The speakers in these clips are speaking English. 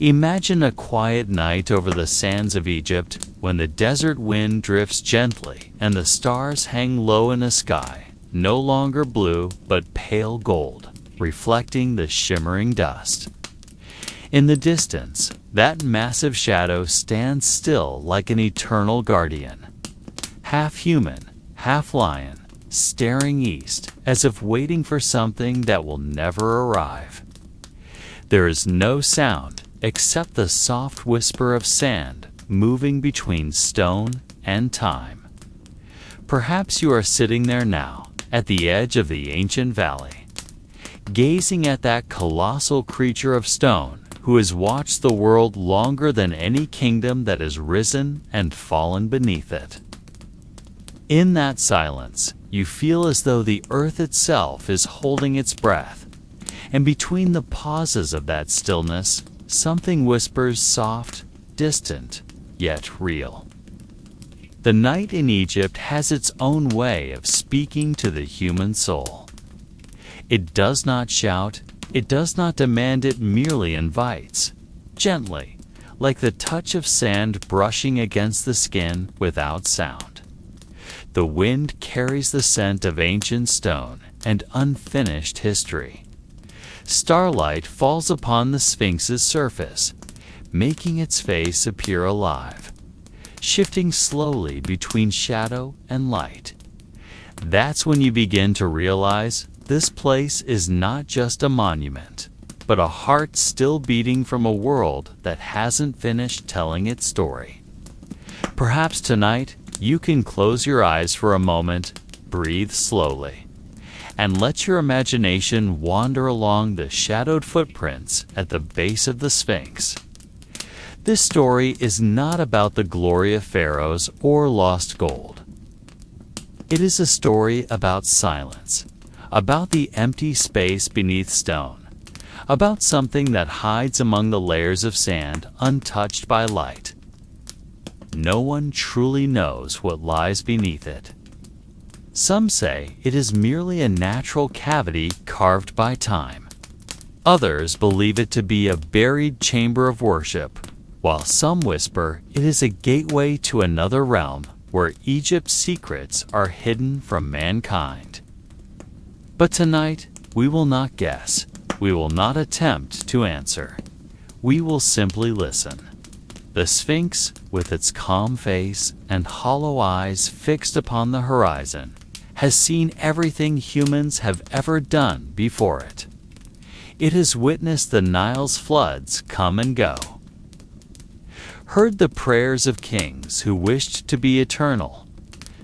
Imagine a quiet night over the sands of Egypt when the desert wind drifts gently and the stars hang low in a sky, no longer blue but pale gold, reflecting the shimmering dust. In the distance, that massive shadow stands still like an eternal guardian, half human, half lion, staring east as if waiting for something that will never arrive. There is no sound except the soft whisper of sand moving between stone and time. Perhaps you are sitting there now, at the edge of the ancient valley, gazing at that colossal creature of stone who has watched the world longer than any kingdom that has risen and fallen beneath it. In that silence, you feel as though the earth itself is holding its breath, and between the pauses of that stillness, something whispers soft, distant, yet real. The night in Egypt has its own way of speaking to the human soul. It does not shout, it does not demand, it merely invites, gently, like the touch of sand brushing against the skin without sound. The wind carries the scent of ancient stone and unfinished history. Starlight falls upon the Sphinx's surface, making its face appear alive, shifting slowly between shadow and light. That's when you begin to realize this place is not just a monument, but a heart still beating from a world that hasn't finished telling its story. Perhaps tonight you can close your eyes for a moment, breathe slowly, and let your imagination wander along the shadowed footprints at the base of the Sphinx. This story is not about the glory of pharaohs or lost gold. It is a story about silence, about the empty space beneath stone, about something that hides among the layers of sand untouched by light. No one truly knows what lies beneath it. Some say it is merely a natural cavity carved by time. Others believe it to be a buried chamber of worship, while some whisper it is a gateway to another realm where Egypt's secrets are hidden from mankind. But tonight, we will not guess. We will not attempt to answer. We will simply listen. The Sphinx, with its calm face and hollow eyes fixed upon the horizon, has seen everything humans have ever done before it. It has witnessed the Nile's floods come and go, heard the prayers of kings who wished to be eternal,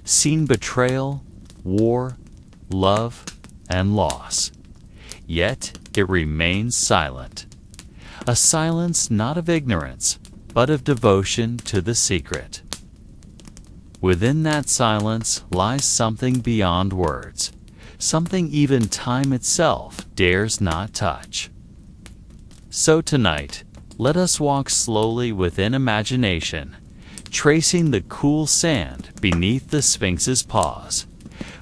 seen betrayal, war, love, and loss. Yet it remains silent, a silence not of ignorance, but of devotion to the secret. Within that silence lies something beyond words, something even time itself dares not touch. So tonight, let us walk slowly within imagination, tracing the cool sand beneath the Sphinx's paws,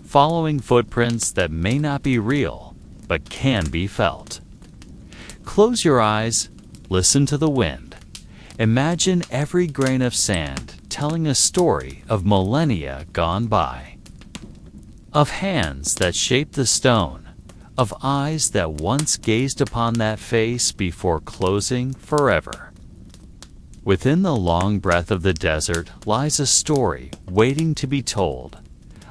following footprints that may not be real, but can be felt. Close your eyes, listen to the wind. Imagine every grain of sand telling a story of millennia gone by, of hands that shaped the stone, of eyes that once gazed upon that face before closing forever. Within the long breath of the desert lies a story waiting to be told,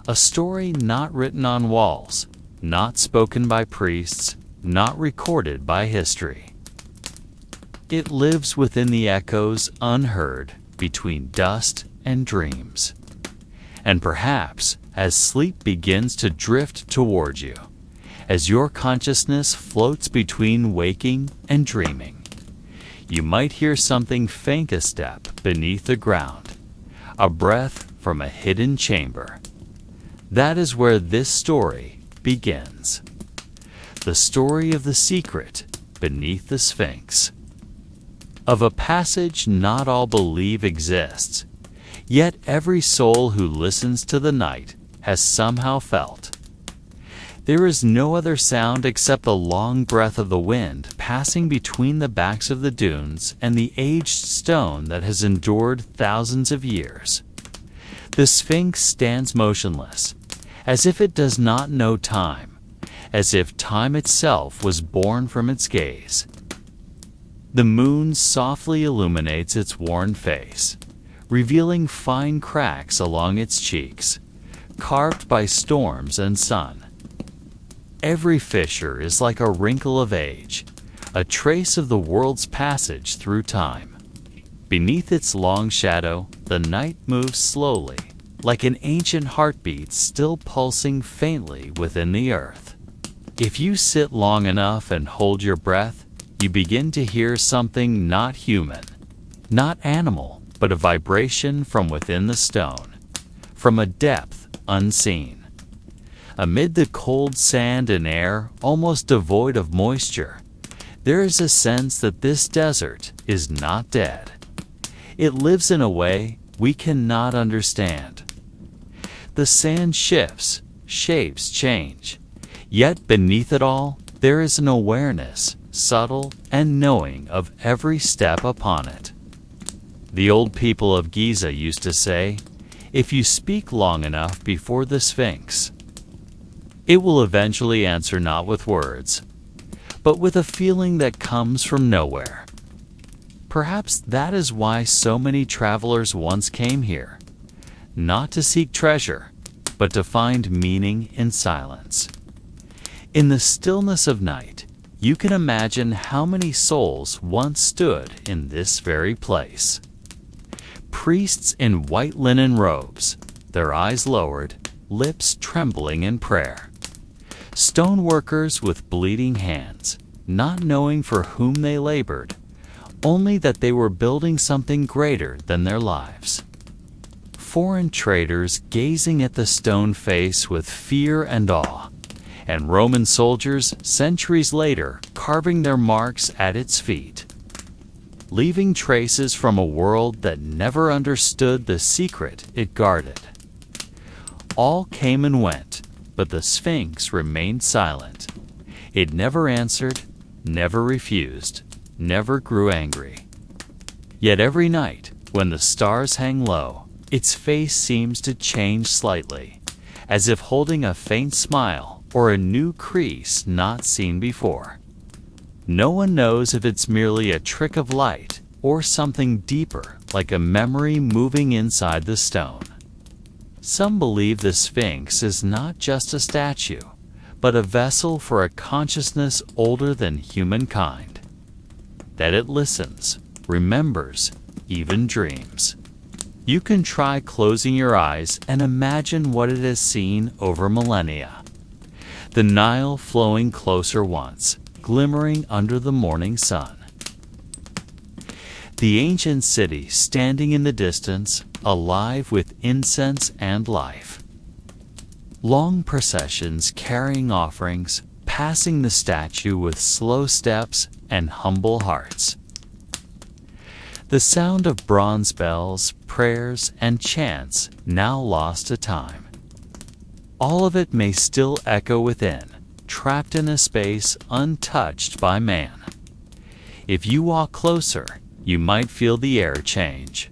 a story not written on walls, not spoken by priests, not recorded by history. It lives within the echoes unheard, between dust and dreams. And perhaps, as sleep begins to drift toward you, as your consciousness floats between waking and dreaming, you might hear something faint a step beneath the ground, a breath from a hidden chamber. That is where this story begins. The story of the secret beneath the Sphinx. Of a passage not all believe exists, yet every soul who listens to the night has somehow felt. There is no other sound except the long breath of the wind passing between the backs of the dunes and the aged stone that has endured thousands of years. The Sphinx stands motionless, as if it does not know time, as if time itself was born from its gaze. The moon softly illuminates its worn face, revealing fine cracks along its cheeks, carved by storms and sun. Every fissure is like a wrinkle of age, a trace of the world's passage through time. Beneath its long shadow, the night moves slowly, like an ancient heartbeat still pulsing faintly within the earth. If you sit long enough and hold your breath, you begin to hear something not human, not animal, but a vibration from within the stone, from a depth unseen. Amid the cold sand and air, almost devoid of moisture, there is a sense that this desert is not dead. It lives in a way we cannot understand. The sand shifts, shapes change, yet beneath it all, there is an awareness, subtle and knowing, of every step upon it. The old people of Giza used to say, if you speak long enough before the Sphinx, it will eventually answer not with words, but with a feeling that comes from nowhere. Perhaps that is why so many travelers once came here, not to seek treasure, but to find meaning in silence. In the stillness of night, you can imagine how many souls once stood in this very place. Priests in white linen robes, their eyes lowered, lips trembling in prayer. Stoneworkers with bleeding hands, not knowing for whom they labored, only that they were building something greater than their lives. Foreign traders gazing at the stone face with fear and awe, and Roman soldiers centuries later carving their marks at its feet, leaving traces from a world that never understood the secret it guarded. All came and went, but the Sphinx remained silent. It never answered, never refused, never grew angry. Yet every night, when the stars hang low, its face seems to change slightly, as if holding a faint smile or a new crease not seen before. No one knows if it's merely a trick of light or something deeper, like a memory moving inside the stone. Some believe the Sphinx is not just a statue, but a vessel for a consciousness older than humankind. That it listens, remembers, even dreams. You can try closing your eyes and imagine what it has seen over millennia. The Nile flowing closer once, glimmering under the morning sun. The ancient city standing in the distance, alive with incense and life. Long processions carrying offerings, passing the statue with slow steps and humble hearts. The sound of bronze bells, prayers, and chants now lost to time. All of it may still echo within, trapped in a space untouched by man. If you walk closer, you might feel the air change.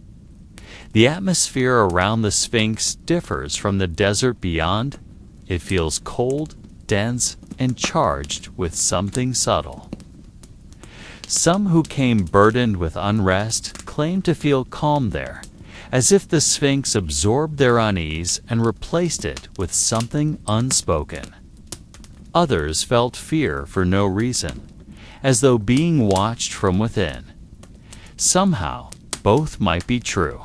The atmosphere around the Sphinx differs from the desert beyond. It feels cold, dense, and charged with something subtle. Some who came burdened with unrest claim to feel calm there, as if the Sphinx absorbed their unease and replaced it with something unspoken. Others felt fear for no reason, as though being watched from within. Somehow, both might be true.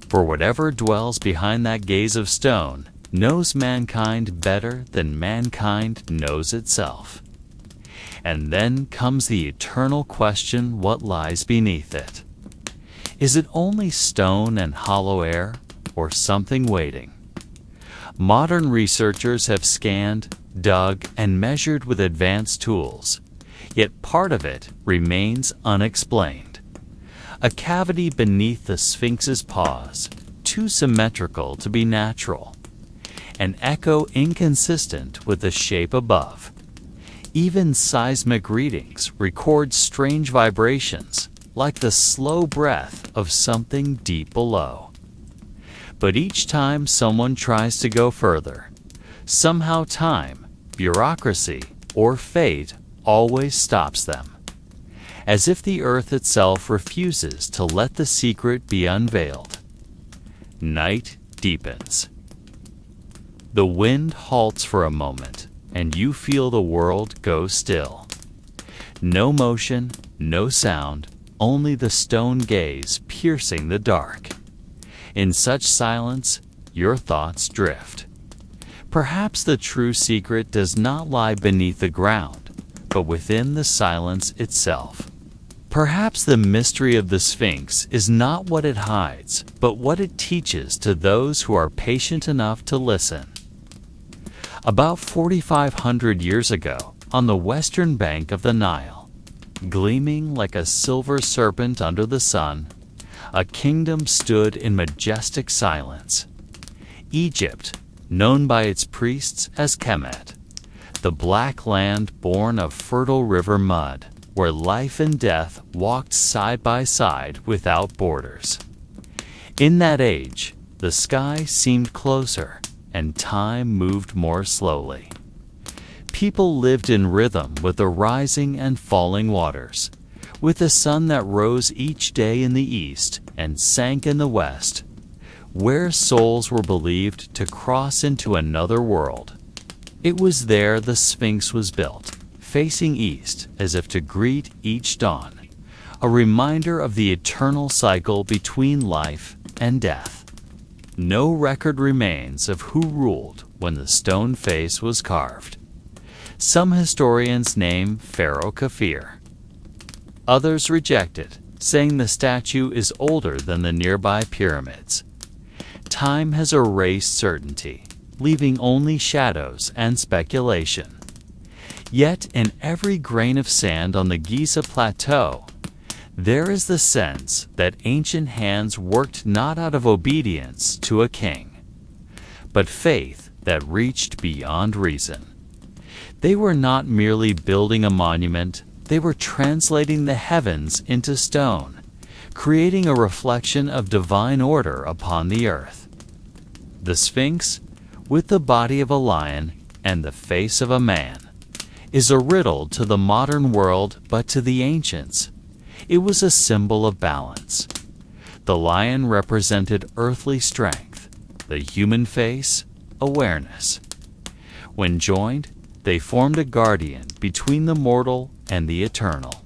For whatever dwells behind that gaze of stone knows mankind better than mankind knows itself. And then comes the eternal question: what lies beneath it? Is it only stone and hollow air, or something waiting? Modern researchers have scanned, dug, and measured with advanced tools, yet part of it remains unexplained. A cavity beneath the Sphinx's paws, too symmetrical to be natural. an echo inconsistent with the shape above. Even seismic readings record strange vibrations, like the slow breath of something deep below. But each time someone tries to go further, somehow time, bureaucracy, or fate always stops them, as if the earth itself refuses to let the secret be unveiled. Night deepens. The wind halts for a moment, and you feel the world go still. No motion, no sound, only the stone gaze piercing the dark. In such silence, your thoughts drift. Perhaps the true secret does not lie beneath the ground, but within the silence itself. Perhaps the mystery of the Sphinx is not what it hides, but what it teaches to those who are patient enough to listen. About 4,500 years ago, on the western bank of the Nile, gleaming like a silver serpent under the sun, a kingdom stood in majestic silence. Egypt, known by its priests as Kemet, the black land born of fertile river mud, where life and death walked side by side without borders. In that age, the sky seemed closer, and time moved more slowly. People lived in rhythm with the rising and falling waters, with the sun that rose each day in the east and sank in the west, where souls were believed to cross into another world. It was there the Sphinx was built, facing east as if to greet each dawn, a reminder of the eternal cycle between life and death. No record remains of who ruled when the stone face was carved. Some historians name Pharaoh Kafir. Others reject it, saying the statue is older than the nearby pyramids. Time has erased certainty, leaving only shadows and speculation. Yet in every grain of sand on the Giza plateau, there is the sense that ancient hands worked not out of obedience to a king, but faith that reached beyond reason. They were not merely building a monument, they were translating the heavens into stone, creating a reflection of divine order upon the earth. The Sphinx, with the body of a lion and the face of a man, is a riddle to the modern world, but to the ancients, it was a symbol of balance. The lion represented earthly strength, the human face, awareness. When joined, they formed a guardian between the mortal and the eternal.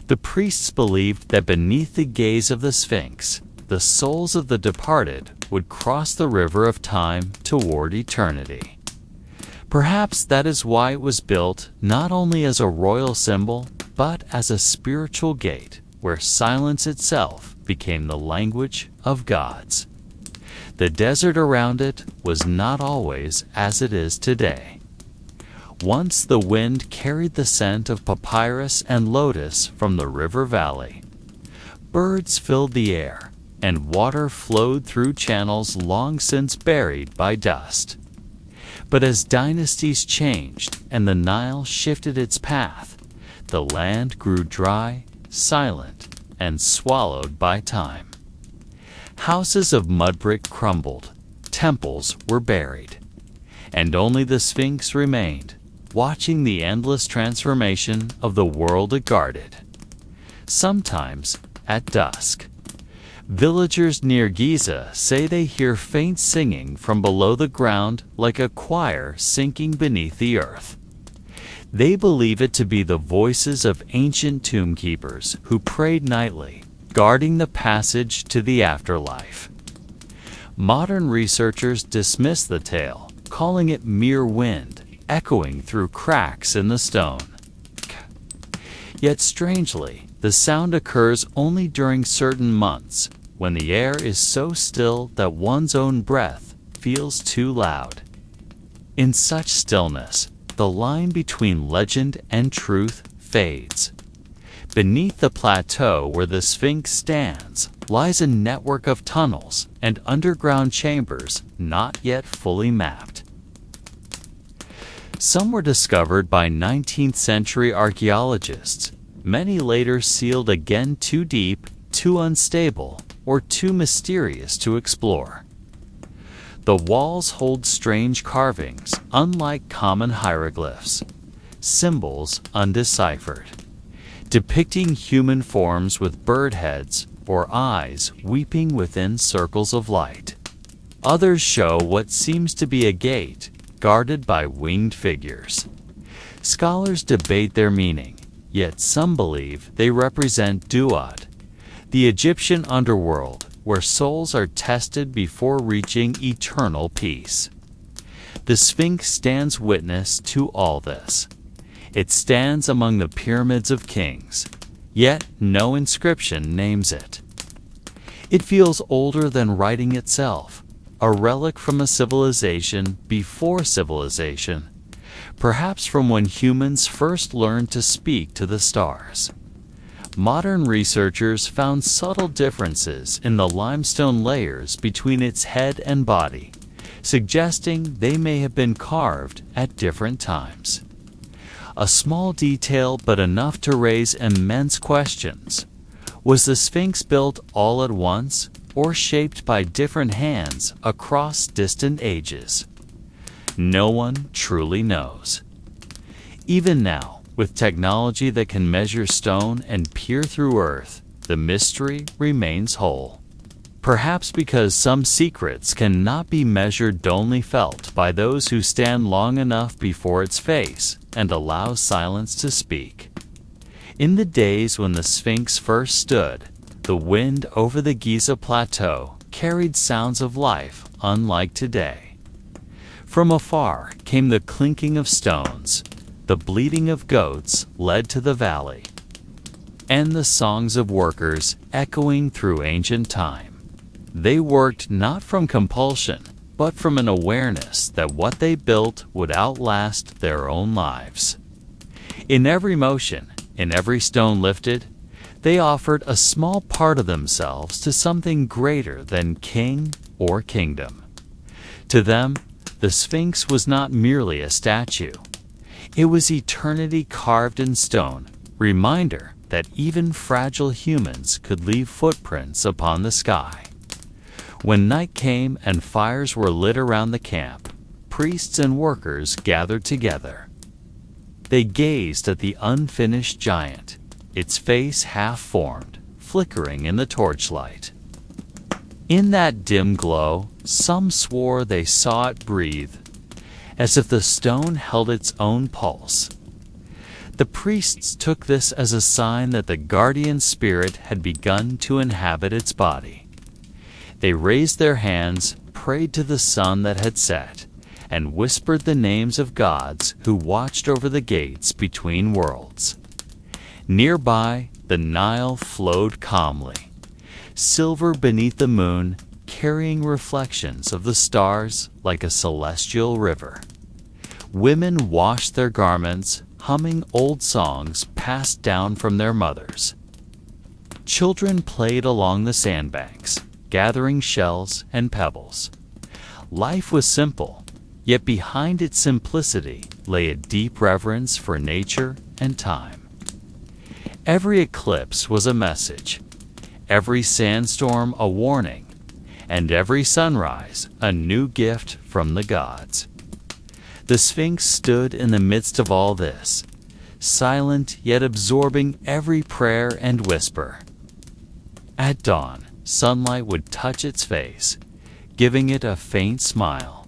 The priests believed that beneath the gaze of the Sphinx, the souls of the departed would cross the river of time toward eternity. Perhaps that is why it was built not only as a royal symbol, but as a spiritual gate where silence itself became the language of gods. The desert around it was not always as it is today. Once the wind carried the scent of papyrus and lotus from the river valley. Birds filled the air, and water flowed through channels long since buried by dust. But as dynasties changed and the Nile shifted its path, the land grew dry, silent, and swallowed by time. Houses of mud brick crumbled, temples were buried, and only the Sphinx remained, watching the endless transformation of the world it guarded. Sometimes, at dusk, villagers near Giza say they hear faint singing from below the ground like a choir sinking beneath the earth. They believe it to be the voices of ancient tomb keepers who prayed nightly, guarding the passage to the afterlife. Modern researchers dismiss the tale, calling it mere wind, echoing through cracks in the stone. Yet strangely, the sound occurs only during certain months, when the air is so still that one's own breath feels too loud. In such stillness, the line between legend and truth fades. Beneath the plateau where the Sphinx stands lies a network of tunnels and underground chambers not yet fully mapped. Some were discovered by 19th century archaeologists, many later sealed again too deep, too unstable, or too mysterious to explore. The walls hold strange carvings, unlike common hieroglyphs, symbols undeciphered, depicting human forms with bird heads or eyes weeping within circles of light. Others show what seems to be a gate, guarded by winged figures. Scholars debate their meaning, yet some believe they represent Duat, the Egyptian underworld where souls are tested before reaching eternal peace. The Sphinx stands witness to all this. It stands among the pyramids of kings, yet no inscription names it. It feels older than writing itself, a relic from a civilization before civilization, perhaps from when humans first learned to speak to the stars. Modern researchers found subtle differences in the limestone layers between its head and body, suggesting they may have been carved at different times. A small detail, but enough to raise immense questions. Was the Sphinx built all at once, or shaped by different hands across distant ages? No one truly knows. Even now, with technology that can measure stone and peer through earth, the mystery remains whole. Perhaps because some secrets cannot be measured, only felt by those who stand long enough before its face and allow silence to speak. In the days when the Sphinx first stood, the wind over the Giza plateau carried sounds of life unlike today. From afar came the clinking of stones, the bleating of goats led to the valley, and the songs of workers echoing through ancient time. They worked not from compulsion, but from an awareness that what they built would outlast their own lives. In every motion, in every stone lifted, they offered a small part of themselves to something greater than king or kingdom. To them, the Sphinx was not merely a statue. It was eternity carved in stone, reminder that even fragile humans could leave footprints upon the sky. When night came and fires were lit around the camp, priests and workers gathered together. They gazed at the unfinished giant, its face half-formed, flickering in the torchlight. In that dim glow, some swore they saw it breathe, as if the stone held its own pulse. The priests took this as a sign that the guardian spirit had begun to inhabit its body. They raised their hands, prayed to the sun that had set, and whispered the names of gods who watched over the gates between worlds. Nearby, the Nile flowed calmly, silver beneath the moon, carrying reflections of the stars like a celestial river. Women washed their garments, humming old songs passed down from their mothers. Children played along the sandbanks, gathering shells and pebbles. Life was simple, yet behind its simplicity lay a deep reverence for nature and time. Every eclipse was a message, every sandstorm a warning, and every sunrise a new gift from the gods. The Sphinx stood in the midst of all this, silent yet absorbing every prayer and whisper. At dawn, sunlight would touch its face, giving it a faint smile.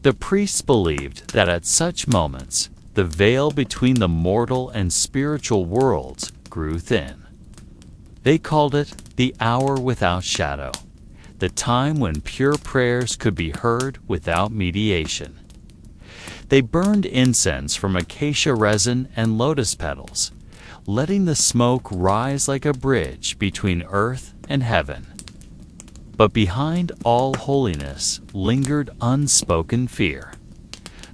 The priests believed that at such moments, the veil between the mortal and spiritual worlds grew thin. They called it the hour without shadow, the time when pure prayers could be heard without mediation. They burned incense from acacia resin and lotus petals, letting the smoke rise like a bridge between earth and heaven. But behind all holiness lingered unspoken fear.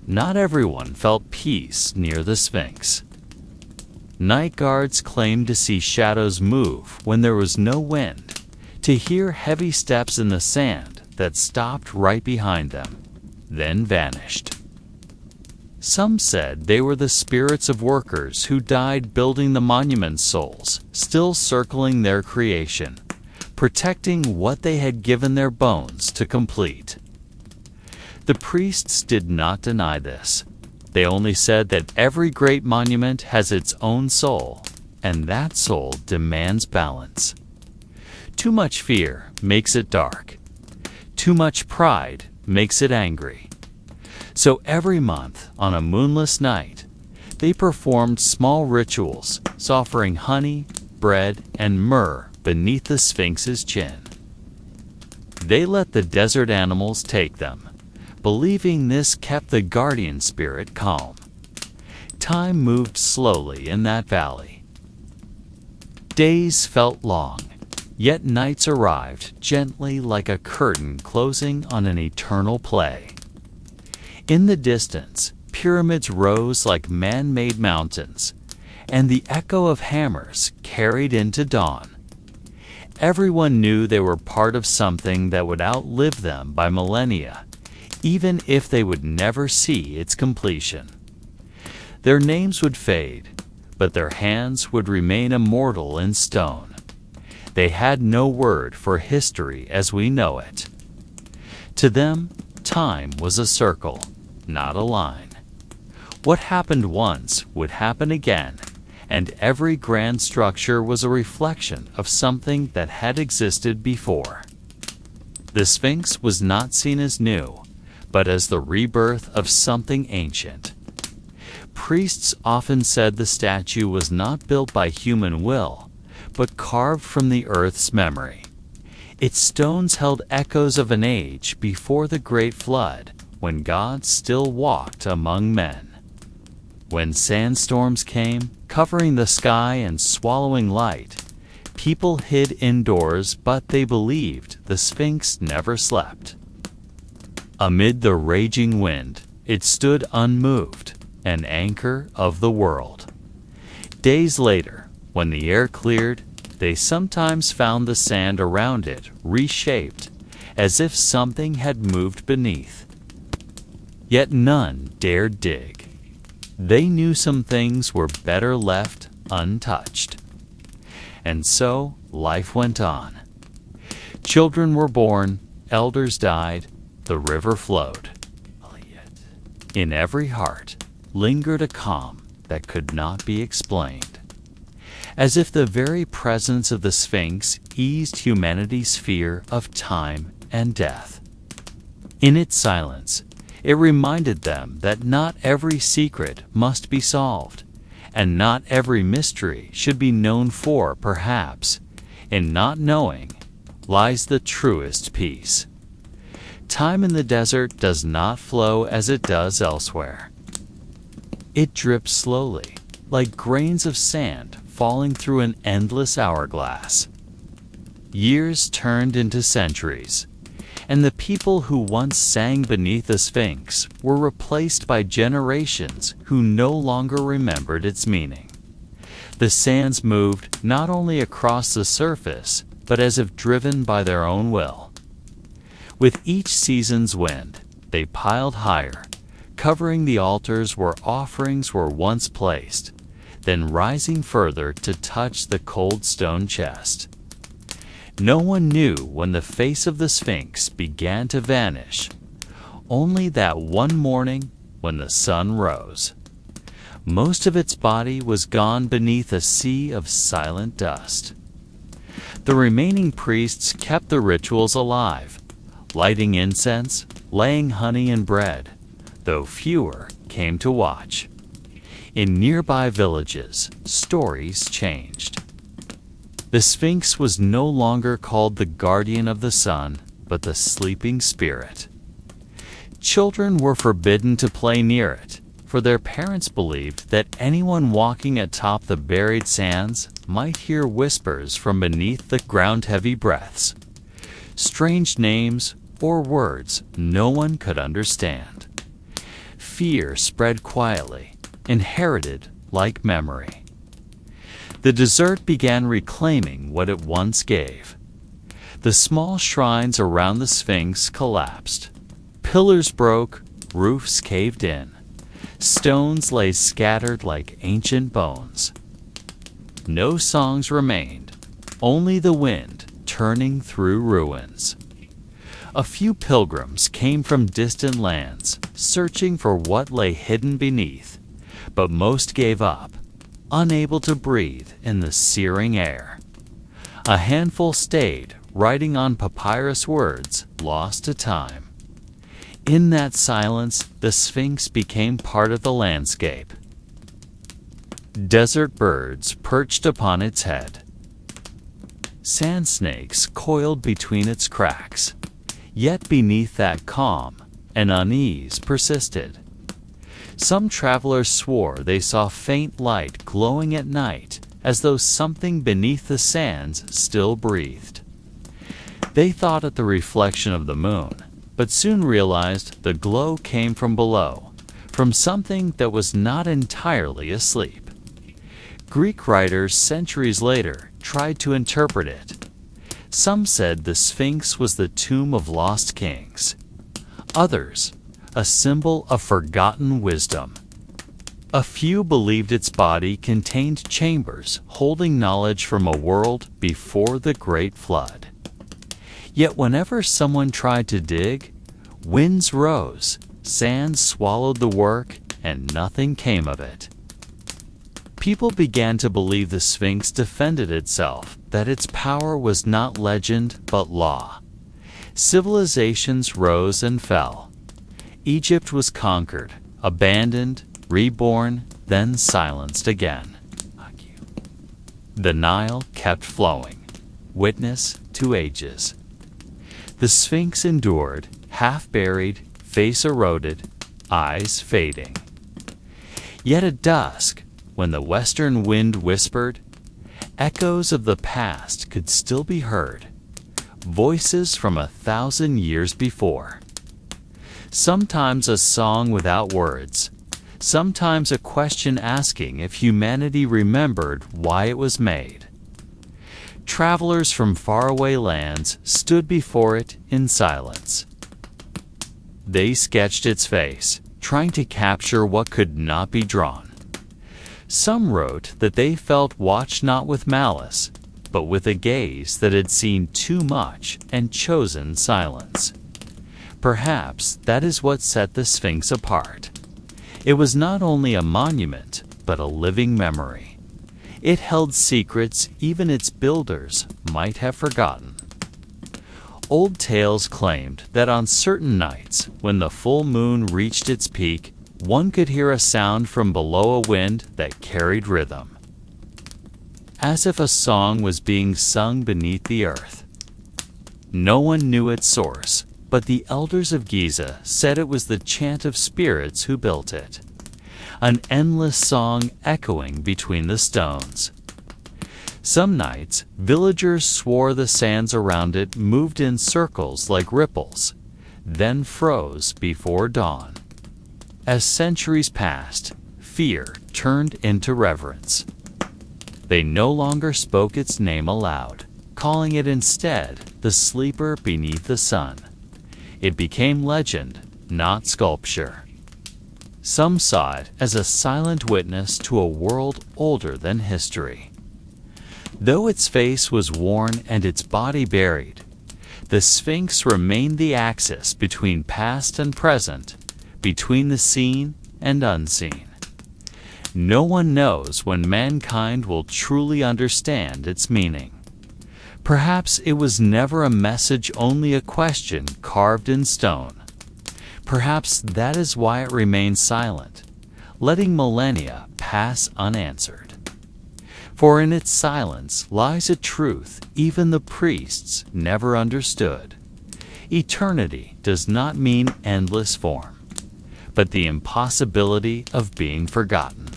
Not everyone felt peace near the Sphinx. Night guards claimed to see shadows move when there was no wind, to hear heavy steps in the sand that stopped right behind them, then vanished. Some said they were the spirits of workers who died building the monument's souls, still circling their creation, protecting what they had given their bones to complete. The priests did not deny this. They only said that every great monument has its own soul, and that soul demands balance. Too much fear makes it dark. Too much pride makes it angry. So every month, on a moonless night, they performed small rituals, offering honey, bread, and myrrh beneath the Sphinx's chin. They let the desert animals take them, believing this kept the guardian spirit calm. Time moved slowly in that valley. Days felt long, yet nights arrived gently like a curtain closing on an eternal play. In the distance, pyramids rose like man-made mountains, and the echo of hammers carried into dawn. Everyone knew they were part of something that would outlive them by millennia, even if they would never see its completion. Their names would fade, but their hands would remain immortal in stone. They had no word for history as we know it. To them, time was a circle, not a line. What happened once would happen again, and every grand structure was a reflection of something that had existed before. The Sphinx was not seen as new, but as the rebirth of something ancient. Priests often said the statue was not built by human will, but carved from the earth's memory. Its stones held echoes of an age before the Great Flood, when God still walked among men. When sandstorms came, covering the sky and swallowing light, people hid indoors, but they believed the Sphinx never slept. Amid the raging wind, it stood unmoved, an anchor of the world. Days later, when the air cleared, they sometimes found the sand around it reshaped, as if something had moved beneath. Yet none dared dig. They knew some things were better left untouched. And so life went on. Children were born, elders died, the river flowed. In every heart lingered a calm that could not be explained, as if the very presence of the Sphinx eased humanity's fear of time and death. In its silence, it reminded them that not every secret must be solved, and not every mystery should be known, for perhaps in not knowing lies the truest peace. Time in the desert does not flow as it does elsewhere. It drips slowly, like grains of sand falling through an endless hourglass. Years turned into centuries, and the people who once sang beneath the Sphinx were replaced by generations who no longer remembered its meaning. The sands moved not only across the surface, but as if driven by their own will. With each season's wind, they piled higher, covering the altars where offerings were once placed, then rising further to touch the cold stone chest. No one knew when the face of the Sphinx began to vanish, only that one morning when the sun rose. Most of its body was gone beneath a sea of silent dust. The remaining priests kept the rituals alive, lighting incense, laying honey and bread, though fewer came to watch. In nearby villages, stories changed. The Sphinx was no longer called the guardian of the sun, but the sleeping spirit. Children were forbidden to play near it, for their parents believed that anyone walking atop the buried sands might hear whispers from beneath the ground, heavy breaths, strange names, or words no one could understand. Fear spread quietly, inherited like memory. The desert began reclaiming what it once gave. The small shrines around the Sphinx collapsed. Pillars broke, roofs caved in. Stones lay scattered like ancient bones. No songs remained, only the wind turning through ruins. A few pilgrims came from distant lands, searching for what lay hidden beneath, but most gave up, unable to breathe in the searing air. A handful stayed, writing on papyrus words lost to time. In that silence, the Sphinx became part of the landscape. Desert birds perched upon its head. Sand snakes coiled between its cracks. Yet beneath that calm, an unease persisted. Some travelers swore they saw faint light glowing at night, as though something beneath the sands still breathed. They thought it the reflection of the moon, but soon realized the glow came from below, from something that was not entirely asleep. Greek writers centuries later tried to interpret it. Some said the Sphinx was the tomb of lost kings. Others, a symbol of forgotten wisdom. A few believed its body contained chambers holding knowledge from a world before the Great Flood. Yet whenever someone tried to dig, winds rose, sand swallowed the work, and nothing came of it. People began to believe the Sphinx defended itself, that its power was not legend but law. Civilizations rose and fell. Egypt was conquered, abandoned, reborn, then silenced again. The Nile kept flowing, witness to ages. The Sphinx endured, half buried, face eroded, eyes fading. Yet at dusk, when the western wind whispered, echoes of the past could still be heard, voices from 1,000 years before. Sometimes a song without words, sometimes a question asking if humanity remembered why it was made. Travelers from faraway lands stood before it in silence. They sketched its face, trying to capture what could not be drawn. Some wrote that they felt watched not with malice, but with a gaze that had seen too much and chosen silence. Perhaps that is what set the Sphinx apart. It was not only a monument, but a living memory. It held secrets even its builders might have forgotten. Old tales claimed that on certain nights, when the full moon reached its peak, one could hear a sound from below a wind that carried rhythm, as if a song was being sung beneath the earth. No one knew its source, but the elders of Giza said it was the chant of spirits who built it, an endless song echoing between the stones. Some nights, villagers swore the sands around it moved in circles like ripples, then froze before dawn. As centuries passed, fear turned into reverence. They no longer spoke its name aloud, calling it instead the sleeper beneath the sun. It became legend, not sculpture. Some saw it as a silent witness to a world older than history. Though its face was worn and its body buried, the Sphinx remained the axis between past and present, between the seen and unseen. No one knows when mankind will truly understand its meaning. Perhaps it was never a message, only a question carved in stone. Perhaps that is why it remains silent, letting millennia pass unanswered. For in its silence lies a truth even the priests never understood. Eternity does not mean endless form, but the impossibility of being forgotten.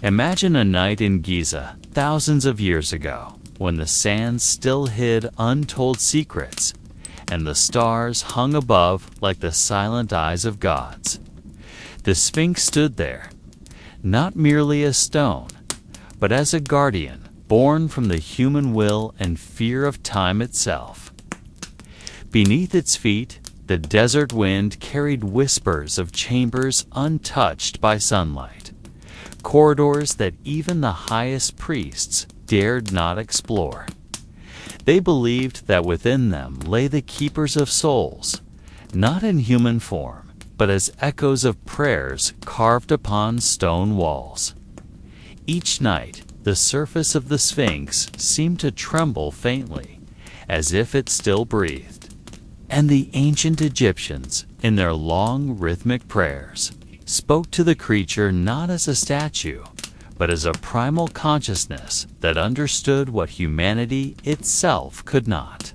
Imagine a night in Giza thousands of years ago, when the sands still hid untold secrets, and the stars hung above like the silent eyes of gods. The Sphinx stood there, not merely as stone, but as a guardian, born from the human will and fear of time itself. Beneath its feet, the desert wind carried whispers of chambers untouched by sunlight, corridors that even the highest priests dared not explore. They believed that within them lay the keepers of souls, not in human form, but as echoes of prayers carved upon stone walls. Each night, the surface of the Sphinx seemed to tremble faintly, as if it still breathed. And the ancient Egyptians, in their long rhythmic prayers, spoke to the creature not as a statue, but as a primal consciousness that understood what humanity itself could not.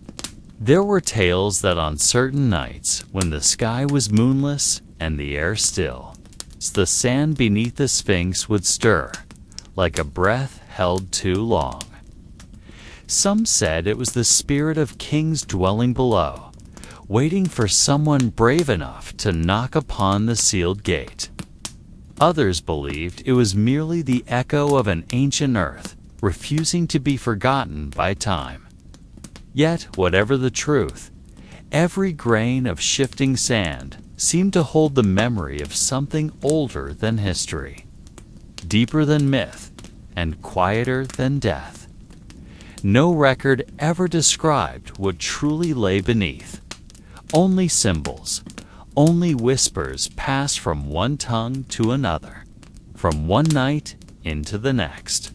There were tales that on certain nights, when the sky was moonless and the air still, the sand beneath the Sphinx would stir, like a breath held too long. Some said it was the spirit of kings dwelling below, waiting for someone brave enough to knock upon the sealed gate. Others believed it was merely the echo of an ancient earth, refusing to be forgotten by time. Yet, whatever the truth, every grain of shifting sand seemed to hold the memory of something older than history, deeper than myth, and quieter than death. No record ever described what truly lay beneath. Only symbols, only whispers passed from one tongue to another, from one night into the next.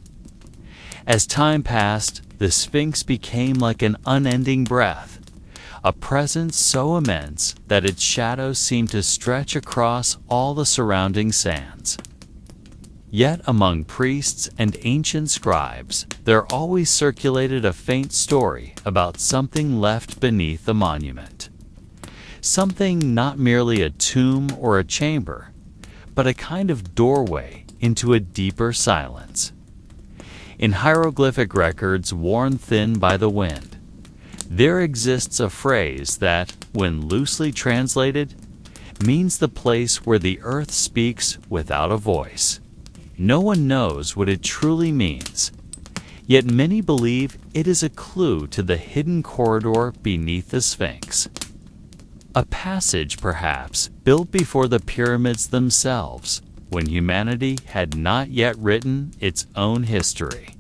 As time passed, the Sphinx became like an unending breath, a presence so immense that its shadows seemed to stretch across all the surrounding sands. Yet among priests and ancient scribes, there always circulated a faint story about something left beneath the monument. Something not merely a tomb or a chamber, but a kind of doorway into a deeper silence. In hieroglyphic records worn thin by the wind, there exists a phrase that, when loosely translated, means the place where the earth speaks without a voice. No one knows what it truly means, yet many believe it is a clue to the hidden corridor beneath the Sphinx. A passage, perhaps, built before the pyramids themselves, when humanity had not yet written its own history.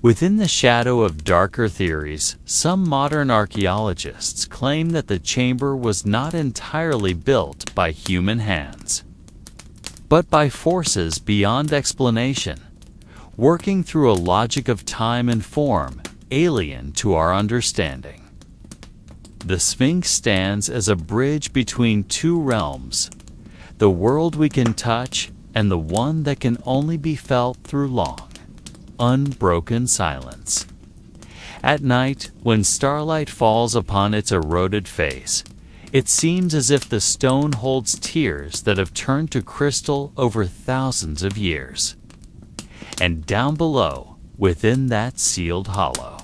Within the shadow of darker theories, some modern archaeologists claim that the chamber was not entirely built by human hands, but by forces beyond explanation, working through a logic of time and form alien to our understanding. The Sphinx stands as a bridge between two realms, the world we can touch and the one that can only be felt through long, unbroken silence. At night, when starlight falls upon its eroded face, it seems as if the stone holds tears that have turned to crystal over thousands of years. And down below, within that sealed hollow,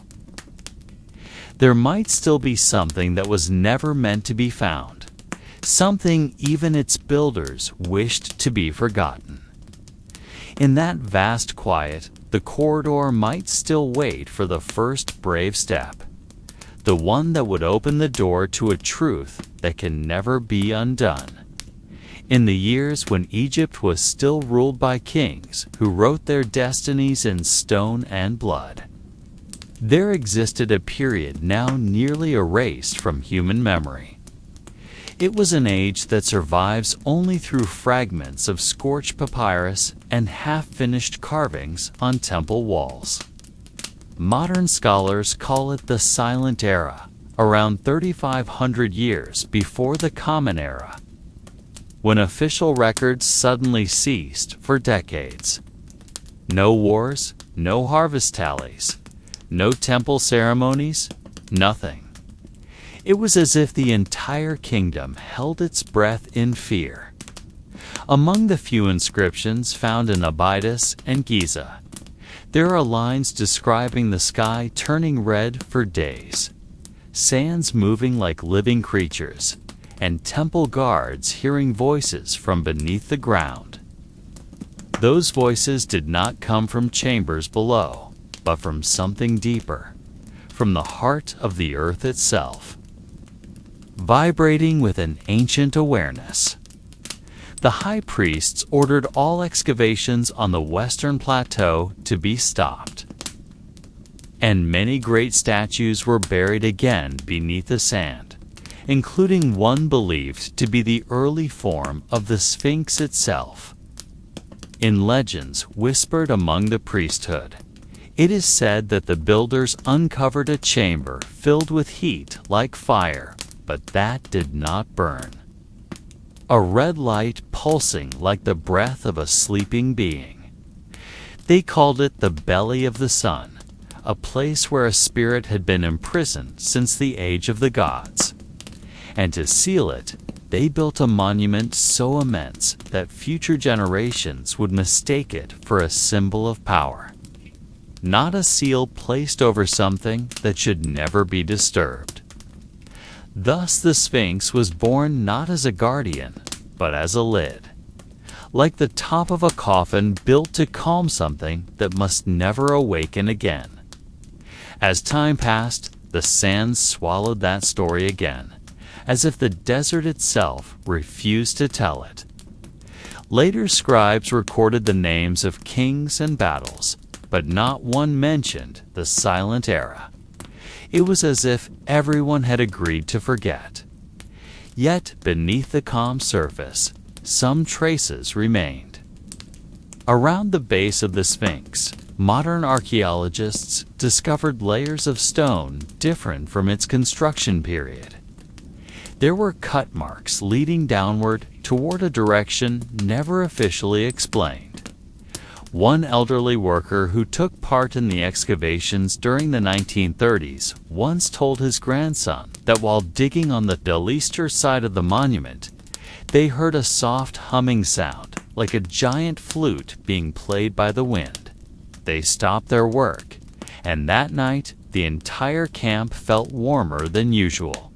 there might still be something that was never meant to be found, something even its builders wished to be forgotten. In that vast quiet, the corridor might still wait for the first brave step, the one that would open the door to a truth that can never be undone. In the years when Egypt was still ruled by kings who wrote their destinies in stone and blood, there existed a period now nearly erased from human memory. It was an age that survives only through fragments of scorched papyrus and half-finished carvings on temple walls. Modern scholars call it the Silent Era, around 3,500 years before the Common Era, when official records suddenly ceased for decades. No wars, no harvest tallies, no temple ceremonies, nothing. It was as if the entire kingdom held its breath in fear. Among the few inscriptions found in Abydos and Giza, there are lines describing the sky turning red for days, sands moving like living creatures, and temple guards hearing voices from beneath the ground. Those voices did not come from chambers below, but from something deeper, from the heart of the earth itself. Vibrating with an ancient awareness, the high priests ordered all excavations on the western plateau to be stopped, and many great statues were buried again beneath the sand, including one believed to be the early form of the Sphinx itself. In legends whispered among the priesthood, it is said that the builders uncovered a chamber filled with heat like fire, but that did not burn. A red light pulsing like the breath of a sleeping being. They called it the belly of the sun, a place where a spirit had been imprisoned since the age of the gods. And to seal it, they built a monument so immense that future generations would mistake it for a symbol of power. Not a seal placed over something that should never be disturbed. Thus the Sphinx was born not as a guardian, but as a lid, like the top of a coffin built to calm something that must never awaken again. As time passed, the sands swallowed that story again, as if the desert itself refused to tell it. Later scribes recorded the names of kings and battles, but not one mentioned the silent era. It was as if everyone had agreed to forget. Yet beneath the calm surface, some traces remained. Around the base of the Sphinx, modern archaeologists discovered layers of stone different from its construction period. There were cut marks leading downward toward a direction never officially explained. One elderly worker who took part in the excavations during the 1930s once told his grandson that while digging on the eastern side of the monument, they heard a soft humming sound like a giant flute being played by the wind. They stopped their work, and that night the entire camp felt warmer than usual.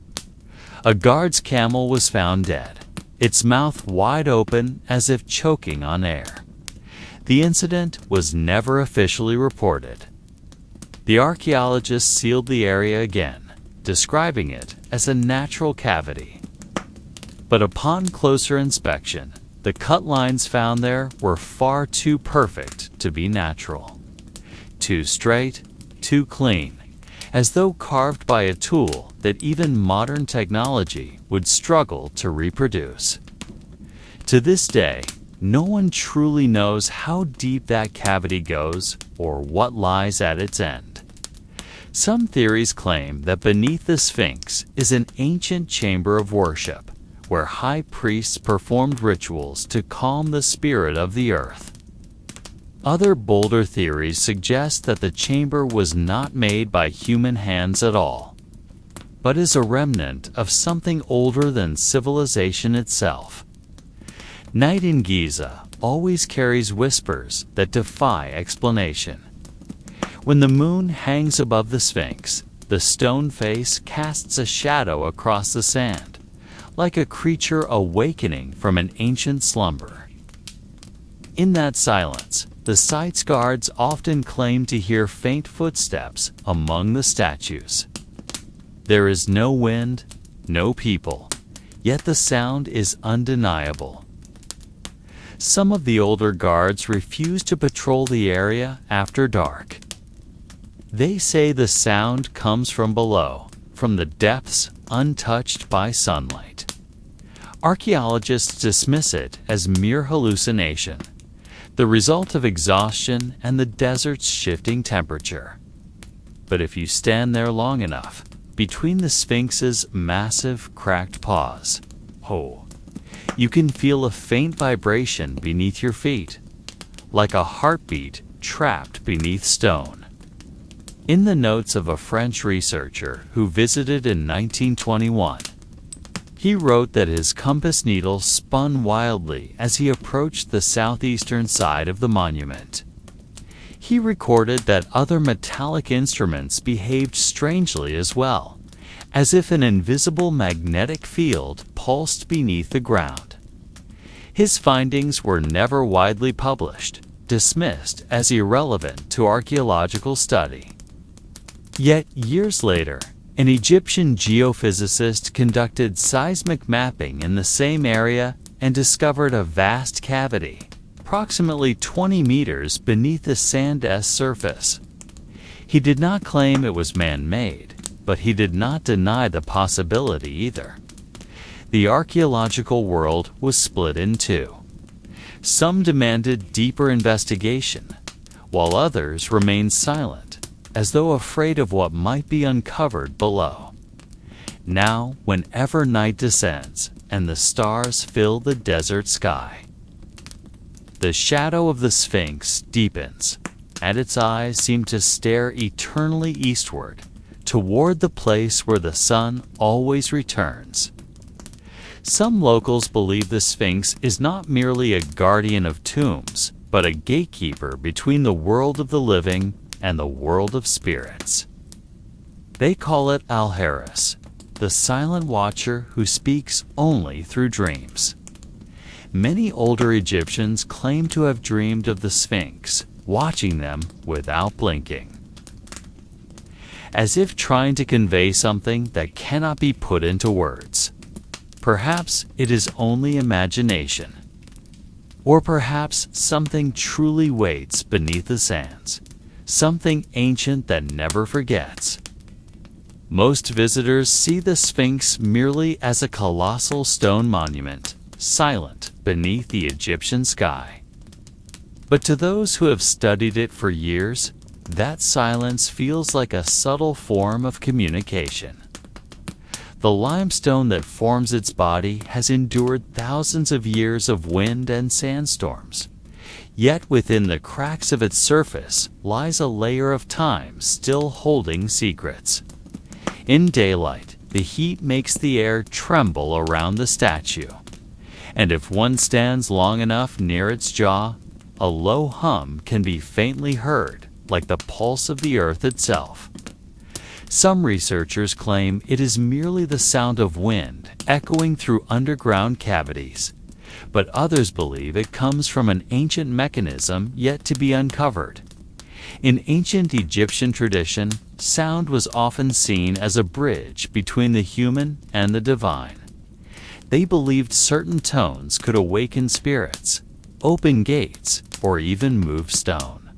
A guard's camel was found dead, its mouth wide open as if choking on air. The incident was never officially reported. The archaeologists sealed the area again, describing it as a natural cavity. But upon closer inspection, the cut lines found there were far too perfect to be natural. Too straight, too clean, as though carved by a tool that even modern technology would struggle to reproduce. To this day, no one truly knows how deep that cavity goes or what lies at its end. Some theories claim that beneath the Sphinx is an ancient chamber of worship, where high priests performed rituals to calm the spirit of the earth. Other bolder theories suggest that the chamber was not made by human hands at all, but is a remnant of something older than civilization itself. Night in Giza always carries whispers that defy explanation. When the moon hangs above the Sphinx, the stone face casts a shadow across the sand, like a creature awakening from an ancient slumber. In that silence, the site's guards often claim to hear faint footsteps among the statues. There is no wind, no people, yet the sound is undeniable. Some of the older guards refuse to patrol the area after dark. They say the sound comes from below, from the depths untouched by sunlight. Archaeologists dismiss it as mere hallucination, the result of exhaustion and the desert's shifting temperature. But if you stand there long enough, between the Sphinx's massive, cracked paws, you can feel a faint vibration beneath your feet, like a heartbeat trapped beneath stone. In the notes of a French researcher who visited in 1921, he wrote that his compass needle spun wildly as he approached the southeastern side of the monument. He recorded that other metallic instruments behaved strangely as well, as if an invisible magnetic field pulsed beneath the ground. His findings were never widely published, dismissed as irrelevant to archaeological study. Yet years later, an Egyptian geophysicist conducted seismic mapping in the same area and discovered a vast cavity, approximately 20 meters beneath the sand's surface. He did not claim it was man-made, but he did not deny the possibility either. The archaeological world was split in two. Some demanded deeper investigation, while others remained silent, as though afraid of what might be uncovered below. Now, whenever night descends and the stars fill the desert sky, the shadow of the Sphinx deepens, and its eyes seem to stare eternally eastward, toward the place where the sun always returns. Some locals believe the Sphinx is not merely a guardian of tombs, but a gatekeeper between the world of the living and the world of spirits. They call it Al-Haris, the silent watcher who speaks only through dreams. Many older Egyptians claim to have dreamed of the Sphinx, watching them without blinking, as if trying to convey something that cannot be put into words. Perhaps it is only imagination, or perhaps something truly waits beneath the sands, something ancient that never forgets. Most visitors see the Sphinx merely as a colossal stone monument, silent beneath the Egyptian sky. But to those who have studied it for years, that silence feels like a subtle form of communication. The limestone that forms its body has endured thousands of years of wind and sandstorms. Yet within the cracks of its surface lies a layer of time still holding secrets. In daylight, the heat makes the air tremble around the statue. And if one stands long enough near its jaw, a low hum can be faintly heard, like the pulse of the earth itself. Some researchers claim it is merely the sound of wind echoing through underground cavities, but others believe it comes from an ancient mechanism yet to be uncovered. In ancient Egyptian tradition, sound was often seen as a bridge between the human and the divine. They believed certain tones could awaken spirits, open gates, or even move stone.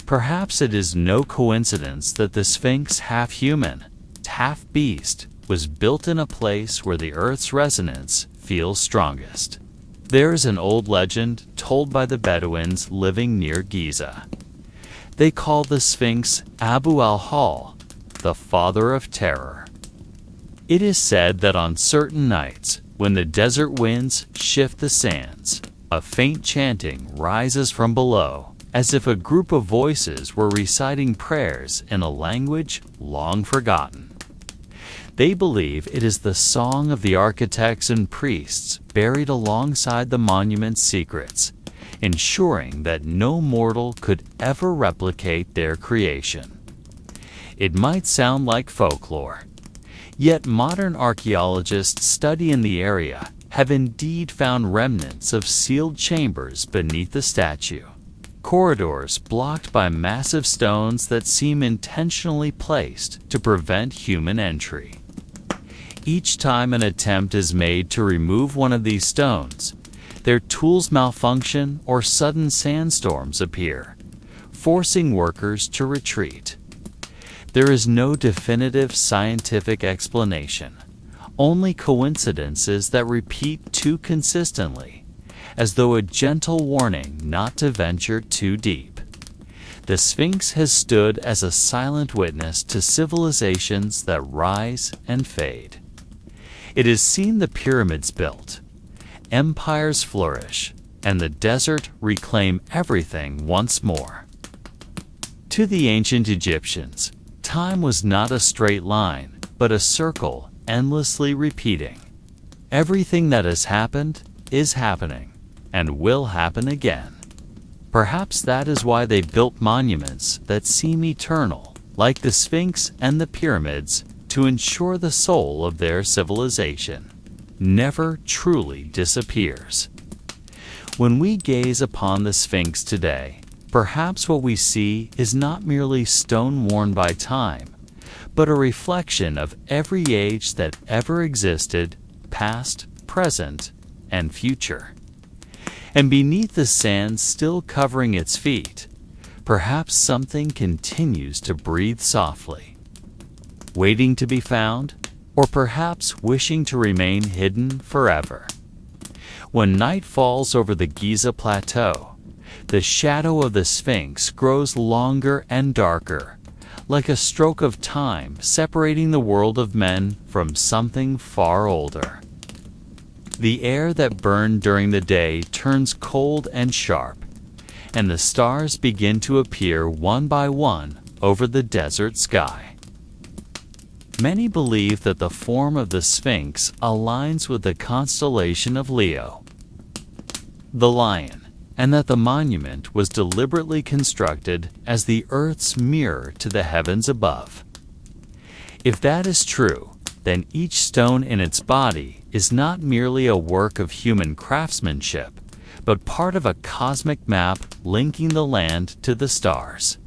Perhaps it is no coincidence that the Sphinx, half human, half beast, was built in a place where the earth's resonance feels strongest. There is an old legend told by the Bedouins living near Giza. They call the Sphinx Abu al-Hal, the father of terror. It is said that on certain nights, when the desert winds shift the sands, a faint chanting rises from below, as if a group of voices were reciting prayers in a language long forgotten. They believe it is the song of the architects and priests buried alongside the monument's secrets, ensuring that no mortal could ever replicate their creation. It might sound like folklore, yet modern archaeologists studying the area have indeed found remnants of sealed chambers beneath the statue, corridors blocked by massive stones that seem intentionally placed to prevent human entry. Each time an attempt is made to remove one of these stones, their tools malfunction or sudden sandstorms appear, forcing workers to retreat. There is no definitive scientific explanation, only coincidences that repeat too consistently, as though a gentle warning not to venture too deep. The Sphinx has stood as a silent witness to civilizations that rise and fade. It has seen the pyramids built, empires flourish, and the desert reclaim everything once more. To the ancient Egyptians, time was not a straight line, but a circle endlessly repeating. Everything that has happened is happening, and will happen again. Perhaps that is why they built monuments that seem eternal, like the Sphinx and the pyramids, to ensure the soul of their civilization never truly disappears. When we gaze upon the Sphinx today, perhaps what we see is not merely stone worn by time, but a reflection of every age that ever existed, past, present, and future. And beneath the sand still covering its feet, perhaps something continues to breathe softly, waiting to be found, or perhaps wishing to remain hidden forever. When night falls over the Giza plateau, the shadow of the Sphinx grows longer and darker, like a stroke of time separating the world of men from something far older. The air that burned during the day turns cold and sharp, and the stars begin to appear one by one over the desert sky. Many believe that the form of the Sphinx aligns with the constellation of Leo, the lion, and that the monument was deliberately constructed as the Earth's mirror to the heavens above. If that is true, then each stone in its body is not merely a work of human craftsmanship, but part of a cosmic map linking the land to the stars.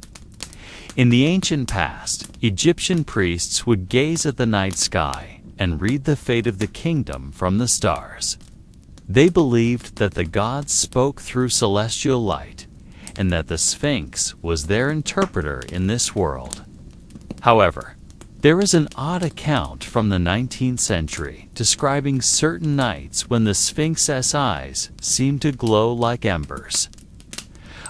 In the ancient past, Egyptian priests would gaze at the night sky and read the fate of the kingdom from the stars. They believed that the gods spoke through celestial light, and that the Sphinx was their interpreter in this world. However, there is an odd account from the 19th century describing certain nights when the Sphinx's eyes seemed to glow like embers.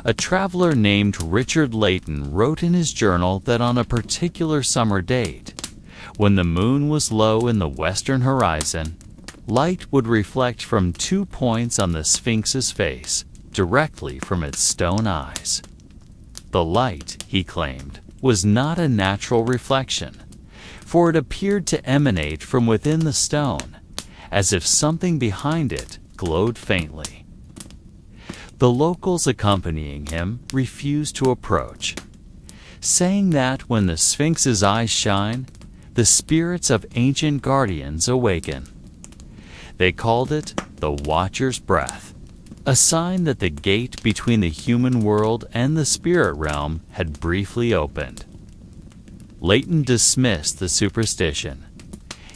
A traveler named Richard Layton wrote in his journal that on a particular summer date, when the moon was low in the western horizon, light would reflect from 2 points on the Sphinx's face, directly from its stone eyes. The light, he claimed, was not a natural reflection, for it appeared to emanate from within the stone, as if something behind it glowed faintly. The locals accompanying him refused to approach, saying that when the Sphinx's eyes shine, the spirits of ancient guardians awaken. They called it the Watcher's Breath, a sign that the gate between the human world and the spirit realm had briefly opened. Layton dismissed the superstition,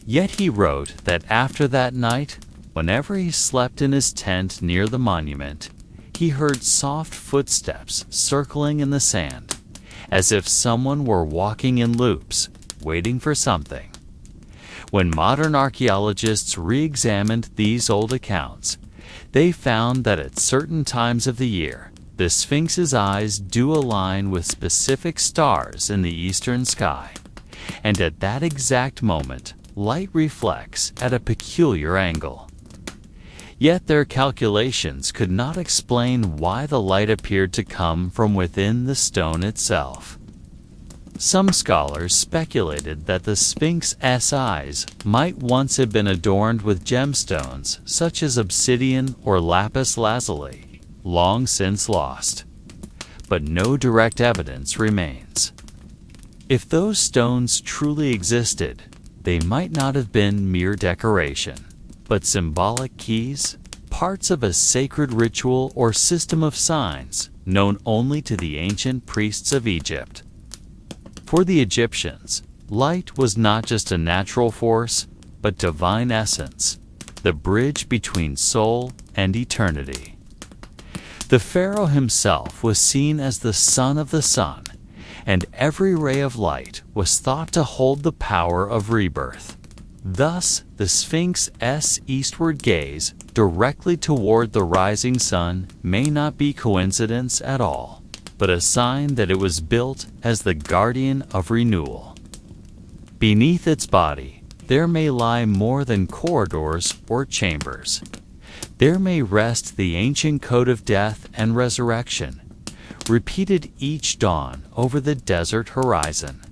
yet he wrote that after that night, whenever he slept in his tent near the monument, he heard soft footsteps circling in the sand, as if someone were walking in loops, waiting for something. When modern archaeologists re-examined these old accounts, they found that at certain times of the year, the Sphinx's eyes do align with specific stars in the eastern sky, and at that exact moment, light reflects at a peculiar angle. Yet their calculations could not explain why the light appeared to come from within the stone itself. Some scholars speculated that the Sphinx's eyes might once have been adorned with gemstones such as obsidian or lapis lazuli, long since lost. But no direct evidence remains. If those stones truly existed, they might not have been mere decoration, but symbolic keys, parts of a sacred ritual or system of signs known only to the ancient priests of Egypt. For the Egyptians, light was not just a natural force, but divine essence, the bridge between soul and eternity. The pharaoh himself was seen as the son of the sun, and every ray of light was thought to hold the power of rebirth. Thus, the Sphinx's eastward gaze directly toward the rising sun may not be coincidence at all, but a sign that it was built as the guardian of renewal. Beneath its body, there may lie more than corridors or chambers. There may rest the ancient code of death and resurrection, repeated each dawn over the desert horizon.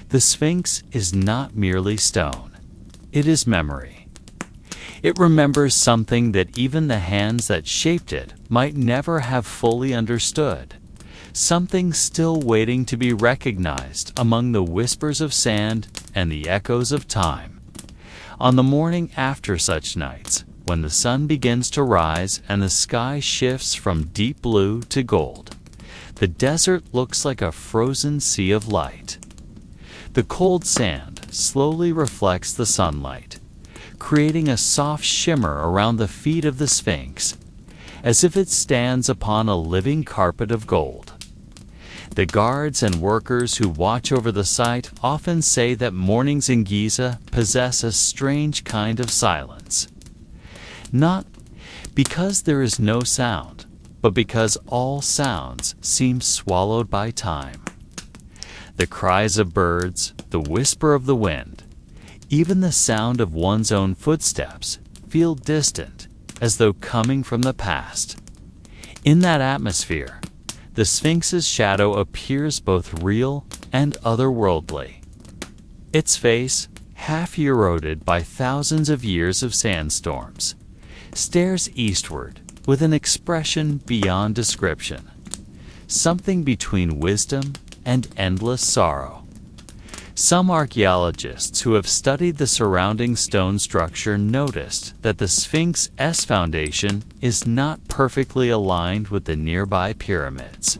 The Sphinx is not merely stone. It is memory. It remembers something that even the hands that shaped it might never have fully understood, something still waiting to be recognized among the whispers of sand and the echoes of time. On the morning after such nights, when the sun begins to rise and the sky shifts from deep blue to gold. The desert looks like a frozen sea of light. The cold sand slowly reflects the sunlight, creating a soft shimmer around the feet of the Sphinx, as if it stands upon a living carpet of gold. The guards and workers who watch over the site often say that mornings in Giza possess a strange kind of silence. Not because there is no sound, but because all sounds seem swallowed by time. The cries of birds, the whisper of the wind, even the sound of one's own footsteps feel distant, as though coming from the past. In that atmosphere, the Sphinx's shadow appears both real and otherworldly. Its face, half eroded by thousands of years of sandstorms, stares eastward with an expression beyond description, something between wisdom and endless sorrow. Some archaeologists who have studied the surrounding stone structure noticed that the Sphinx's foundation is not perfectly aligned with the nearby pyramids.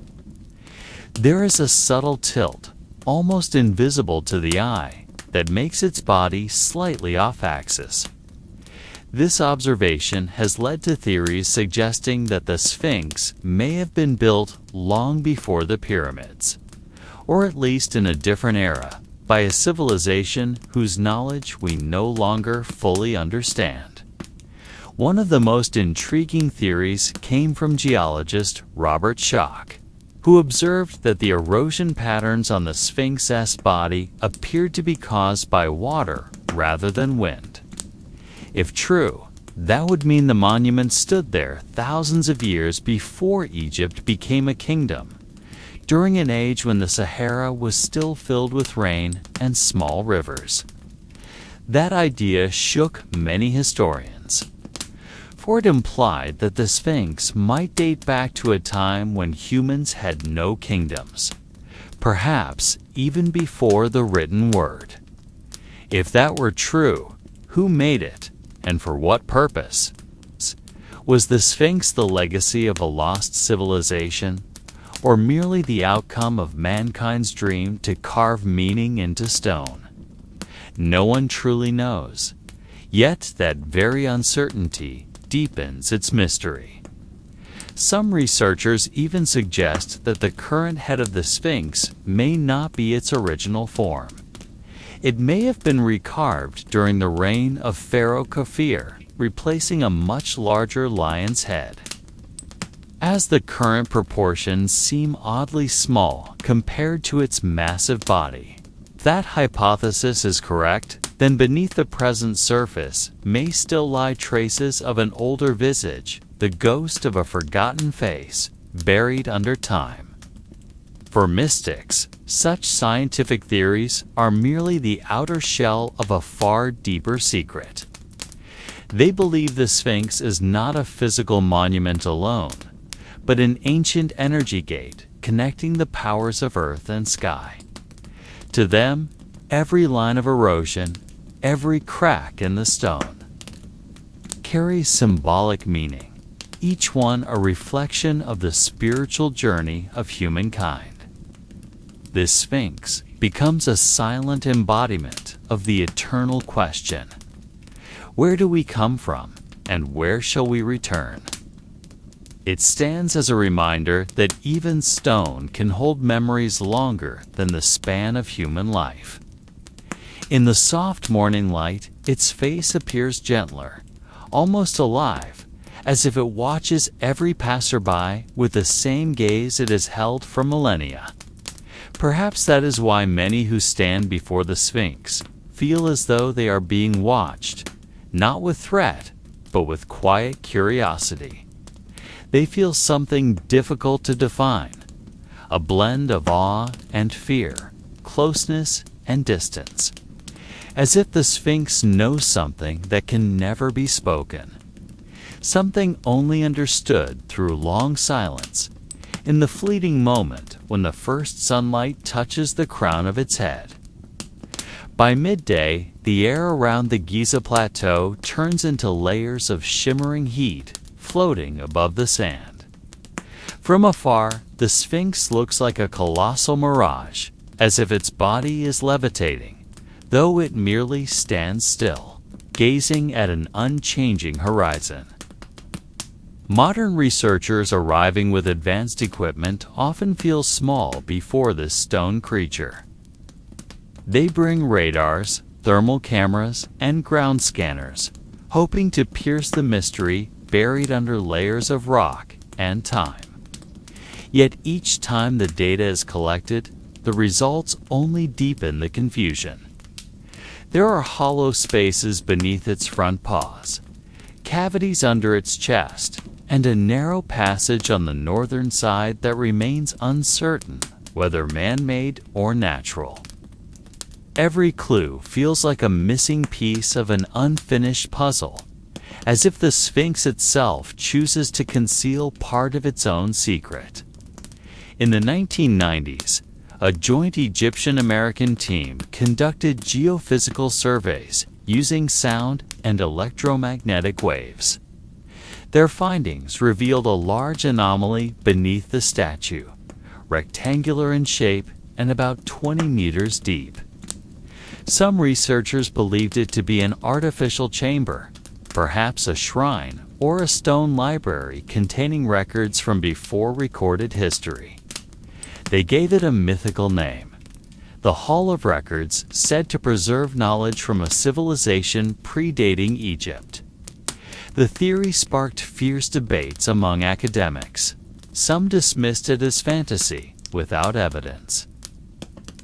There is a subtle tilt, almost invisible to the eye, that makes its body slightly off-axis. This observation has led to theories suggesting that the Sphinx may have been built long before the pyramids, or at least in a different era, by a civilization whose knowledge we no longer fully understand. One of the most intriguing theories came from geologist Robert Schoch, who observed that the erosion patterns on the Sphinx's body appeared to be caused by water rather than wind. If true, that would mean the monument stood there thousands of years before Egypt became a kingdom, during an age when the Sahara was still filled with rain and small rivers. That idea shook many historians, for it implied that the Sphinx might date back to a time when humans had no kingdoms, perhaps even before the written word. If that were true, who made it, and for what purpose? Was the Sphinx the legacy of a lost civilization, or merely the outcome of mankind's dream to carve meaning into stone? No one truly knows, yet that very uncertainty deepens its mystery. Some researchers even suggest that the current head of the Sphinx may not be its original form. It may have been recarved during the reign of Pharaoh Khafre, replacing a much larger lion's head. As the current proportions seem oddly small compared to its massive body, if that hypothesis is correct, then beneath the present surface may still lie traces of an older visage, the ghost of a forgotten face, buried under time. For mystics, such scientific theories are merely the outer shell of a far deeper secret. They believe the Sphinx is not a physical monument alone, but an ancient energy gate connecting the powers of earth and sky. To them, every line of erosion, every crack in the stone, carries symbolic meaning, each one a reflection of the spiritual journey of humankind. This Sphinx becomes a silent embodiment of the eternal question: where do we come from, and where shall we return? It stands as a reminder that even stone can hold memories longer than the span of human life. In the soft morning light, its face appears gentler, almost alive, as if it watches every passerby with the same gaze it has held for millennia. Perhaps that is why many who stand before the Sphinx feel as though they are being watched, not with threat, but with quiet curiosity. They feel something difficult to define, a blend of awe and fear, closeness and distance, as if the Sphinx knows something that can never be spoken, something only understood through long silence, in the fleeting moment when the first sunlight touches the crown of its head. By midday, the air around the Giza plateau turns into layers of shimmering heat floating above the sand. From afar, the Sphinx looks like a colossal mirage, as if its body is levitating, though it merely stands still, gazing at an unchanging horizon. Modern researchers arriving with advanced equipment often feel small before this stone creature. They bring radars, thermal cameras, and ground scanners, hoping to pierce the mystery buried under layers of rock and time. Yet each time the data is collected, the results only deepen the confusion. There are hollow spaces beneath its front paws, cavities under its chest, and a narrow passage on the northern side that remains uncertain whether man-made or natural. Every clue feels like a missing piece of an unfinished puzzle, as if the Sphinx itself chooses to conceal part of its own secret. In the 1990s, a joint Egyptian-American team conducted geophysical surveys using sound and electromagnetic waves. Their findings revealed a large anomaly beneath the statue, rectangular in shape and about 20 meters deep. Some researchers believed it to be an artificial chamber, perhaps a shrine or a stone library containing records from before recorded history. They gave it a mythical name, the Hall of Records, said to preserve knowledge from a civilization predating Egypt. The theory sparked fierce debates among academics. Some dismissed it as fantasy without evidence,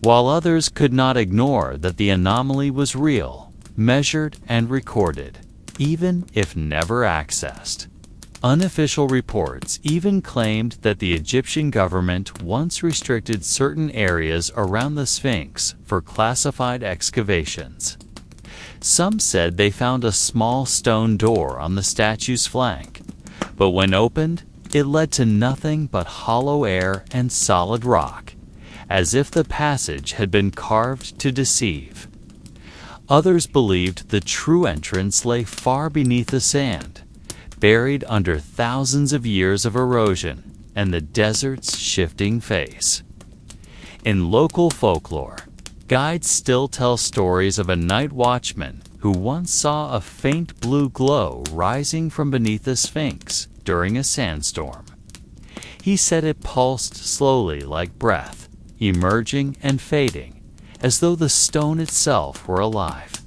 while others could not ignore that the anomaly was real, measured and recorded, even if never accessed. Unofficial reports even claimed that the Egyptian government once restricted certain areas around the Sphinx for classified excavations. Some said they found a small stone door on the statue's flank, but when opened, it led to nothing but hollow air and solid rock, as if the passage had been carved to deceive. Others believed the true entrance lay far beneath the sand, buried under thousands of years of erosion and the desert's shifting face. In local folklore, guides still tell stories of a night watchman who once saw a faint blue glow rising from beneath the Sphinx during a sandstorm. He said it pulsed slowly like breath, emerging and fading, as though the stone itself were alive.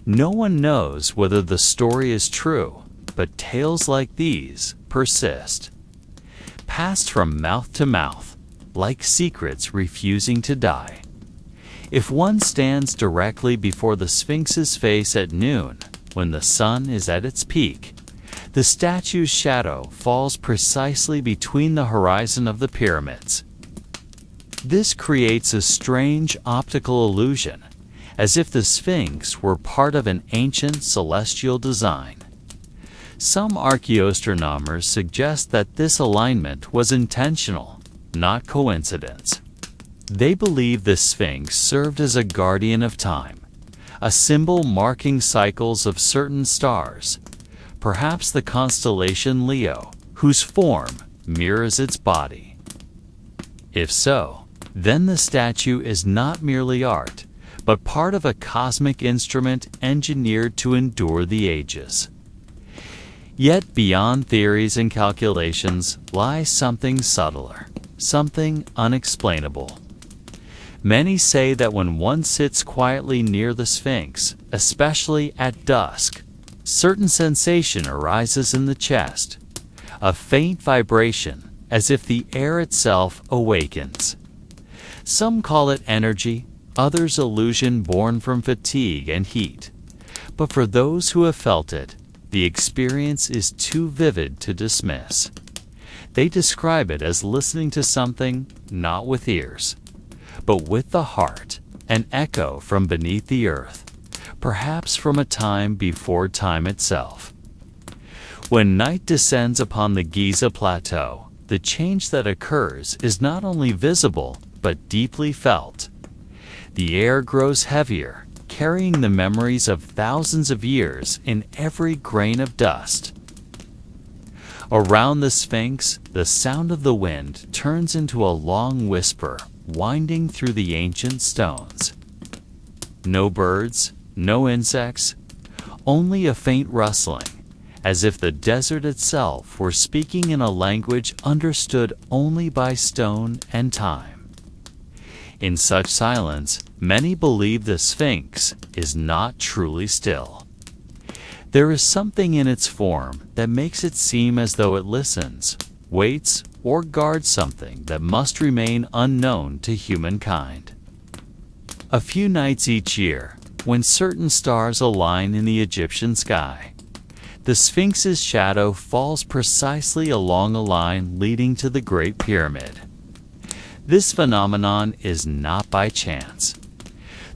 No one knows whether the story is true, but tales like these persist, passed from mouth to mouth, like secrets refusing to die. If one stands directly before the Sphinx's face at noon, when the sun is at its peak, the statue's shadow falls precisely between the horizon of the pyramids. This creates a strange optical illusion, as if the Sphinx were part of an ancient celestial design. Some archaeoastronomers suggest that this alignment was intentional, not coincidence. They believe the Sphinx served as a guardian of time, a symbol marking cycles of certain stars, perhaps the constellation Leo, whose form mirrors its body. If so, then the statue is not merely art, but part of a cosmic instrument engineered to endure the ages. Yet beyond theories and calculations lies something subtler, something unexplainable. Many say that when one sits quietly near the Sphinx, especially at dusk, certain sensation arises in the chest, a faint vibration, as if the air itself awakens. Some call it energy, others illusion born from fatigue and heat. But for those who have felt it, the experience is too vivid to dismiss. They describe it as listening to something not with ears, but with the heart, an echo from beneath the earth, perhaps from a time before time itself. When night descends upon the Giza plateau, the change that occurs is not only visible, but deeply felt. The air grows heavier, carrying the memories of thousands of years in every grain of dust. Around the Sphinx, the sound of the wind turns into a long whisper, winding through the ancient stones. No birds, no insects, only a faint rustling, as if the desert itself were speaking in a language understood only by stone and time. In such silence, many believe the Sphinx is not truly still. There is something in its form that makes it seem as though it listens, waits, or guards something that must remain unknown to humankind. A few nights each year, when certain stars align in the Egyptian sky, the Sphinx's shadow falls precisely along a line leading to the Great Pyramid. This phenomenon is not by chance.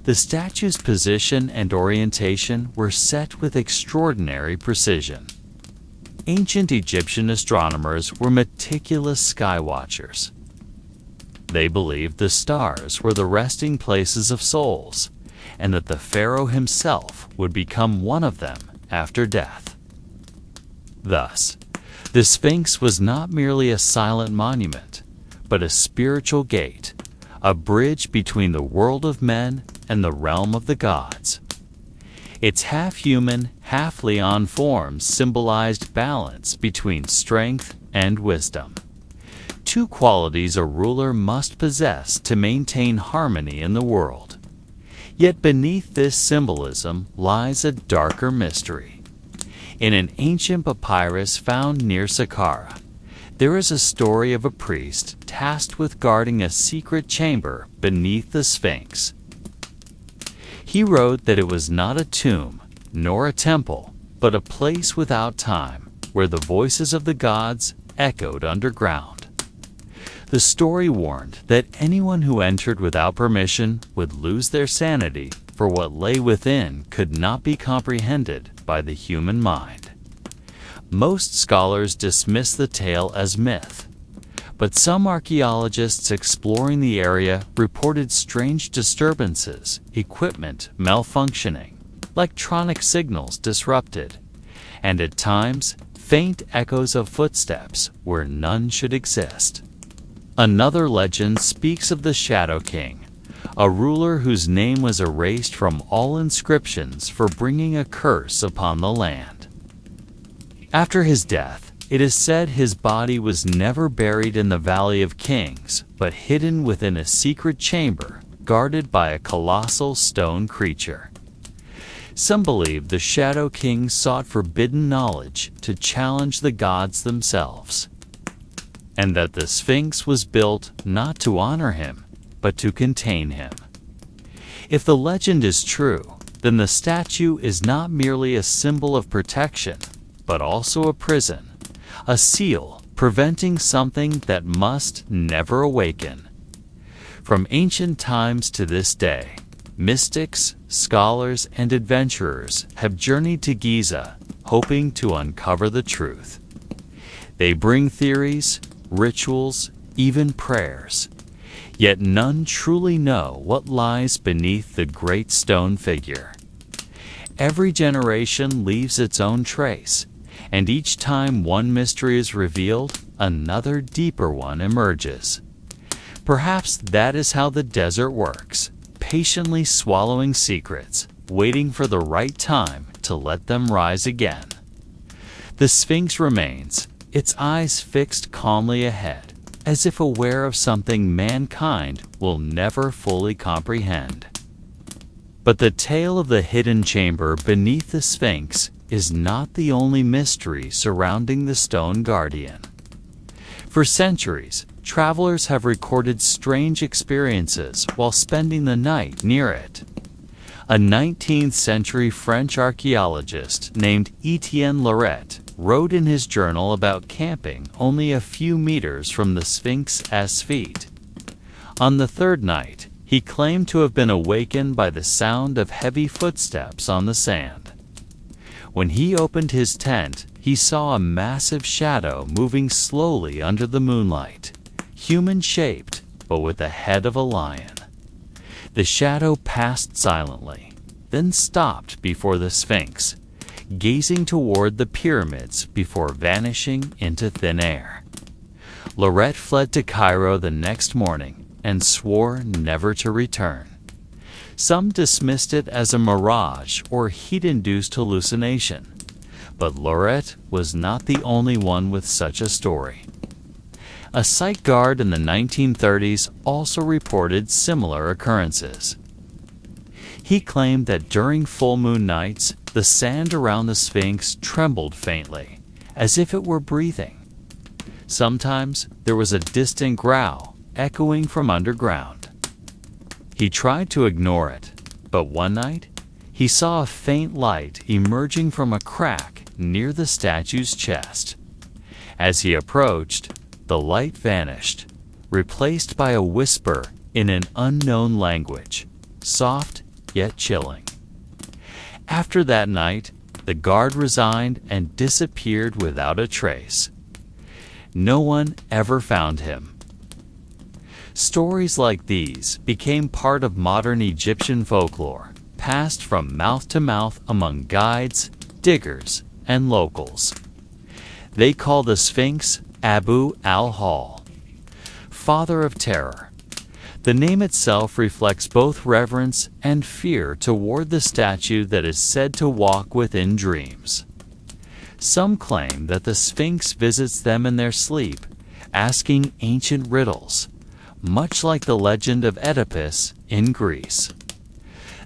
The statue's position and orientation were set with extraordinary precision. Ancient Egyptian astronomers were meticulous sky watchers. They believed the stars were the resting places of souls, and that the pharaoh himself would become one of them after death. Thus, the Sphinx was not merely a silent monument, but a spiritual gate, a bridge between the world of men and the realm of the gods. Its half-human, half-leon forms symbolized balance between strength and wisdom, two qualities a ruler must possess to maintain harmony in the world. Yet beneath this symbolism lies a darker mystery. In an ancient papyrus found near Saqqara, there is a story of a priest tasked with guarding a secret chamber beneath the Sphinx. He wrote that it was not a tomb, nor a temple, but a place without time, where the voices of the gods echoed underground. The story warned that anyone who entered without permission would lose their sanity, for what lay within could not be comprehended by the human mind. Most scholars dismiss the tale as myth, but some archaeologists exploring the area reported strange disturbances, equipment malfunctioning, electronic signals disrupted, and at times faint echoes of footsteps where none should exist. Another legend speaks of the Shadow King, a ruler whose name was erased from all inscriptions for bringing a curse upon the land. After his death, it is said his body was never buried in the Valley of Kings, but hidden within a secret chamber guarded by a colossal stone creature. Some believe the Shadow King sought forbidden knowledge to challenge the gods themselves, and that the Sphinx was built not to honor him, but to contain him. If the legend is true, then the statue is not merely a symbol of protection, but also a prison, a seal preventing something that must never awaken. From ancient times to this day, mystics, scholars, and adventurers have journeyed to Giza, hoping to uncover the truth. They bring theories, rituals, even prayers, yet none truly know what lies beneath the great stone figure. Every generation leaves its own trace, and each time one mystery is revealed, another deeper one emerges. Perhaps that is how the desert works, patiently swallowing secrets, waiting for the right time to let them rise again. The Sphinx remains, its eyes fixed calmly ahead, as if aware of something mankind will never fully comprehend. But the tale of the hidden chamber beneath the Sphinx is not the only mystery surrounding the stone guardian. For centuries, travelers have recorded strange experiences while spending the night near it. A 19th-century French archaeologist named Etienne Lauret wrote in his journal about camping only a few meters from the Sphinx's feet. On the third night, he claimed to have been awakened by the sound of heavy footsteps on the sand. When he opened his tent, he saw a massive shadow moving slowly under the moonlight, human-shaped, but with the head of a lion. The shadow passed silently, then stopped before the Sphinx, gazing toward the pyramids before vanishing into thin air. Lorette fled to Cairo the next morning and swore never to return. Some dismissed it as a mirage or heat-induced hallucination, but Lorette was not the only one with such a story. A site guard in the 1930s also reported similar occurrences. He claimed that during full moon nights, the sand around the Sphinx trembled faintly, as if it were breathing. Sometimes there was a distant growl echoing from underground. He tried to ignore it, but one night he saw a faint light emerging from a crack near the statue's chest. As he approached, the light vanished, replaced by a whisper in an unknown language, soft yet chilling. After that night, the guard resigned and disappeared without a trace. No one ever found him. Stories like these became part of modern Egyptian folklore, passed from mouth to mouth among guides, diggers, and locals. They call the Sphinx Abu al-Hal, Father of Terror. The name itself reflects both reverence and fear toward the statue that is said to walk within dreams. Some claim that the Sphinx visits them in their sleep, asking ancient riddles, much like the legend of Oedipus in Greece.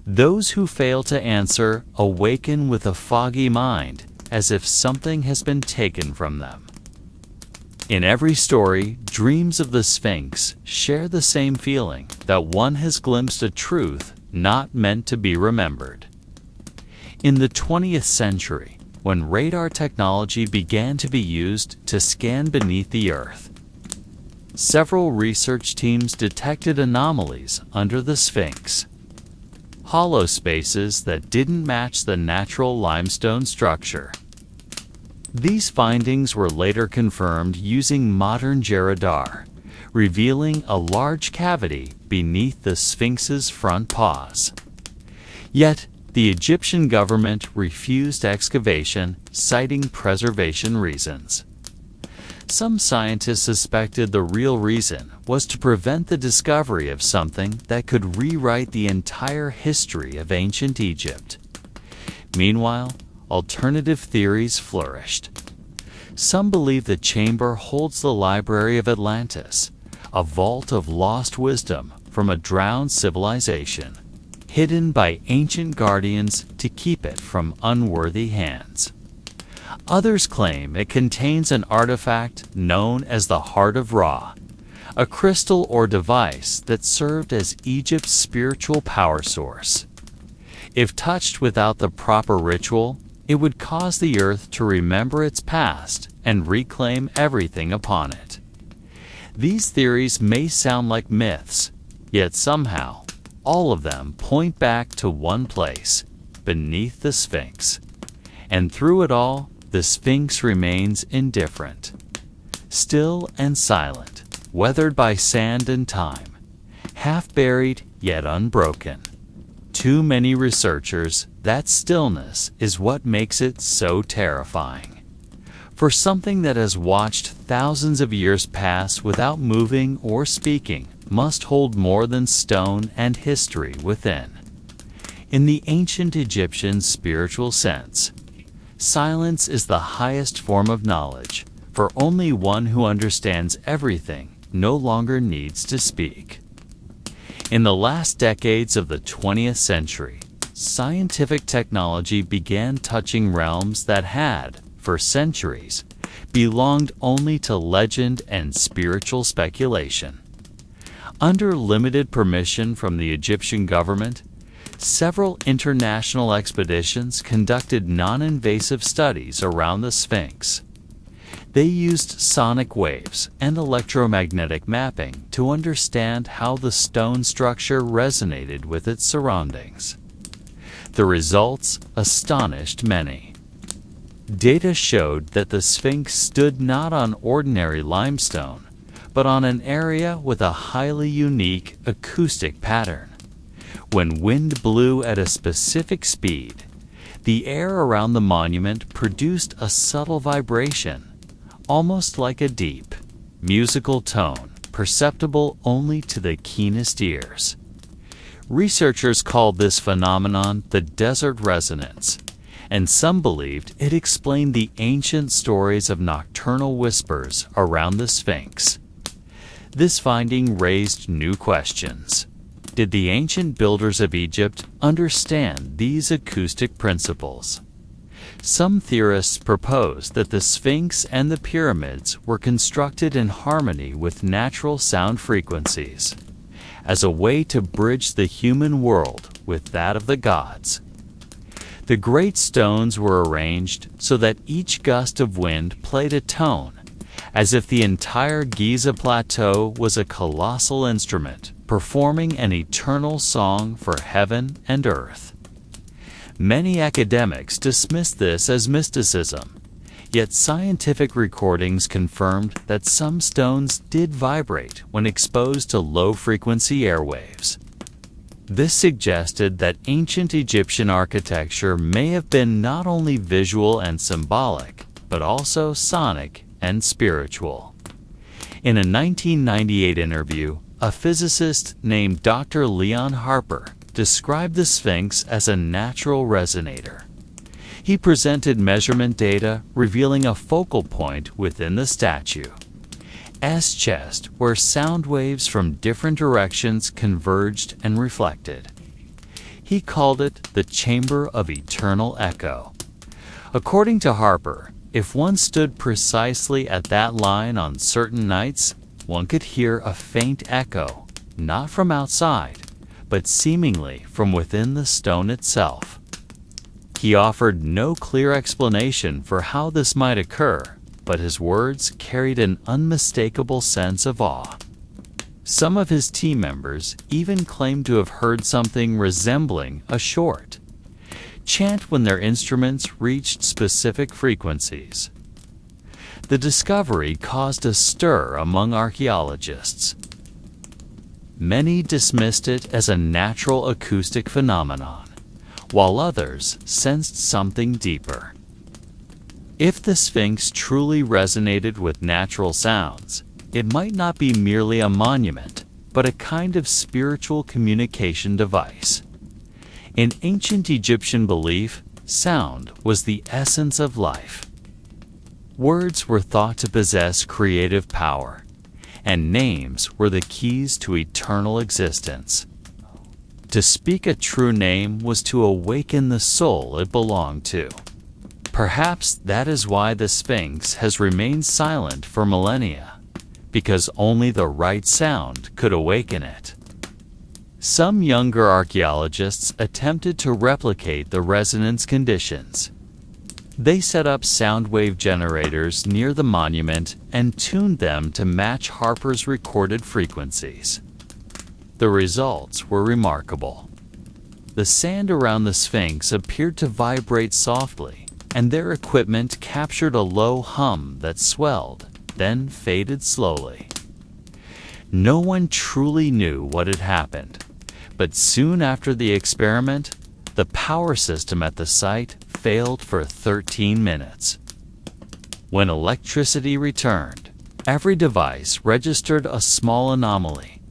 Those who fail to answer awaken with a foggy mind, as if something has been taken from them. In every story, dreams of the Sphinx share the same feeling that one has glimpsed a truth not meant to be remembered. In the 20th century, when radar technology began to be used to scan beneath the Earth, several research teams detected anomalies under the Sphinx. Hollow spaces that didn't match the natural limestone structure. These findings were later confirmed using modern georadar, revealing a large cavity beneath the Sphinx's front paws. Yet, the Egyptian government refused excavation, citing preservation reasons. Some scientists suspected the real reason was to prevent the discovery of something that could rewrite the entire history of ancient Egypt. Meanwhile, alternative theories flourished. Some believe the chamber holds the Library of Atlantis, a vault of lost wisdom from a drowned civilization, hidden by ancient guardians to keep it from unworthy hands. Others claim it contains an artifact known as the Heart of Ra, a crystal or device that served as Egypt's spiritual power source. If touched without the proper ritual, it would cause the earth to remember its past and reclaim everything upon it. These theories may sound like myths, yet somehow, all of them point back to one place, beneath the Sphinx. And through it all, the Sphinx remains indifferent, still and silent, weathered by sand and time, half buried yet unbroken. Too many researchers, that stillness is what makes it so terrifying. For something that has watched thousands of years pass without moving or speaking must hold more than stone and history within. In the ancient Egyptian spiritual sense, silence is the highest form of knowledge, for only one who understands everything no longer needs to speak. In the last decades of the 20th century, scientific technology began touching realms that had, for centuries, belonged only to legend and spiritual speculation. Under limited permission from the Egyptian government, several international expeditions conducted non-invasive studies around the Sphinx. They used sonic waves and electromagnetic mapping to understand how the stone structure resonated with its surroundings. The results astonished many. Data showed that the Sphinx stood not on ordinary limestone, but on an area with a highly unique acoustic pattern. When wind blew at a specific speed, the air around the monument produced a subtle vibration, almost like a deep, musical tone, perceptible only to the keenest ears. Researchers called this phenomenon the desert resonance, and some believed it explained the ancient stories of nocturnal whispers around the Sphinx. This finding raised new questions. Did the ancient builders of Egypt understand these acoustic principles? Some theorists propose that the Sphinx and the pyramids were constructed in harmony with natural sound frequencies, as a way to bridge the human world with that of the gods. The great stones were arranged so that each gust of wind played a tone, as if the entire Giza plateau was a colossal instrument performing an eternal song for heaven and earth. Many academics dismiss this as mysticism, yet scientific recordings confirmed that some stones did vibrate when exposed to low-frequency airwaves. This suggested that ancient Egyptian architecture may have been not only visual and symbolic, but also sonic and spiritual. In a 1998 interview, a physicist named Dr. Leon Harper described the Sphinx as a natural resonator. He presented measurement data revealing a focal point within the statue, S-chest, where sound waves from different directions converged and reflected. He called it the Chamber of Eternal Echo. According to Harper, if one stood precisely at that line on certain nights, one could hear a faint echo, not from outside, but seemingly from within the stone itself. He offered no clear explanation for how this might occur, but his words carried an unmistakable sense of awe. Some of his team members even claimed to have heard something resembling a short chant when their instruments reached specific frequencies. The discovery caused a stir among archaeologists. Many dismissed it as a natural acoustic phenomenon, while others sensed something deeper. If the Sphinx truly resonated with natural sounds, it might not be merely a monument, but a kind of spiritual communication device. In ancient Egyptian belief, sound was the essence of life. Words were thought to possess creative power, and names were the keys to eternal existence. To speak a true name was to awaken the soul it belonged to. Perhaps that is why the Sphinx has remained silent for millennia, because only the right sound could awaken it. Some younger archaeologists attempted to replicate the resonance conditions. They set up sound wave generators near the monument and tuned them to match Harper's recorded frequencies. The results were remarkable. The sand around the Sphinx appeared to vibrate softly, and their equipment captured a low hum that swelled, then faded slowly. No one truly knew what had happened, but soon after the experiment, the power system at the site failed for 13 minutes. When electricity returned, every device registered a small anomaly.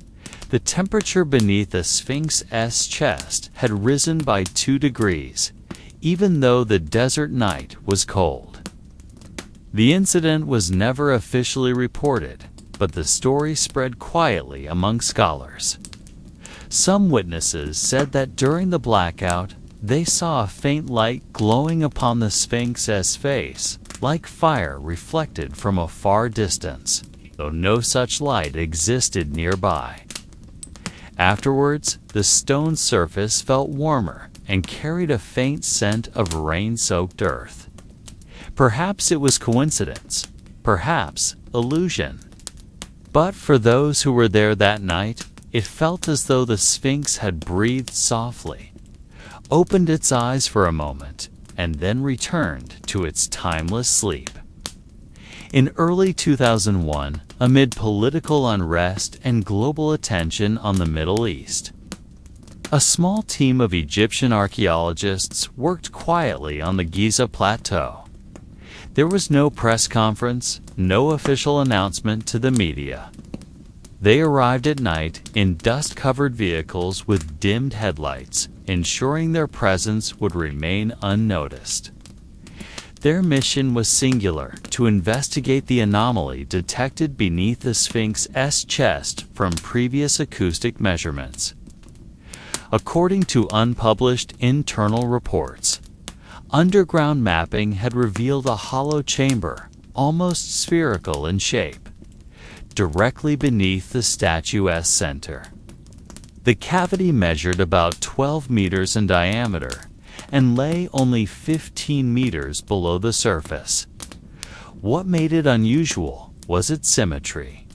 The temperature beneath the Sphinx's chest had risen by 2 degrees, even though the desert night was cold. The incident was never officially reported, but the story spread quietly among scholars. Some witnesses said that during the blackout, they saw a faint light glowing upon the Sphinx's face, like fire reflected from a far distance, though no such light existed nearby. Afterwards, the stone surface felt warmer and carried a faint scent of rain-soaked earth. Perhaps it was coincidence, perhaps illusion. But for those who were there that night, it felt as though the Sphinx had breathed softly, opened its eyes for a moment, and then returned to its timeless sleep. In early 2001, amid political unrest and global attention on the Middle East, A small team of Egyptian archaeologists worked quietly on the Giza plateau. There was no press conference, no official announcement to the media. They arrived at night in dust-covered vehicles with dimmed headlights, ensuring their presence would remain unnoticed. Their mission was singular: to investigate the anomaly detected beneath the Sphinx's chest from previous acoustic measurements. According to unpublished internal reports, underground mapping had revealed a hollow chamber, almost spherical in shape, directly beneath the statue's center. The cavity measured about 12 meters in diameter and lay only 15 meters below the surface. What made it unusual was its symmetry.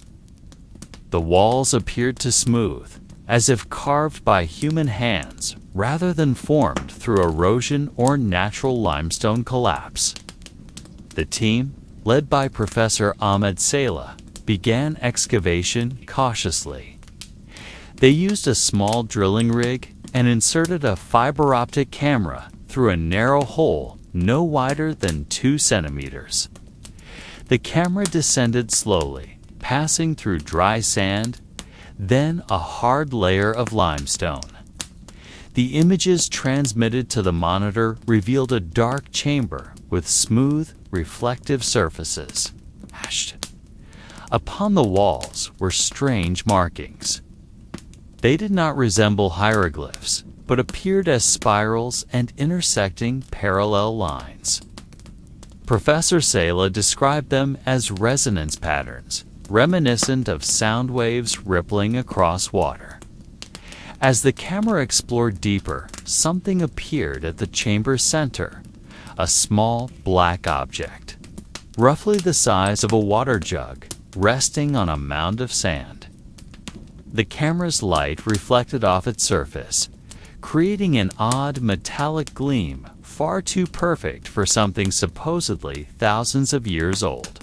The walls appeared to smooth, as if carved by human hands rather than formed through erosion or natural limestone collapse. The team, led by Professor Ahmed Saleh, began excavation cautiously. They used a small drilling rig and inserted a fiber optic camera through a narrow hole no wider than 2 centimeters. The camera descended slowly, passing through dry sand, then a hard layer of limestone. The images transmitted to the monitor revealed a dark chamber with smooth, reflective surfaces. Upon the walls were strange markings. They did not resemble hieroglyphs, but appeared as spirals and intersecting parallel lines. Professor Saleh described them as resonance patterns, reminiscent of sound waves rippling across water. As the camera explored deeper, something appeared at the chamber's center, a small black object, roughly the size of a water jug, resting on a mound of sand. The camera's light reflected off its surface, creating an odd metallic gleam far too perfect for something supposedly thousands of years old.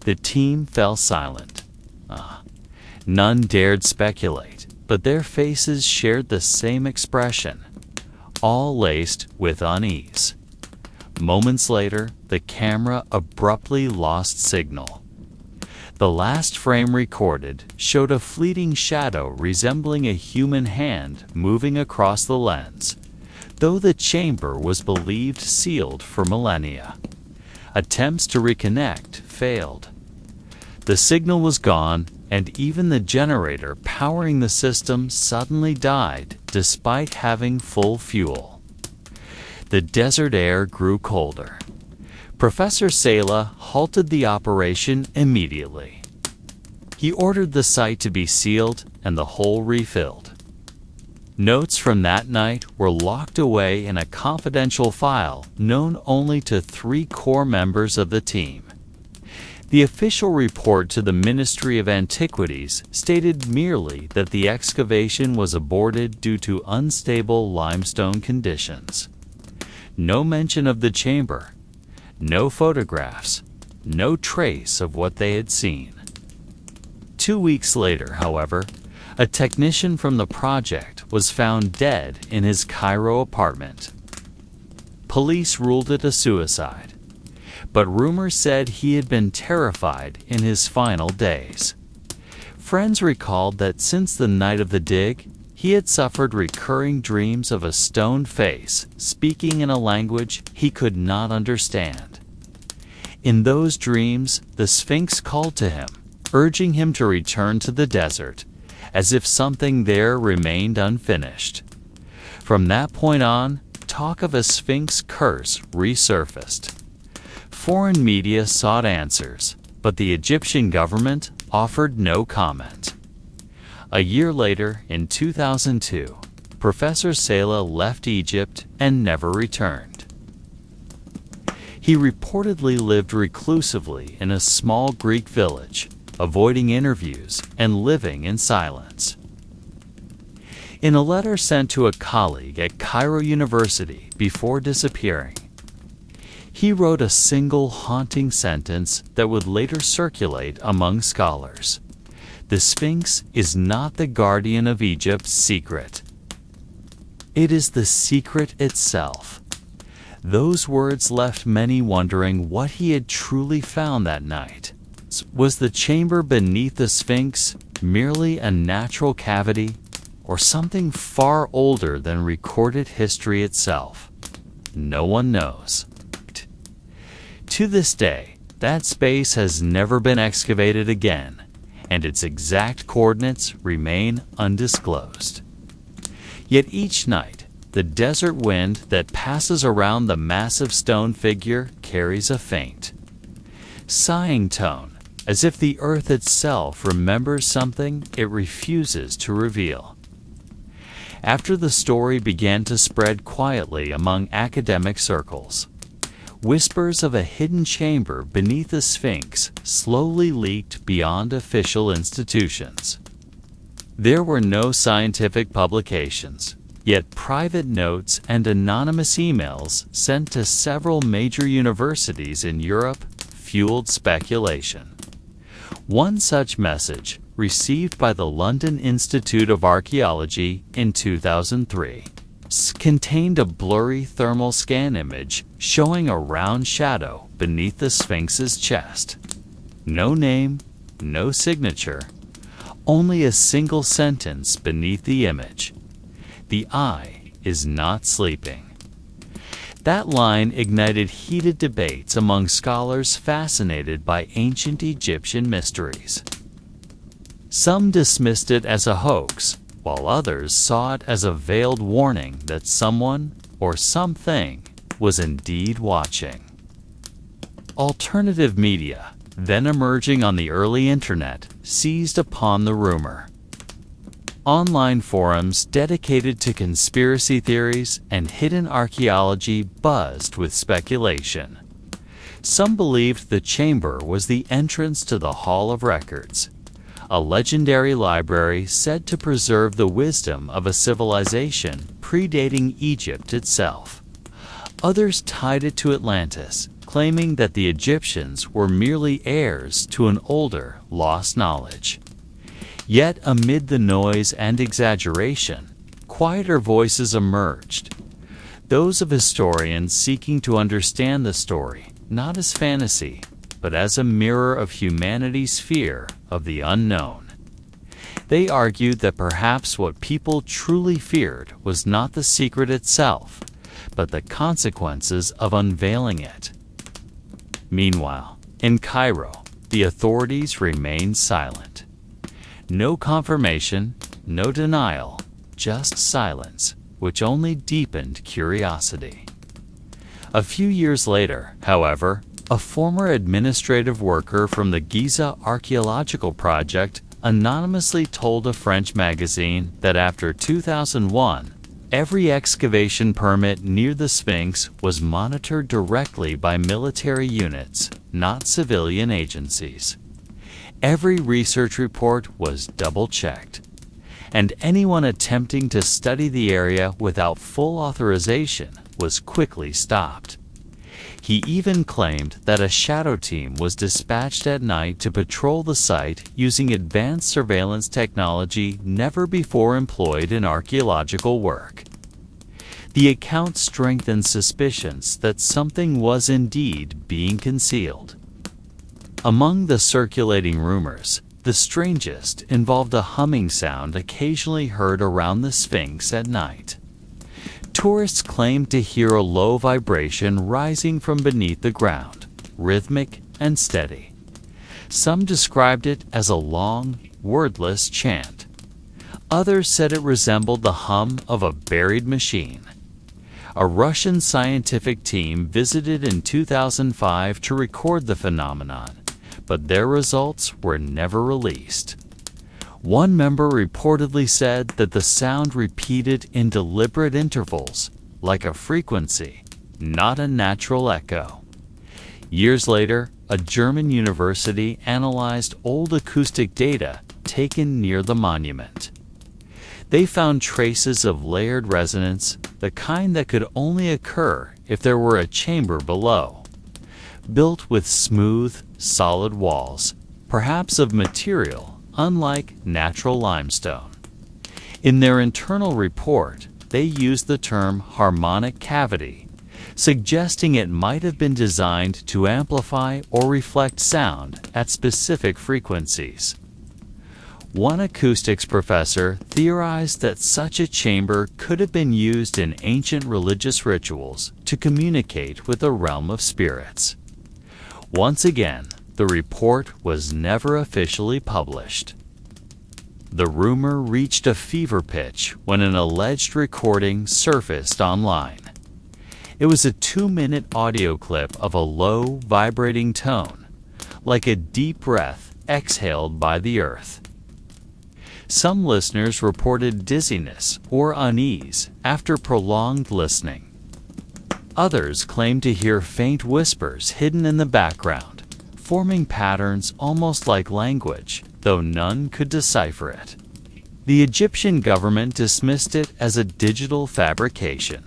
The team fell silent. None dared speculate, but their faces shared the same expression, all laced with unease. Moments later, the camera abruptly lost signal. The last frame recorded showed a fleeting shadow resembling a human hand moving across the lens, though the chamber was believed sealed for millennia. Attempts to reconnect failed. The signal was gone, and even the generator powering the system suddenly died despite having full fuel. The desert air grew colder. Professor Saleh halted the operation immediately. He ordered the site to be sealed and the hole refilled. Notes from that night were locked away in a confidential file known only to 3 core members of the team. The official report to the Ministry of Antiquities stated merely that the excavation was aborted due to unstable limestone conditions. No mention of the chamber, no photographs, no trace of what they had seen. 2 weeks later, however, a technician from the project was found dead in his Cairo apartment. Police ruled it a suicide, but rumors said he had been terrified in his final days. Friends recalled that since the night of the dig, he had suffered recurring dreams of a stoned face speaking in a language he could not understand. In those dreams, the Sphinx called to him, urging him to return to the desert, as if something there remained unfinished. From that point on, talk of a Sphinx curse resurfaced. Foreign media sought answers, but the Egyptian government offered no comment. A year later, in 2002, Professor Saleh left Egypt and never returned. He reportedly lived reclusively in a small Greek village, avoiding interviews and living in silence. In a letter sent to a colleague at Cairo University before disappearing, he wrote a single haunting sentence that would later circulate among scholars. The Sphinx is not the guardian of Egypt's secret. It is the secret itself. Those words left many wondering what he had truly found that night. Was the chamber beneath the Sphinx merely a natural cavity, or something far older than recorded history itself? No one knows. To this day, that space has never been excavated again, and its exact coordinates remain undisclosed. Yet each night, the desert wind that passes around the massive stone figure carries a faint, sighing tone, as if the earth itself remembers something it refuses to reveal. After the story began to spread quietly among academic circles, whispers of a hidden chamber beneath the Sphinx slowly leaked beyond official institutions. There were no scientific publications, yet private notes and anonymous emails sent to several major universities in Europe fueled speculation. One such message, received by the London Institute of Archaeology in 2003, contained a blurry thermal scan image showing a round shadow beneath the Sphinx's chest. No name, no signature, only a single sentence beneath the image: "The eye is not sleeping." That line ignited heated debates among scholars fascinated by ancient Egyptian mysteries. Some dismissed it as a hoax, while others saw it as a veiled warning that someone or something was indeed watching. Alternative media, then emerging on the early internet, seized upon the rumor. Online forums dedicated to conspiracy theories and hidden archaeology buzzed with speculation. Some believed the chamber was the entrance to the Hall of Records, a legendary library said to preserve the wisdom of a civilization predating Egypt itself. Others tied it to Atlantis, claiming that the Egyptians were merely heirs to an older, lost knowledge. Yet amid the noise and exaggeration, quieter voices emerged, those of historians seeking to understand the story, not as fantasy, but as a mirror of humanity's fear of the unknown. They argued that perhaps what people truly feared was not the secret itself, but the consequences of unveiling it. Meanwhile, in Cairo, the authorities remained silent. No confirmation, no denial, just silence, which only deepened curiosity. A few years later, however, a former administrative worker from the Giza archaeological project anonymously told a French magazine that after 2001, every excavation permit near the Sphinx was monitored directly by military units, not civilian agencies. Every research report was double-checked, and anyone attempting to study the area without full authorization was quickly stopped. He even claimed that a shadow team was dispatched at night to patrol the site using advanced surveillance technology never before employed in archaeological work. The account strengthened suspicions that something was indeed being concealed. Among the circulating rumors, the strangest involved a humming sound occasionally heard around the Sphinx at night. Tourists claimed to hear a low vibration rising from beneath the ground, rhythmic and steady. Some described it as a long, wordless chant. Others said it resembled the hum of a buried machine. A Russian scientific team visited in 2005 to record the phenomenon, but their results were never released. One member reportedly said that the sound repeated in deliberate intervals, like a frequency, not a natural echo. Years later, a German university analyzed old acoustic data taken near the monument. They found traces of layered resonance, the kind that could only occur if there were a chamber below. Built with smooth, solid walls, perhaps of material unlike natural limestone. In their internal report, they used the term harmonic cavity, suggesting it might have been designed to amplify or reflect sound at specific frequencies. One acoustics professor theorized that such a chamber could have been used in ancient religious rituals to communicate with the realm of spirits. Once again, the report was never officially published. The rumor reached a fever pitch when an alleged recording surfaced online. It was a 2-minute audio clip of a low, vibrating tone, like a deep breath exhaled by the earth. Some listeners reported dizziness or unease after prolonged listening. Others claimed to hear faint whispers hidden in the background, forming patterns almost like language, though none could decipher it. The Egyptian government dismissed it as a digital fabrication,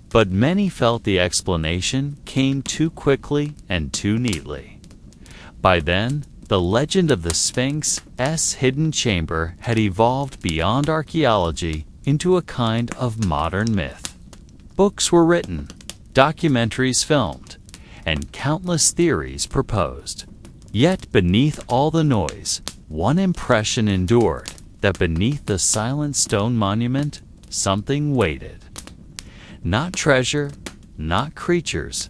but many felt the explanation came too quickly and too neatly. By then, the legend of the Sphinx's hidden chamber had evolved beyond archaeology into a kind of modern myth. Books were written, documentaries filmed, and countless theories proposed. Yet beneath all the noise, one impression endured, that beneath the silent stone monument, something waited. Not treasure, not creatures,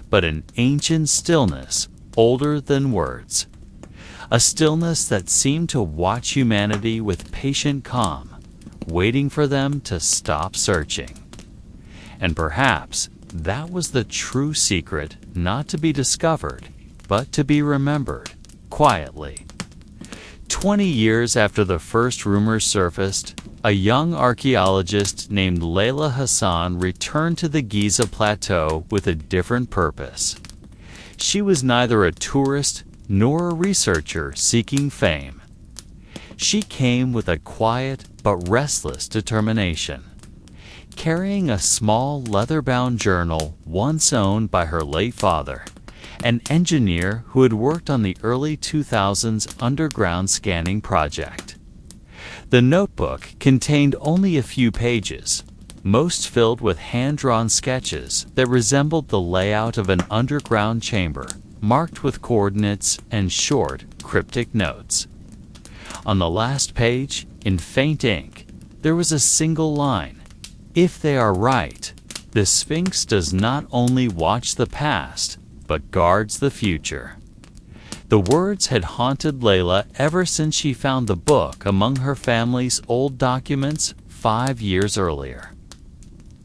but an ancient stillness older than words. A stillness that seemed to watch humanity with patient calm, waiting for them to stop searching. And perhaps that was the true secret, not to be discovered, but to be remembered, quietly. 20 years after the first rumors surfaced, a young archaeologist named Layla Hassan returned to the Giza plateau with a different purpose. She was neither a tourist nor a researcher seeking fame. She came with a quiet but restless determination. Carrying a small leather-bound journal once owned by her late father, an engineer who had worked on the early 2000s underground scanning project. The notebook contained only a few pages, most filled with hand-drawn sketches that resembled the layout of an underground chamber, marked with coordinates and short, cryptic notes. On the last page, in faint ink, there was a single line: "If they are right, the Sphinx does not only watch the past, but guards the future." The words had haunted Layla ever since she found the book among her family's old documents 5 years earlier.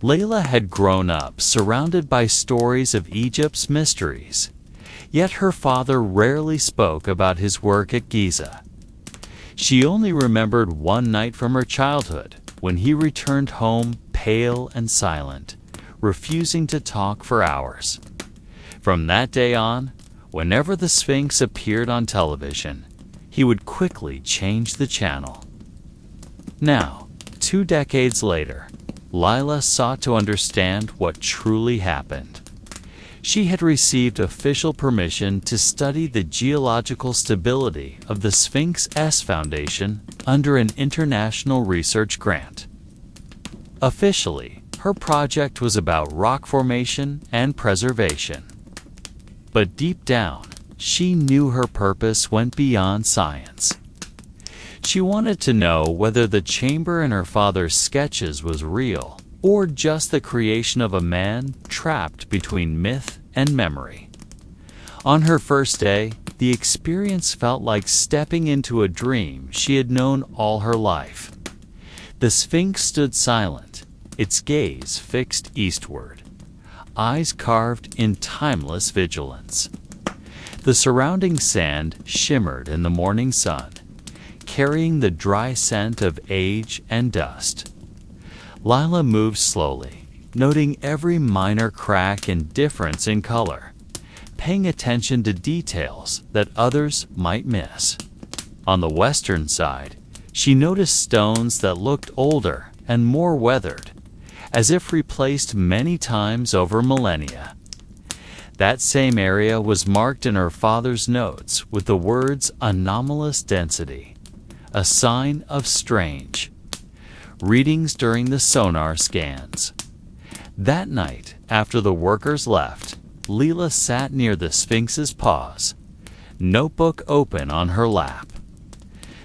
Layla had grown up surrounded by stories of Egypt's mysteries, yet her father rarely spoke about his work at Giza. She only remembered one night from her childhood when he returned home pale and silent, refusing to talk for hours. From that day on, whenever the Sphinx appeared on television, he would quickly change the channel. Now, 2 decades later, Layla sought to understand what truly happened. She had received official permission to study the geological stability of the Sphinx's foundation under an international research grant. Officially, her project was about rock formation and preservation. But deep down, she knew her purpose went beyond science. She wanted to know whether the chamber in her father's sketches was real, or just the creation of a man trapped between myth and memory. On her first day, the experience felt like stepping into a dream she had known all her life. The Sphinx stood silent, its gaze fixed eastward, eyes carved in timeless vigilance. The surrounding sand shimmered in the morning sun, carrying the dry scent of age and dust. Layla moved slowly, noting every minor crack and difference in color, paying attention to details that others might miss. On the western side, she noticed stones that looked older and more weathered, as if replaced many times over millennia. That same area was marked in her father's notes with the words anomalous density, a sign of strange. readings during the sonar scans. That night, after the workers left, Leela sat near the Sphinx's paws, notebook open on her lap.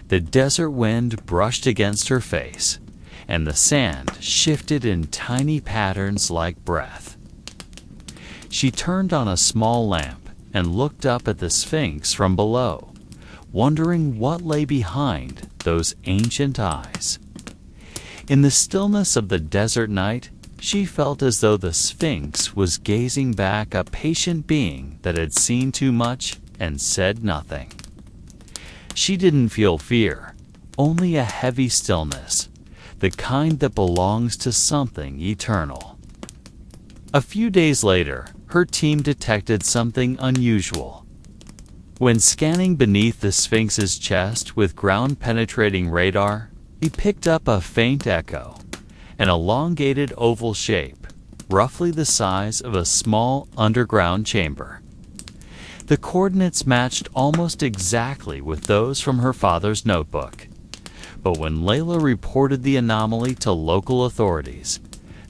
The desert wind brushed against her face, and the sand shifted in tiny patterns like breath. She turned on a small lamp and looked up at the Sphinx from below, wondering what lay behind those ancient eyes. In the stillness of the desert night, she felt as though the Sphinx was gazing back, a patient being that had seen too much and said nothing. She didn't feel fear, only a heavy stillness, the kind that belongs to something eternal. A few days later, her team detected something unusual. When scanning beneath the Sphinx's chest with ground-penetrating radar, he picked up a faint echo, an elongated oval shape, roughly the size of a small underground chamber. The coordinates matched almost exactly with those from her father's notebook. But when Layla reported the anomaly to local authorities,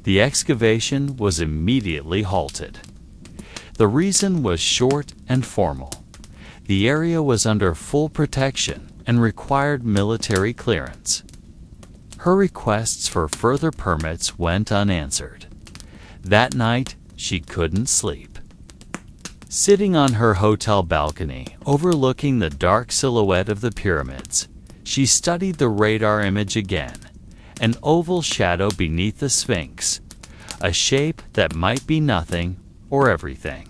the excavation was immediately halted. The reason was short and formal. The area was under full protection and required military clearance. Her requests for further permits went unanswered. That night, she couldn't sleep. Sitting on her hotel balcony, overlooking the dark silhouette of the pyramids, she studied the radar image again, an oval shadow beneath the Sphinx, a shape that might be nothing or everything.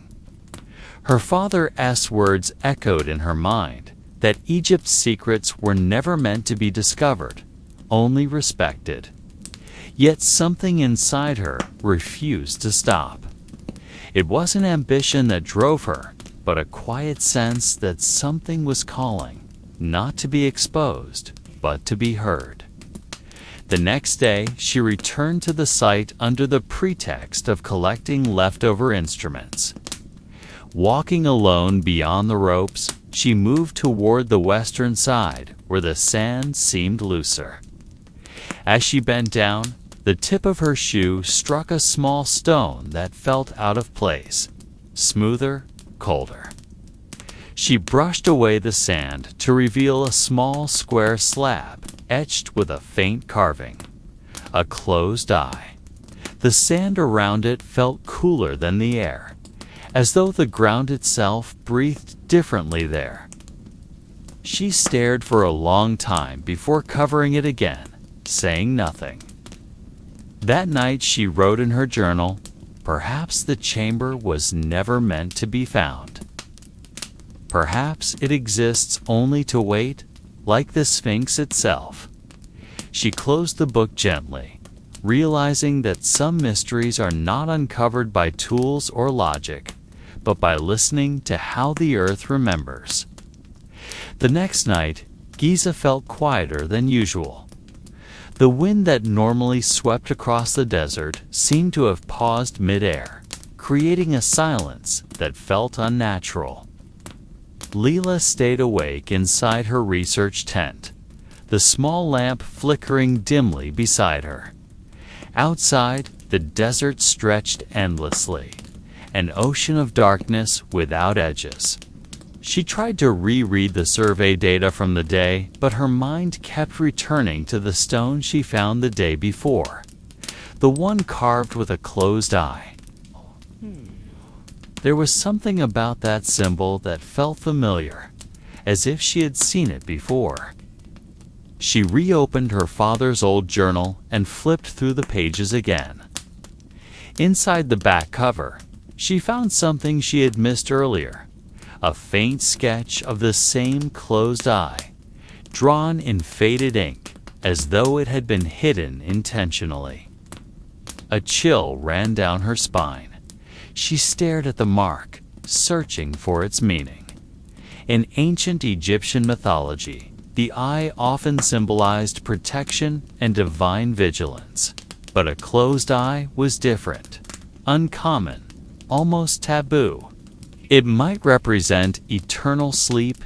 Her father's words echoed in her mind, that Egypt's secrets were never meant to be discovered, only respected. Yet something inside her refused to stop. It wasn't ambition that drove her, but a quiet sense that something was calling, not to be exposed, but to be heard. The next day, she returned to the site under the pretext of collecting leftover instruments. Walking alone beyond the ropes, she moved toward the western side, where the sand seemed looser. As she bent down, the tip of her shoe struck a small stone that felt out of place, smoother, colder. She brushed away the sand to reveal a small square slab etched with a faint carving, a closed eye. The sand around it felt cooler than the air, as though the ground itself breathed differently there. She stared for a long time before covering it again, saying nothing. That night she wrote in her journal, "Perhaps the chamber was never meant to be found. Perhaps it exists only to wait, like the Sphinx itself." She closed the book gently, realizing that some mysteries are not uncovered by tools or logic, but by listening to how the earth remembers. The next night, Giza felt quieter than usual. The wind that normally swept across the desert seemed to have paused mid-air, creating a silence that felt unnatural. Leela stayed awake inside her research tent, the small lamp flickering dimly beside her. Outside, the desert stretched endlessly, an ocean of darkness without edges. She tried to reread the survey data from the day, but her mind kept returning to the stone she found the day before, the one carved with a closed eye. There was something about that symbol that felt familiar, as if she had seen it before. She reopened her father's old journal and flipped through the pages again. Inside the back cover, she found something she had missed earlier, a faint sketch of the same closed eye, drawn in faded ink, as though it had been hidden intentionally. A chill ran down her spine. She stared at the mark, searching for its meaning. In ancient Egyptian mythology, the eye often symbolized protection and divine vigilance, but a closed eye was different, uncommon, almost taboo. It might represent eternal sleep,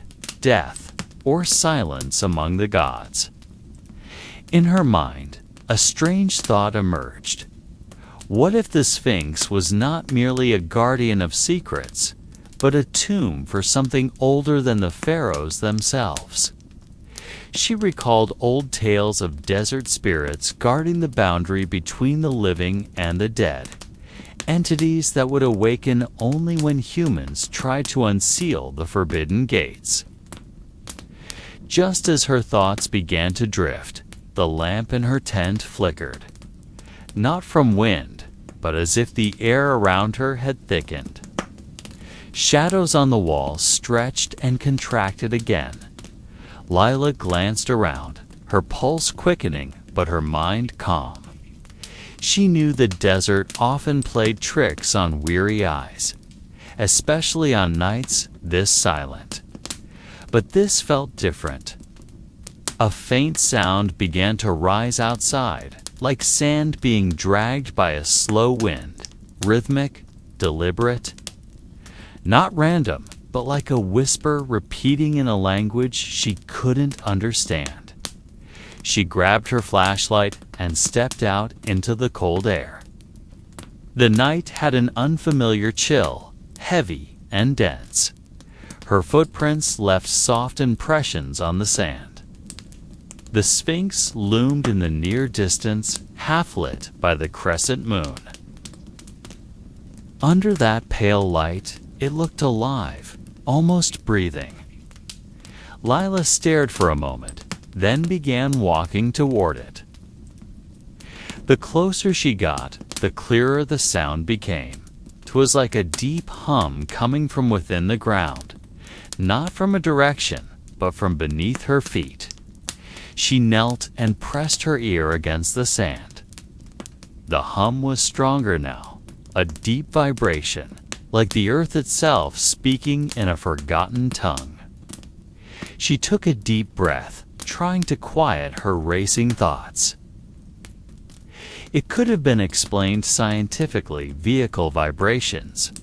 death, or silence among the gods. In her mind, a strange thought emerged. What if the Sphinx was not merely a guardian of secrets, but a tomb for something older than the pharaohs themselves? She recalled old tales of desert spirits guarding the boundary between the living and the dead, entities that would awaken only when humans tried to unseal the forbidden gates. Just as her thoughts began to drift, the lamp in her tent flickered. Not from wind, but as if the air around her had thickened. Shadows on the wall stretched and contracted again. Lila glanced around, her pulse quickening, but her mind calm. She knew the desert often played tricks on weary eyes, especially on nights this silent. But this felt different. A faint sound began to rise outside, like sand being dragged by a slow wind, rhythmic, deliberate. Not random, but like a whisper repeating in a language she couldn't understand. She grabbed her flashlight and stepped out into the cold air. The night had an unfamiliar chill, heavy and dense. Her footprints left soft impressions on the sand. The Sphinx loomed in the near distance, half-lit by the crescent moon. Under that pale light, it looked alive, almost breathing. Lila stared for a moment, then began walking toward it. The closer she got, the clearer the sound became. 'Twas like a deep hum coming from within the ground, not from a direction, but from beneath her feet. She knelt and pressed her ear against the sand. The hum was stronger now, a deep vibration, like the earth itself speaking in a forgotten tongue. She took a deep breath, trying to quiet her racing thoughts. It could have been explained scientifically: vehicle vibrations,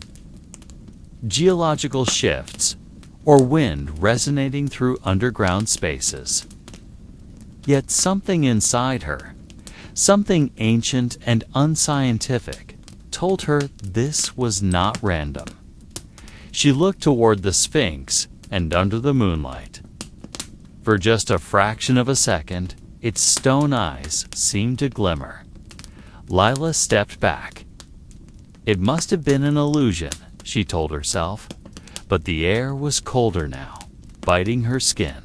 geological shifts, or wind resonating through underground spaces. Yet something inside her, something ancient and unscientific, told her this was not random. She looked toward the Sphinx and under the moonlight. For just a fraction of a second, its stone eyes seemed to glimmer. Lila stepped back. It must have been an illusion, she told herself, but the air was colder now, biting her skin.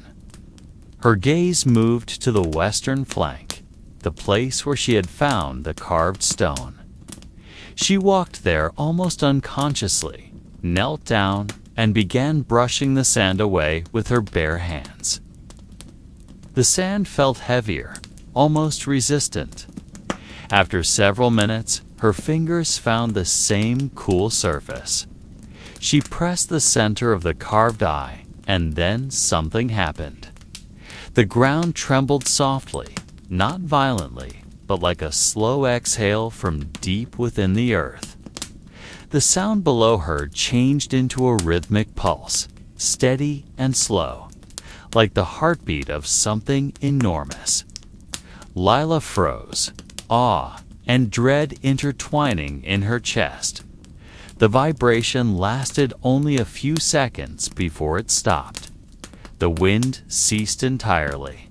Her gaze moved to the western flank, the place where she had found the carved stone. She walked there almost unconsciously, knelt down, and began brushing the sand away with her bare hands. The sand felt heavier, almost resistant. After several minutes, her fingers found the same cool surface. She pressed the center of the carved eye, and then something happened. The ground trembled softly, not violently, but like a slow exhale from deep within the earth. The sound below her changed into a rhythmic pulse, steady and slow, like the heartbeat of something enormous. Lila froze, awe and dread intertwining in her chest. The vibration lasted only a few seconds before it stopped. The wind ceased entirely.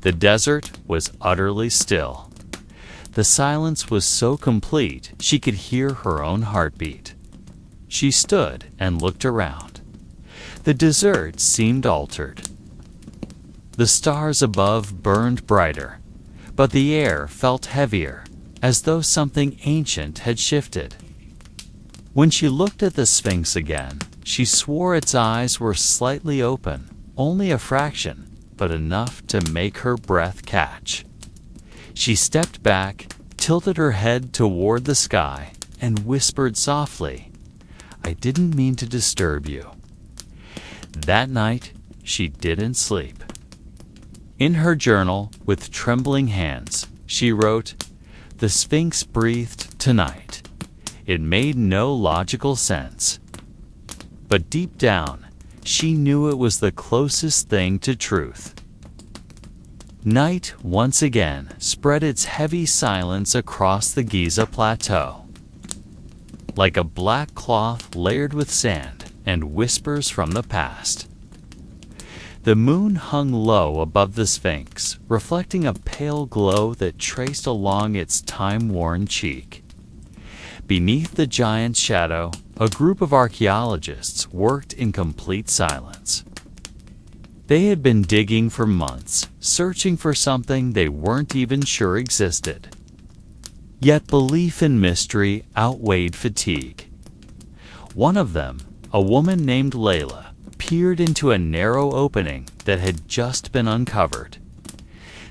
The desert was utterly still. The silence was so complete she could hear her own heartbeat. She stood and looked around. The desert seemed altered. The stars above burned brighter, but the air felt heavier, as though something ancient had shifted. When she looked at the Sphinx again, she swore its eyes were slightly open, only a fraction, but enough to make her breath catch. She stepped back, tilted her head toward the sky, and whispered softly, "I didn't mean to disturb you." That night, she didn't sleep. In her journal, with trembling hands, she wrote, "The Sphinx breathed tonight." It made no logical sense. But deep down, she knew it was the closest thing to truth. Night once again spread its heavy silence across the Giza plateau. Like a black cloth layered with sand and whispers from the past. The moon hung low above the Sphinx, reflecting a pale glow that traced along its time-worn cheek. Beneath the giant's shadow, a group of archaeologists worked in complete silence. They had been digging for months, searching for something they weren't even sure existed. Yet belief in mystery outweighed fatigue. One of them, a woman named Layla, peered into a narrow opening that had just been uncovered.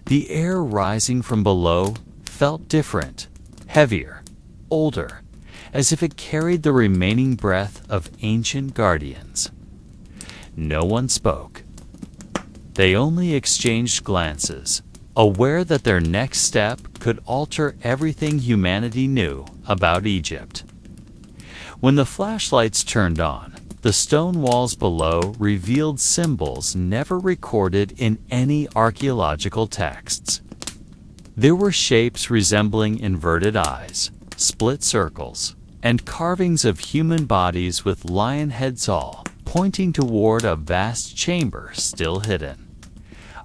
The air rising from below felt different, heavier, older, as if it carried the remaining breath of ancient guardians. No one spoke. They only exchanged glances, aware that their next step could alter everything humanity knew about Egypt. When the flashlights turned on, the stone walls below revealed symbols never recorded in any archaeological texts. There were shapes resembling inverted eyes, split circles, and carvings of human bodies with lion heads all pointing toward a vast chamber still hidden.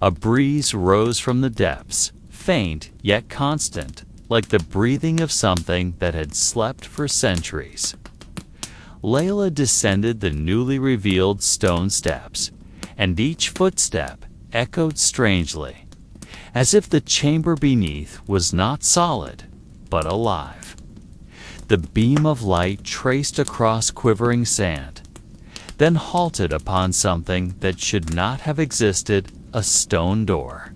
A breeze rose from the depths, faint yet constant, like the breathing of something that had slept for centuries. Layla descended the newly revealed stone steps, and each footstep echoed strangely, as if the chamber beneath was not solid, but alive. The beam of light traced across quivering sand, then halted upon something that should not have existed, a stone door.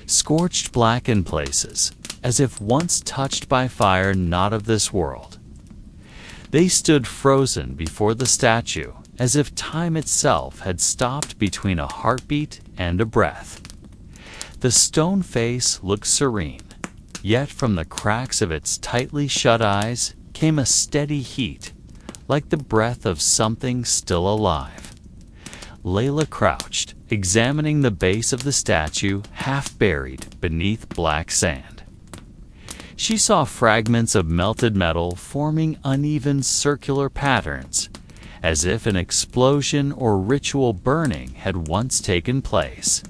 Scorched black in places, as if once touched by fire not of this world. They stood frozen before the statue, as if time itself had stopped between a heartbeat and a breath. The stone face looked serene, yet from the cracks of its tightly shut eyes came a steady heat, like the breath of something still alive. Layla crouched, examining the base of the statue half buried beneath black sand. She saw fragments of melted metal forming uneven circular patterns, as if an explosion or ritual burning had once taken place.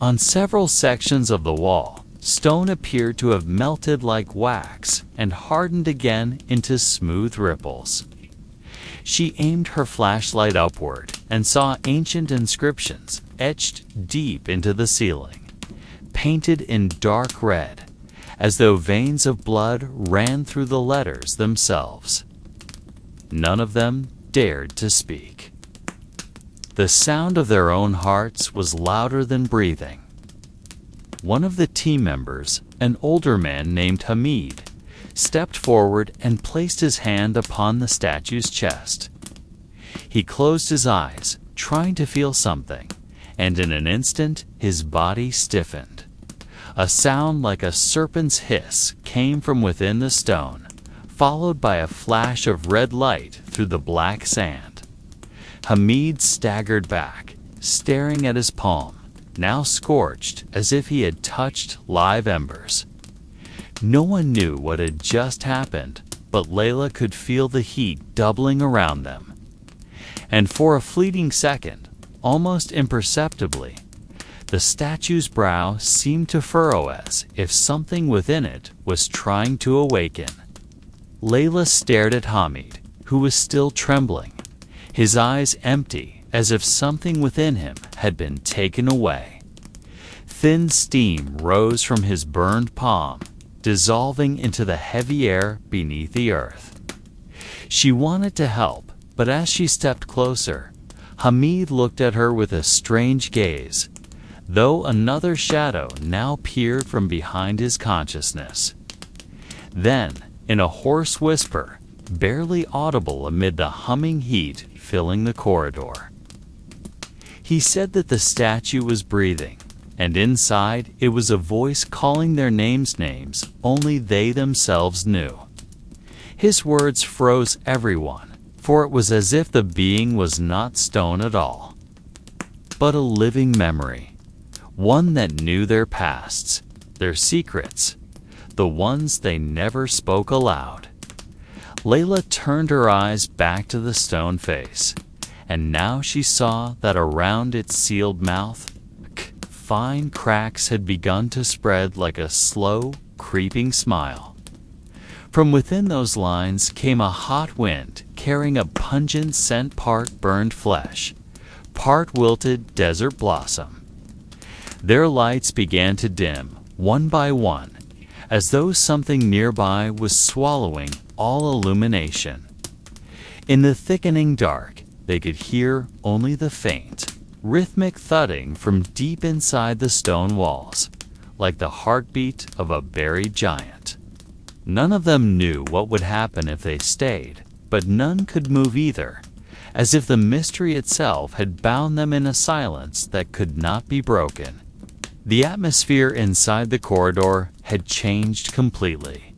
On several sections of the wall, stone appeared to have melted like wax and hardened again into smooth ripples. She aimed her flashlight upward and saw ancient inscriptions etched deep into the ceiling, painted in dark red, as though veins of blood ran through the letters themselves. None of them dared to speak. The sound of their own hearts was louder than breathing. One of the team members, an older man named Hamid, stepped forward and placed his hand upon the statue's chest. He closed his eyes, trying to feel something, and in an instant his body stiffened. A sound like a serpent's hiss came from within the stone, followed by a flash of red light through the black sand. Hamid staggered back, staring at his palm, now scorched as if he had touched live embers. No one knew what had just happened, but Layla could feel the heat doubling around them. And for a fleeting second, almost imperceptibly, the statue's brow seemed to furrow as if something within it was trying to awaken. Layla stared at Hamid, who was still trembling, his eyes empty as if something within him had been taken away. Thin steam rose from his burned palm, dissolving into the heavy air beneath the earth. She wanted to help, but as she stepped closer, Hamid looked at her with a strange gaze, though another shadow now peered from behind his consciousness. Then, in a hoarse whisper, barely audible amid the humming heat filling the corridor, he said that the statue was breathing, and inside it was a voice calling their names only they themselves knew. His words froze everyone, for it was as if the being was not stone at all, but a living memory, one that knew their pasts, their secrets, the ones they never spoke aloud. Layla turned her eyes back to the stone face, and now she saw that around its sealed mouth, fine cracks had begun to spread like a slow, creeping smile. From within those lines came a hot wind carrying a pungent scent, part burned flesh, part wilted desert blossom. Their lights began to dim, one by one, as though something nearby was swallowing all illumination. In the thickening dark, they could hear only the faint, rhythmic thudding from deep inside the stone walls, like the heartbeat of a buried giant. None of them knew what would happen if they stayed, but none could move either, as if the mystery itself had bound them in a silence that could not be broken. The atmosphere inside the corridor had changed completely.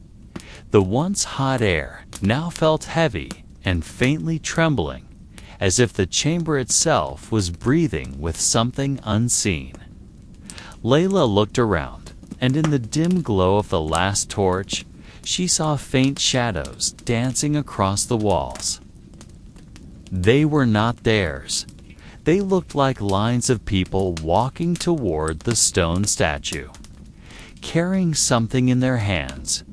The once hot air now felt heavy and faintly trembling, as if the chamber itself was breathing with something unseen. Layla looked around, and in the dim glow of the last torch, she saw faint shadows dancing across the walls. They were not theirs. They looked like lines of people walking toward the stone statue, carrying something in their hands,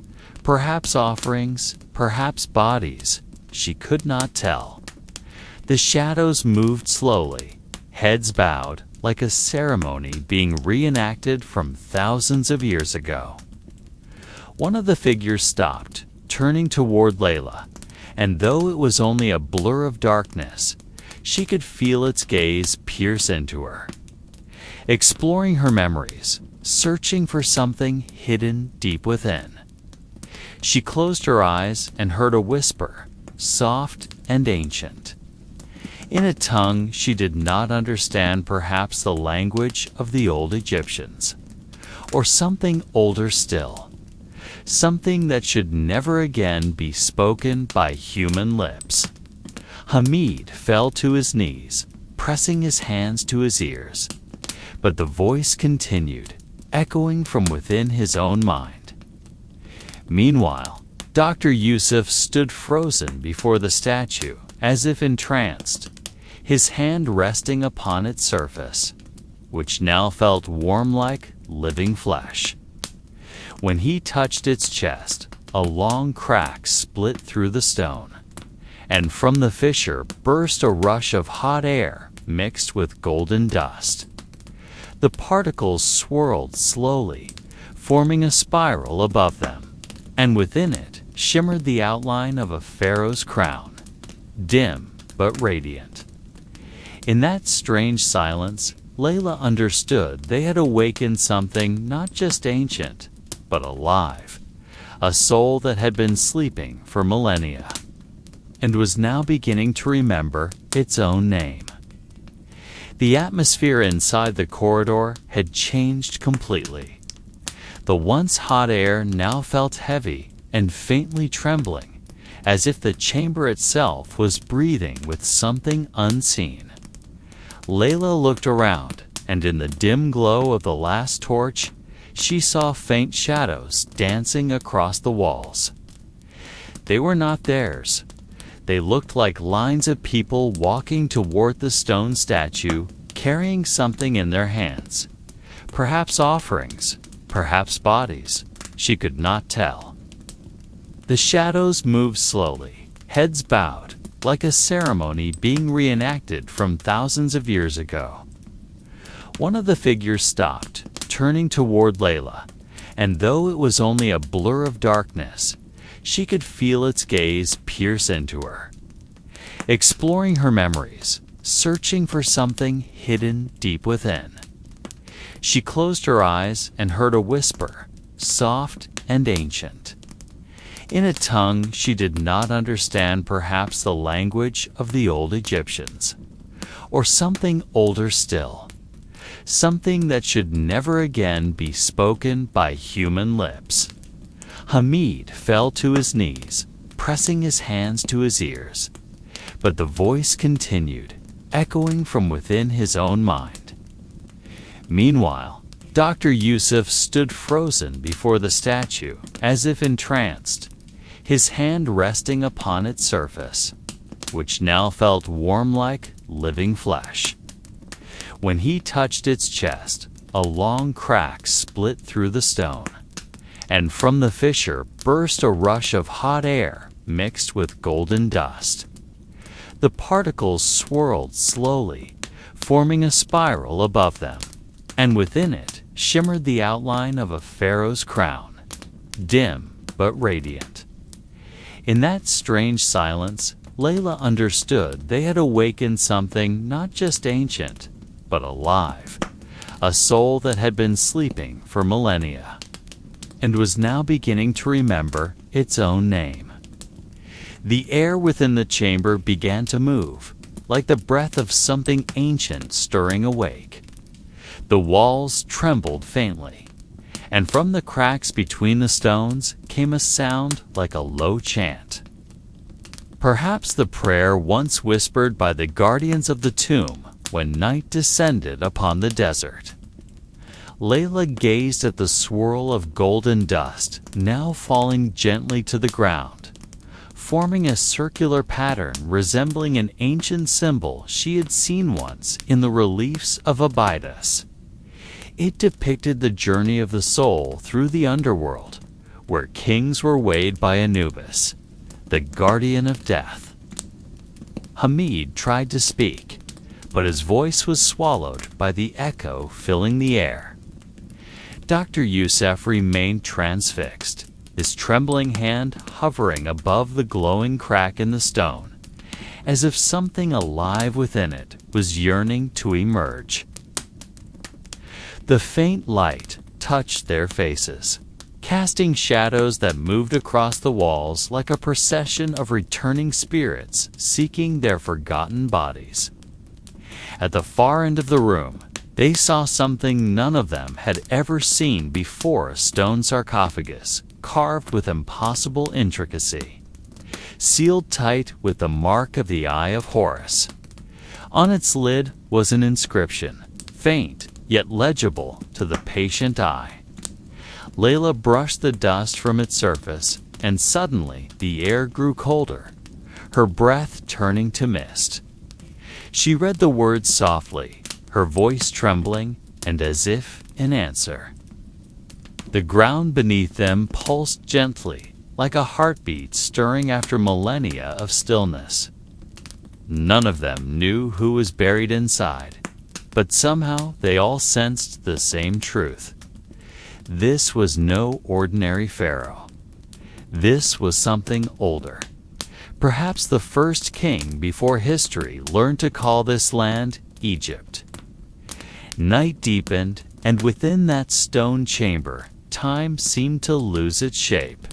perhaps offerings, perhaps bodies. She could not tell. The shadows moved slowly, heads bowed, like a ceremony being reenacted from thousands of years ago. One of the figures stopped, turning toward Layla, and though it was only a blur of darkness, she could feel its gaze pierce into her. Exploring her memories, searching for something hidden deep within. She closed her eyes and heard a whisper, soft and ancient. In a tongue she did not understand, perhaps the language of the old Egyptians, or something older still. Something that should never again be spoken by human lips. Hamid fell to his knees, pressing his hands to his ears. But the voice continued, echoing from within his own mind. Meanwhile, Dr. Yusuf stood frozen before the statue, as if entranced, his hand resting upon its surface, which now felt warm like living flesh. When he touched its chest, a long crack split through the stone, and from the fissure burst a rush of hot air mixed with golden dust. The particles swirled slowly, forming a spiral above them, and within it shimmered the outline of a pharaoh's crown, dim but radiant. In that strange silence, Layla understood they had awakened something not just ancient, but alive, a soul that had been sleeping for millennia, and was now beginning to remember its own name. The atmosphere inside the corridor had changed completely. The once hot air now felt heavy and faintly trembling, as if the chamber itself was breathing with something unseen. Layla looked around, and in the dim glow of the last torch, she saw faint shadows dancing across the walls. They were not theirs. They looked like lines of people walking toward the stone statue, carrying something in their hands. Perhaps offerings, perhaps bodies. She could not tell. The shadows moved slowly, heads bowed, like a ceremony being reenacted from thousands of years ago. One of the figures stopped, turning toward Layla, and though it was only a blur of darkness, she could feel its gaze pierce into her. Exploring her memories, searching for something hidden deep within. She closed her eyes and heard a whisper, soft and ancient. In a tongue she did not understand, perhaps the language of the old Egyptians, or something older still. Something that should never again be spoken by human lips. Hamid fell to his knees, pressing his hands to his ears. But the voice continued, echoing from within his own mind. Meanwhile, Dr. Yusuf stood frozen before the statue, as if entranced, his hand resting upon its surface, which now felt warm like living flesh. When he touched its chest, a long crack split through the stone, and from the fissure burst a rush of hot air mixed with golden dust. The particles swirled slowly, forming a spiral above them, and within it shimmered the outline of a pharaoh's crown, dim but radiant. In that strange silence, Layla understood they had awakened something not just ancient, but alive, a soul that had been sleeping for millennia, and was now beginning to remember its own name. The air within the chamber began to move, like the breath of something ancient stirring awake. The walls trembled faintly, and from the cracks between the stones came a sound like a low chant. Perhaps the prayer once whispered by the guardians of the tomb when night descended upon the desert. Layla gazed at the swirl of golden dust now falling gently to the ground, forming a circular pattern resembling an ancient symbol she had seen once in the reliefs of Abydos. It depicted the journey of the soul through the underworld, where kings were weighed by Anubis, the guardian of death. Hamid tried to speak, but his voice was swallowed by the echo filling the air. Dr. Yusuf remained transfixed, his trembling hand hovering above the glowing crack in the stone, as if something alive within it was yearning to emerge. The faint light touched their faces, casting shadows that moved across the walls like a procession of returning spirits seeking their forgotten bodies. At the far end of the room, they saw something none of them had ever seen before: a stone sarcophagus carved with impossible intricacy, sealed tight with the mark of the Eye of Horus. On its lid was an inscription, faint yet legible to the patient eye. Layla brushed the dust from its surface, and suddenly the air grew colder, her breath turning to mist. She read the words softly, her voice trembling, and as if in answer. The ground beneath them pulsed gently, like a heartbeat stirring after millennia of stillness. None of them knew who was buried inside, but somehow they all sensed the same truth. This was no ordinary pharaoh. This was something older. Perhaps the first king before history learned to call this land Egypt. Night deepened, and within that stone chamber, time seemed to lose its shape.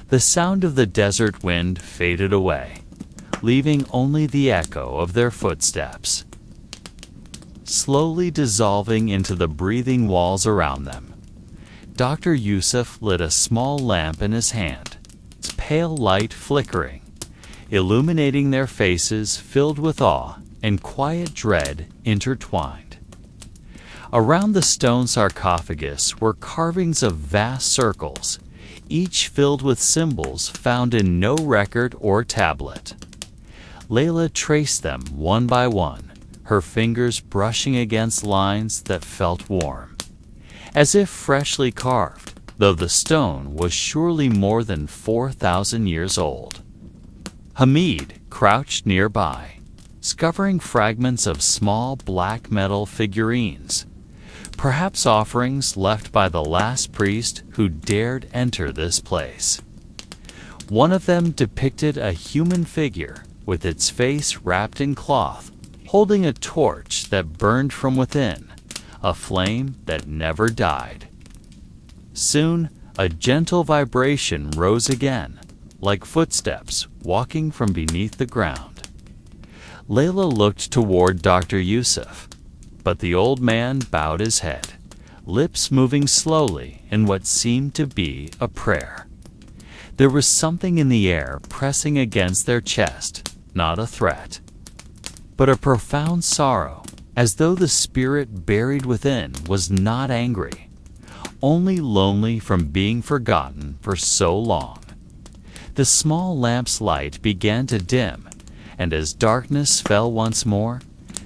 The sound of the desert wind faded away, leaving only the echo of their footsteps, slowly dissolving into the breathing walls around them. Dr. Yusuf lit a small lamp in his hand, its pale light flickering, illuminating their faces filled with awe and quiet dread intertwined. Around the stone sarcophagus were carvings of vast circles, each filled with symbols found in no record or tablet. Layla traced them one by one, her fingers brushing against lines that felt warm, as if freshly carved, though the stone was surely more than 4,000 years old. Hamid crouched nearby, scuffing fragments of small black metal figurines, perhaps offerings left by the last priest who dared enter this place. One of them depicted a human figure with its face wrapped in cloth, holding a torch that burned from within, a flame that never died. Soon, a gentle vibration rose again, like footsteps walking from beneath the ground. Layla looked toward Dr. Yusuf, but the old man bowed his head, lips moving slowly in what seemed to be a prayer. There was something in the air pressing against their chest, not a threat, but a profound sorrow, as though the spirit buried within was not angry, only lonely from being forgotten for so long. The small lamp's light began to dim, and as darkness fell once more,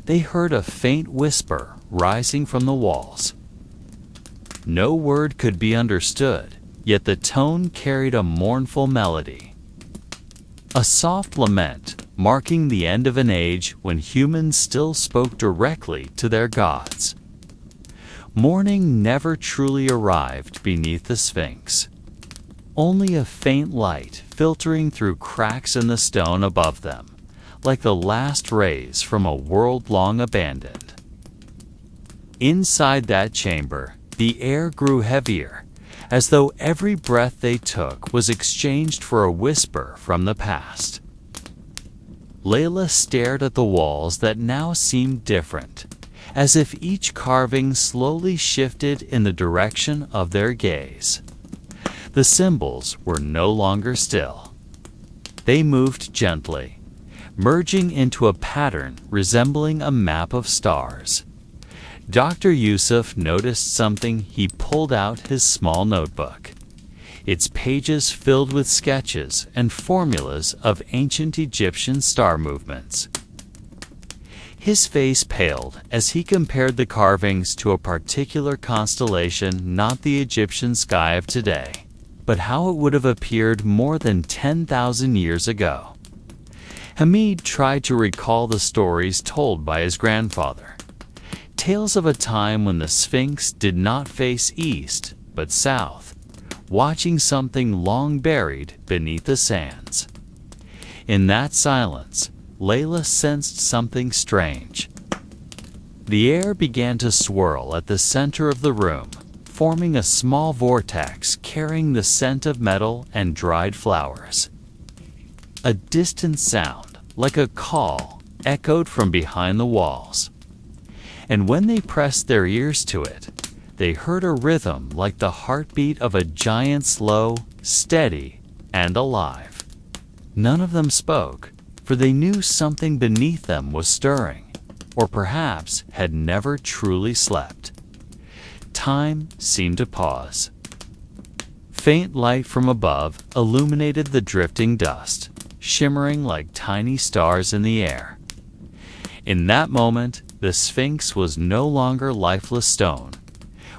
they heard a faint whisper rising from the walls. No word could be understood, yet the tone carried a mournful melody. A soft lament, marking the end of an age when humans still spoke directly to their gods. Morning never truly arrived beneath the Sphinx. Only a faint light filtering through cracks in the stone above them, like the last rays from a world long abandoned. Inside that chamber, the air grew heavier, as though every breath they took was exchanged for a whisper from the past. Layla stared at the walls that now seemed different, as if each carving slowly shifted in the direction of their gaze. The symbols were no longer still. They moved gently, merging into a pattern resembling a map of stars. Dr. Yusuf noticed something. He pulled out his small notebook, its pages filled with sketches and formulas of ancient Egyptian star movements. His face paled as he compared the carvings to a particular constellation, not the Egyptian sky of today, but how it would have appeared more than 10,000 years ago. Hamid tried to recall the stories told by his grandfather, tales of a time when the Sphinx did not face east, but south, watching something long buried beneath the sands. In that silence, Layla sensed something strange. The air began to swirl at the center of the room, forming a small vortex carrying the scent of metal and dried flowers. A distant sound, like a call, echoed from behind the walls. And when they pressed their ears to it, they heard a rhythm like the heartbeat of a giant, slow, steady, and alive. None of them spoke, for they knew something beneath them was stirring, or perhaps had never truly slept. Time seemed to pause. Faint light from above illuminated the drifting dust, shimmering like tiny stars in the air. In that moment, the Sphinx was no longer lifeless stone,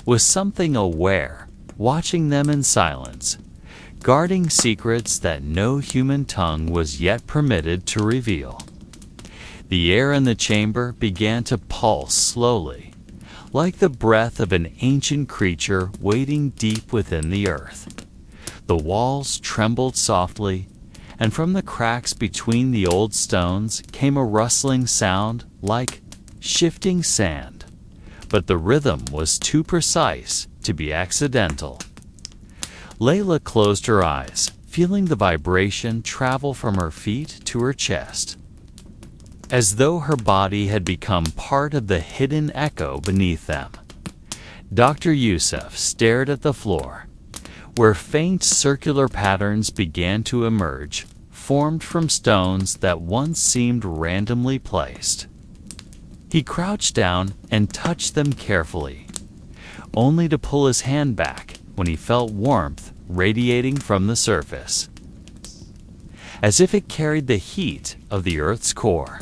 was something aware, watching them in silence, guarding secrets that no human tongue was yet permitted to reveal. The air in the chamber began to pulse slowly, like the breath of an ancient creature waiting deep within the earth. The walls trembled softly, and from the cracks between the old stones came a rustling sound like shifting sand, but the rhythm was too precise to be accidental. Layla closed her eyes, feeling the vibration travel from her feet to her chest, as though her body had become part of the hidden echo beneath them. Dr. Yusuf stared at the floor, where faint circular patterns began to emerge, formed from stones that once seemed randomly placed. He crouched down and touched them carefully, only to pull his hand back when he felt warmth radiating from the surface, as if it carried the heat of the Earth's core.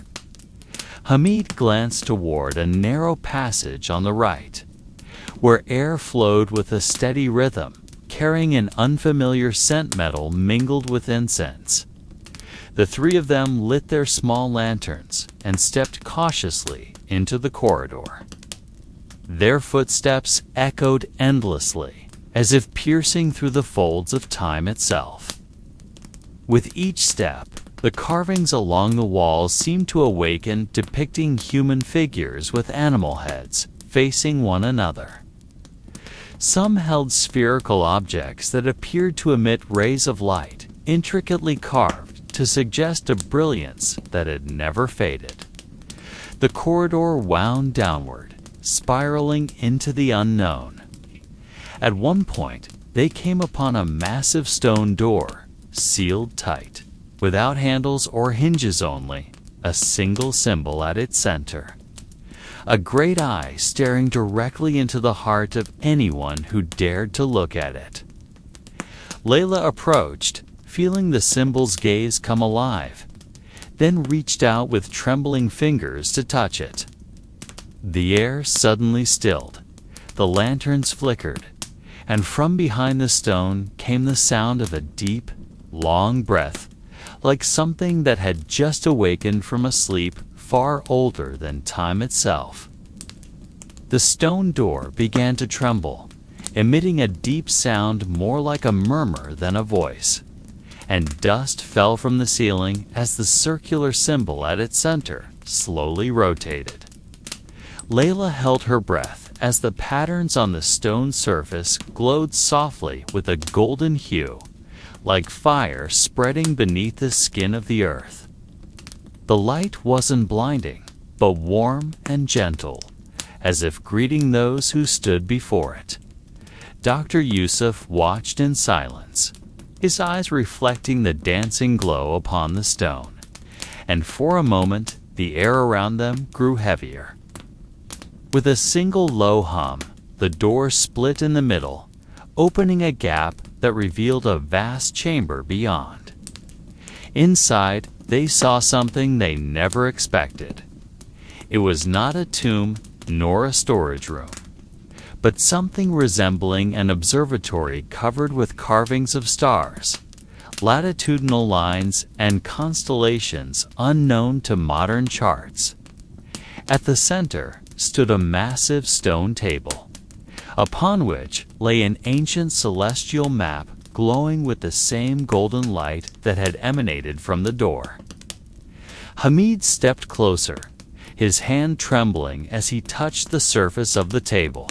Hamid glanced toward a narrow passage on the right, where air flowed with a steady rhythm, carrying an unfamiliar scent metal mingled with incense. The three of them lit their small lanterns and stepped cautiously into the corridor. Their footsteps echoed endlessly, as if piercing through the folds of time itself. With each step, the carvings along the walls seemed to awaken, depicting human figures with animal heads facing one another. Some held spherical objects that appeared to emit rays of light, intricately carved to suggest a brilliance that had never faded. The corridor wound downward, spiraling into the unknown. At one point, they came upon a massive stone door, sealed tight, without handles or hinges, only a single symbol at its center. a great eye staring directly into the heart of anyone who dared to look at it. Layla approached, feeling the symbol's gaze come alive, then reached out with trembling fingers to touch it. The air suddenly stilled, the lanterns flickered, and from behind the stone came the sound of a deep, long breath, like something that had just awakened from a sleep far older than time itself. The stone door began to tremble, emitting a deep sound more like a murmur than a voice, and dust fell from the ceiling as the circular symbol at its center slowly rotated. Layla held her breath as the patterns on the stone surface glowed softly with a golden hue, like fire spreading beneath the skin of the earth. The light wasn't blinding, but warm and gentle, as if greeting those who stood before it. Dr. Yusuf watched in silence, his eyes reflecting the dancing glow upon the stone, and for a moment the air around them grew heavier. With a single low hum, the door split in the middle, opening a gap that revealed a vast chamber beyond. Inside, they saw something they never expected. It was not a tomb nor a storage room, but something resembling an observatory covered with carvings of stars, latitudinal lines, and constellations unknown to modern charts. At the center stood a massive stone table, upon which lay an ancient celestial map glowing with the same golden light that had emanated from the door. Hamid stepped closer, his hand trembling as he touched the surface of the table,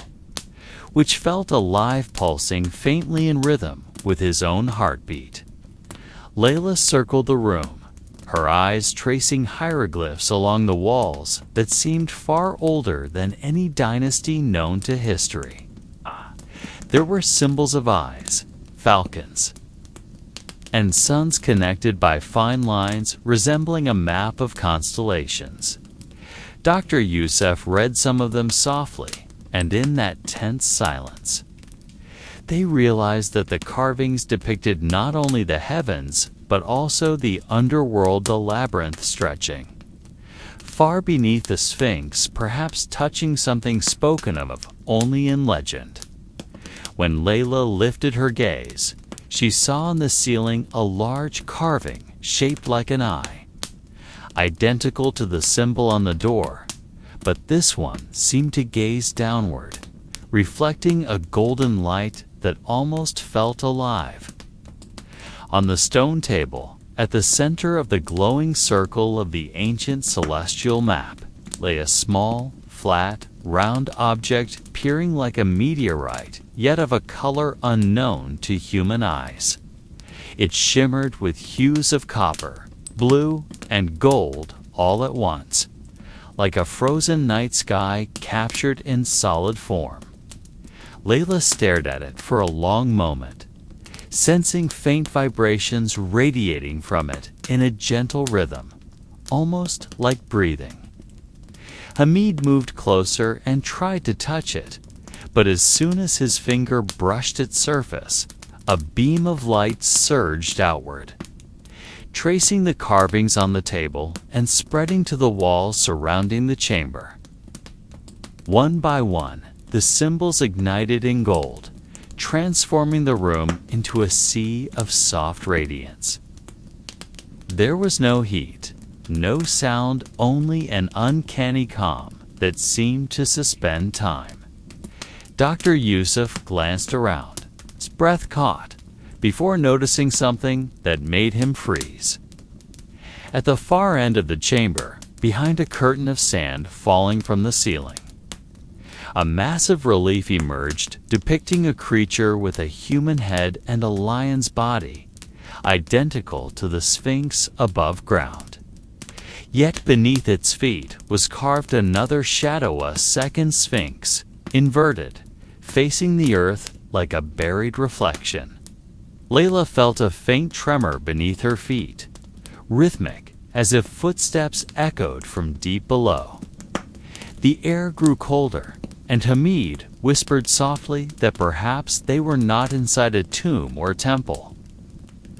which felt alive, pulsing faintly in rhythm with his own heartbeat. Layla circled the room, her eyes tracing hieroglyphs along the walls that seemed far older than any dynasty known to history. There were symbols of eyes, falcons, and suns connected by fine lines resembling a map of constellations. Dr. Yusuf read some of them softly, and in that tense silence, they realized that the carvings depicted not only the heavens, but also the underworld, the labyrinth stretching far beneath the Sphinx, perhaps touching something spoken of only in legend. When Layla lifted her gaze, she saw on the ceiling a large carving shaped like an eye, identical to the symbol on the door, but this one seemed to gaze downward, reflecting a golden light that almost felt alive. On the stone table, at the center of the glowing circle of the ancient celestial map, lay a small, flat, round object peering like a meteorite, yet of a color unknown to human eyes. It shimmered with hues of copper, blue, and gold all at once, like a frozen night sky captured in solid form. Layla stared at it for a long moment, sensing faint vibrations radiating from it in a gentle rhythm, almost like breathing. Hamid moved closer and tried to touch it, but as soon as his finger brushed its surface, a beam of light surged outward, tracing the carvings on the table and spreading to the walls surrounding the chamber. One by one, the symbols ignited in gold, transforming the room into a sea of soft radiance. There was no heat, no sound, only an uncanny calm that seemed to suspend time. Dr. Yusuf glanced around, his breath caught, before noticing something that made him freeze. At the far end of the chamber, behind a curtain of sand falling from the ceiling, a massive relief emerged depicting a creature with a human head and a lion's body, identical to the Sphinx above ground. Yet beneath its feet was carved another shadow, a second Sphinx, inverted, facing the earth like a buried reflection. Layla felt a faint tremor beneath her feet, rhythmic, as if footsteps echoed from deep below. The air grew colder, and Hamid whispered softly that perhaps they were not inside a tomb or temple,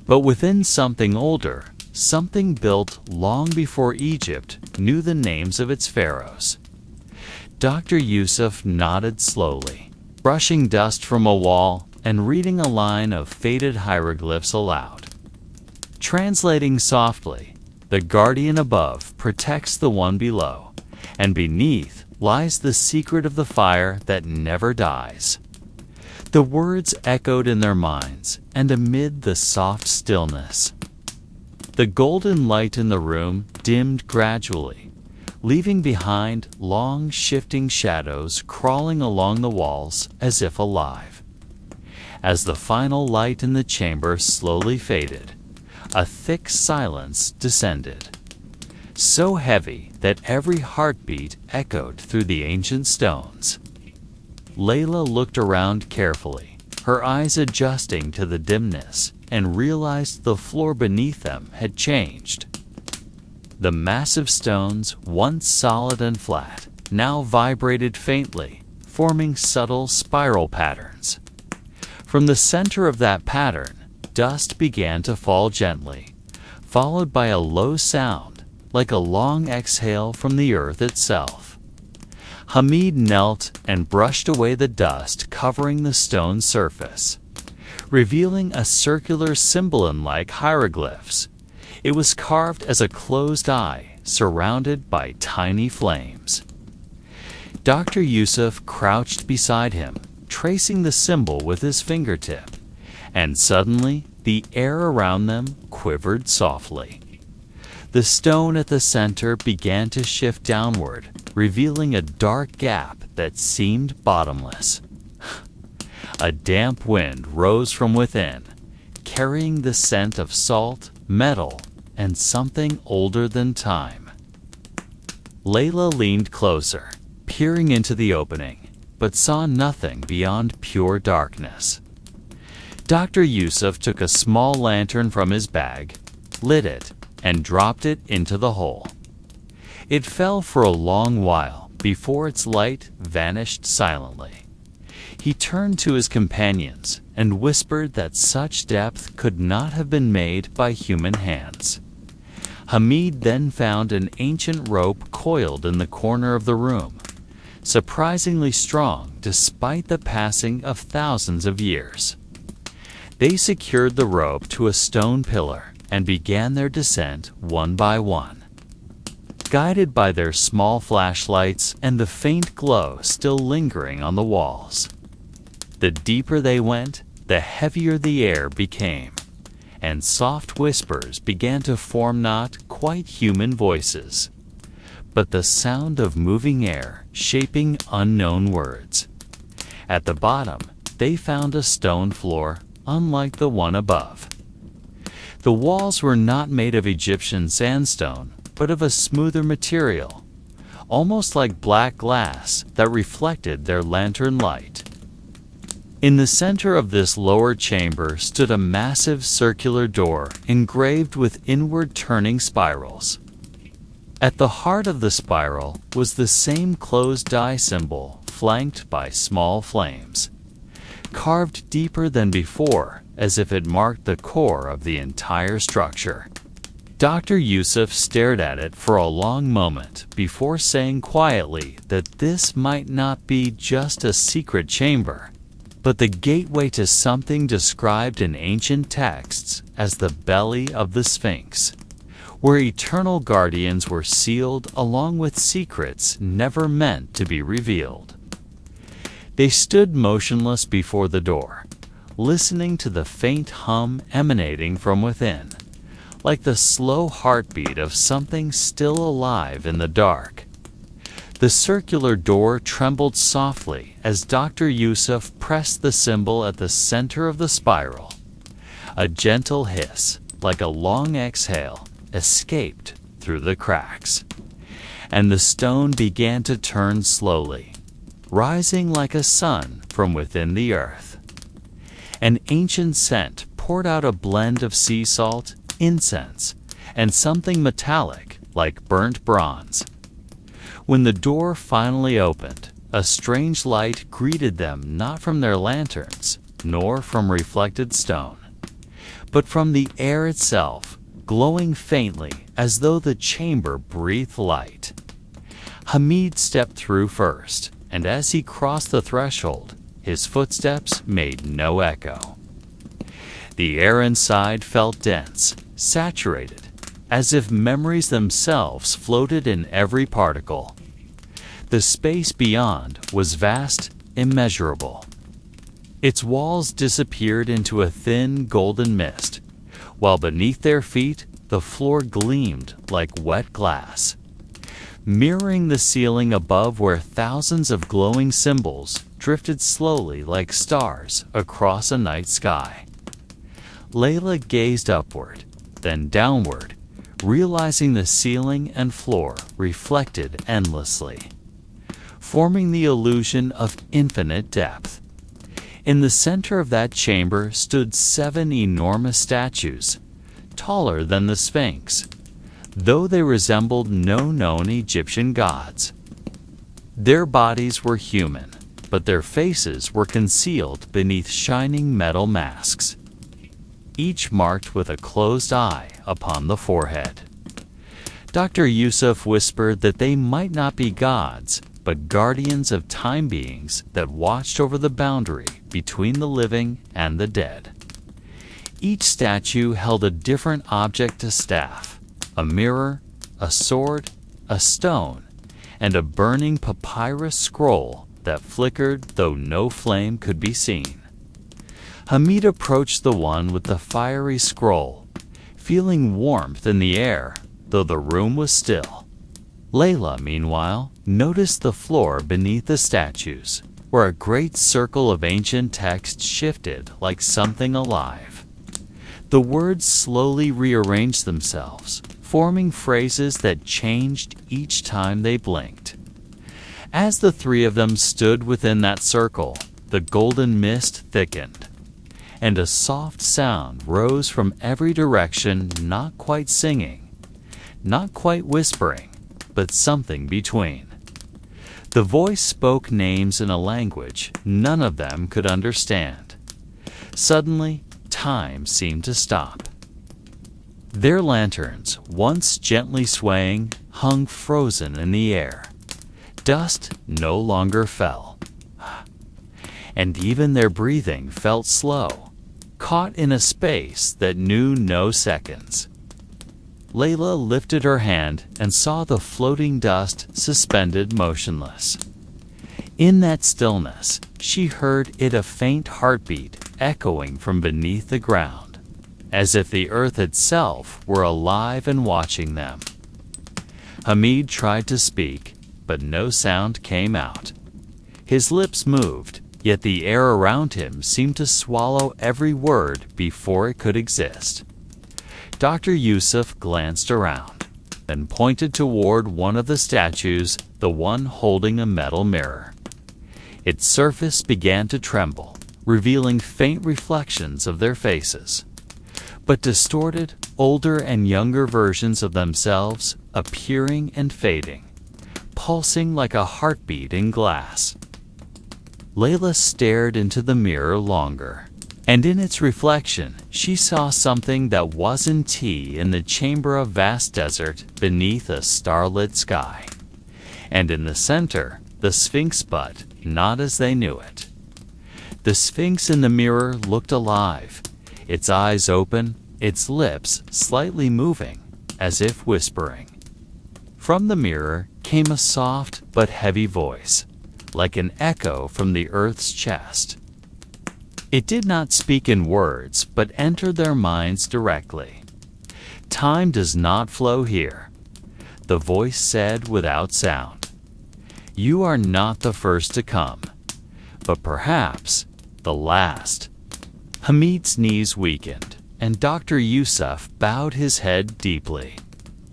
but within something older, something built long before Egypt knew the names of its pharaohs. Dr. Yusuf nodded slowly, brushing dust from a wall and reading a line of faded hieroglyphs aloud. Translating softly, the guardian above protects the one below, and beneath lies the secret of the fire that never dies. The words echoed in their minds, and amid the soft stillness, the golden light in the room dimmed gradually, leaving behind long shifting shadows crawling along the walls as if alive. As the final light in the chamber slowly faded, a thick silence descended, so heavy that every heartbeat echoed through the ancient stones. Layla looked around carefully, her eyes adjusting to the dimness, and realized the floor beneath them had changed. The massive stones, once solid and flat, now vibrated faintly, forming subtle spiral patterns. From the center of that pattern, dust began to fall gently, followed by a low sound, like a long exhale from the earth itself. Hamid knelt and brushed away the dust covering the stone surface, revealing a circular symbolon-like hieroglyphs. It was carved as a closed eye, surrounded by tiny flames. Dr. Yusuf crouched beside him, tracing the symbol with his fingertip, and suddenly the air around them quivered softly. The stone at the center began to shift downward, revealing a dark gap that seemed bottomless. A damp wind rose from within, carrying the scent of salt, metal, and something older than time. Layla leaned closer, peering into the opening, but saw nothing beyond pure darkness. Dr. Yusuf took a small lantern from his bag, lit it, and dropped it into the hole. It fell for a long while before its light vanished silently. He turned to his companions and whispered that such depth could not have been made by human hands. Hamid then found an ancient rope coiled in the corner of the room, surprisingly strong despite the passing of thousands of years. They secured the rope to a stone pillar and began their descent one by one, guided by their small flashlights and the faint glow still lingering on the walls. The deeper they went, the heavier the air became, and soft whispers began to form not quite human voices, but the sound of moving air shaping unknown words. At the bottom, they found a stone floor unlike the one above. The walls were not made of Egyptian sandstone, but of a smoother material, almost like black glass that reflected their lantern light. In the center of this lower chamber stood a massive circular door engraved with inward turning spirals. At the heart of the spiral was the same closed eye symbol flanked by small flames, carved deeper than before as if it marked the core of the entire structure. Dr. Yusuf stared at it for a long moment before saying quietly that this might not be just a secret chamber, but the gateway to something described in ancient texts as the belly of the Sphinx, where eternal guardians were sealed along with secrets never meant to be revealed. They stood motionless before the door, listening to the faint hum emanating from within, like the slow heartbeat of something still alive in the dark. The circular door trembled softly as Dr. Yusuf pressed the symbol at the center of the spiral. A gentle hiss, like a long exhale, escaped through the cracks, and the stone began to turn slowly, rising like a sun from within the earth. An ancient scent poured out a blend of sea salt, incense, and something metallic like burnt bronze. When the door finally opened, a strange light greeted them, not from their lanterns, nor from reflected stone, but from the air itself, glowing faintly as though the chamber breathed light. Hamid stepped through first, and as he crossed the threshold, his footsteps made no echo. The air inside felt dense, saturated, as if memories themselves floated in every particle. The space beyond was vast, immeasurable. Its walls disappeared into a thin golden mist, while beneath their feet the floor gleamed like wet glass, mirroring the ceiling above where thousands of glowing symbols drifted slowly like stars across a night sky. Layla gazed upward, then downward, realizing the ceiling and floor reflected endlessly, forming the illusion of infinite depth. In the center of that chamber stood 7 enormous statues, taller than the Sphinx, though they resembled no known Egyptian gods. Their bodies were human, but their faces were concealed beneath shining metal masks, each marked with a closed eye upon the forehead. Dr. Yusuf whispered that they might not be gods, but guardians of time beings that watched over the boundary between the living and the dead. Each statue held a different object to staff: a mirror, a sword, a stone, and a burning papyrus scroll that flickered though no flame could be seen. Hamid approached the one with the fiery scroll, feeling warmth in the air, though the room was still. Layla, meanwhile, noticed the floor beneath the statues, where a great circle of ancient text shifted like something alive. The words slowly rearranged themselves, forming phrases that changed each time they blinked. As the 3 of them stood within that circle, the golden mist thickened, and a soft sound rose from every direction, not quite singing, not quite whispering, but something between. The voice spoke names in a language none of them could understand. Suddenly, time seemed to stop. Their lanterns, once gently swaying, hung frozen in the air. Dust no longer fell, and even their breathing felt slow, caught in a space that knew no seconds. Layla lifted her hand and saw the floating dust suspended motionless. In that stillness, she heard it, a faint heartbeat echoing from beneath the ground, as if the earth itself were alive and watching them. Hamid tried to speak, but no sound came out. His lips moved, yet the air around him seemed to swallow every word before it could exist. Dr. Yusuf glanced around, then pointed toward one of the statues, the one holding a metal mirror. Its surface began to tremble, revealing faint reflections of their faces, but distorted, older and younger versions of themselves appearing and fading, pulsing like a heartbeat in glass. Layla stared into the mirror longer, and in its reflection she saw something that wasn't tea in the chamber of vast desert beneath a starlit sky, and in the center the Sphinx, but not as they knew it. The Sphinx in the mirror looked alive, its eyes open, its lips slightly moving, as if whispering. From the mirror came a soft but heavy voice, like an echo from the earth's chest. It did not speak in words, but entered their minds directly. "Time does not flow here," the voice said without sound. "You are not the first to come, but perhaps the last." Hamid's knees weakened, and Dr. Yusuf bowed his head deeply,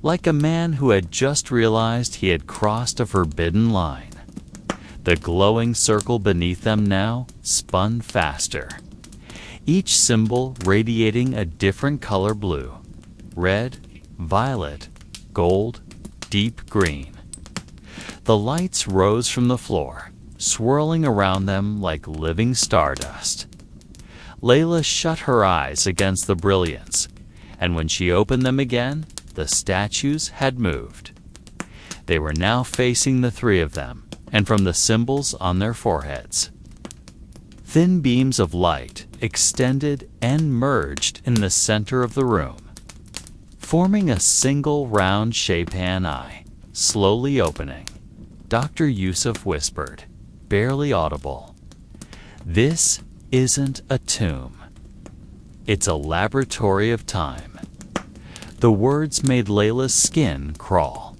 like a man who had just realized he had crossed a forbidden line. The glowing circle beneath them now spun faster, each symbol radiating a different color: blue, red, violet, gold, deep green. The lights rose from the floor, swirling around them like living stardust. Layla shut her eyes against the brilliance, and when she opened them again, the statues had moved. They were now facing the three of them, and from the symbols on their foreheads. Thin beams of light extended and merged in the center of the room, forming a single round shape-hand eye, slowly opening. Dr. Yusuf whispered, barely audible, "This isn't a tomb. It's a laboratory of time." The words made Layla's skin crawl.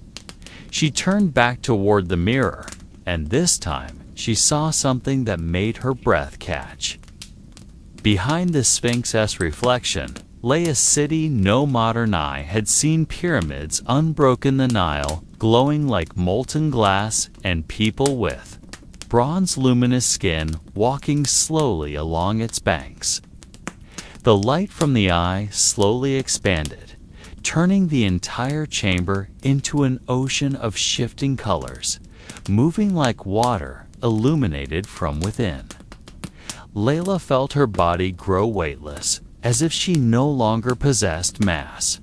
She turned back toward the mirror, and this time she saw something that made her breath catch. Behind the Sphinx's reflection lay a city no modern eye had seen: pyramids unbroken, the Nile glowing like molten glass, and people with bronze luminous skin walking slowly along its banks. The light from the eye slowly expanded, turning the entire chamber into an ocean of shifting colors, moving like water illuminated from within. Layla felt her body grow weightless, as if she no longer possessed mass.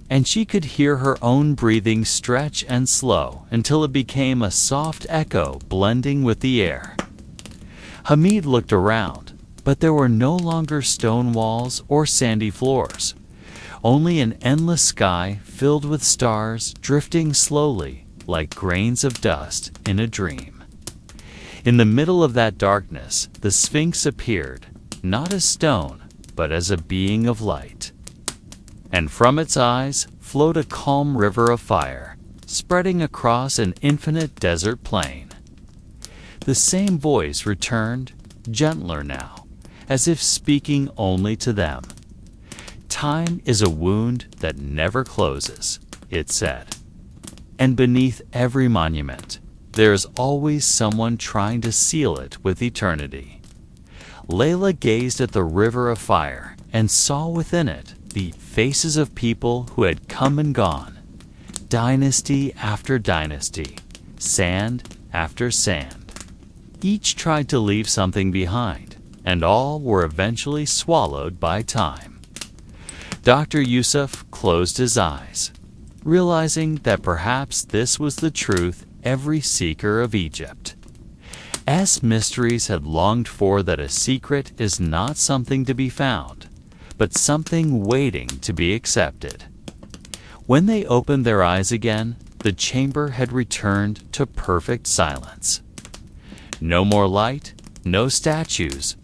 And she could hear her own breathing stretch and slow until it became a soft echo blending with the air. Hamid looked around, but there were no longer stone walls or sandy floors, only an endless sky filled with stars drifting slowly like grains of dust in a dream. In the middle of that darkness, the Sphinx appeared, not as stone, but as a being of light. And from its eyes flowed a calm river of fire, spreading across an infinite desert plain. The same voice returned, gentler now, as if speaking only to them. "Time is a wound that never closes," it said. "And beneath every monument, there is always someone trying to seal it with eternity." Layla gazed at the river of fire and saw within it the faces of people who had come and gone, dynasty after dynasty, sand after sand. Each tried to leave something behind, and all were eventually swallowed by time. Dr. Yusuf closed his eyes, realizing that perhaps this was the truth every seeker of Egypt's mysteries had longed for, that a secret is not something to be found, but something waiting to be accepted. When they opened their eyes again, the chamber had returned to perfect silence. No more light, no statues,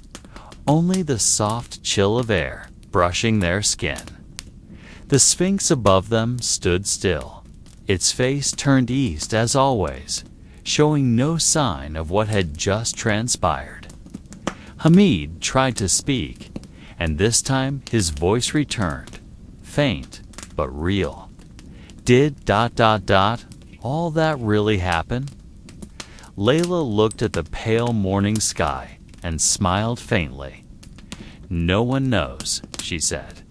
only the soft chill of air brushing their skin. The Sphinx above them stood still, its face turned east as always, showing no sign of what had just transpired. Hamid tried to speak, and this time his voice returned, faint but real. "Did ... all that really happen?" Layla looked at the pale morning sky and smiled faintly. "No one knows," she said.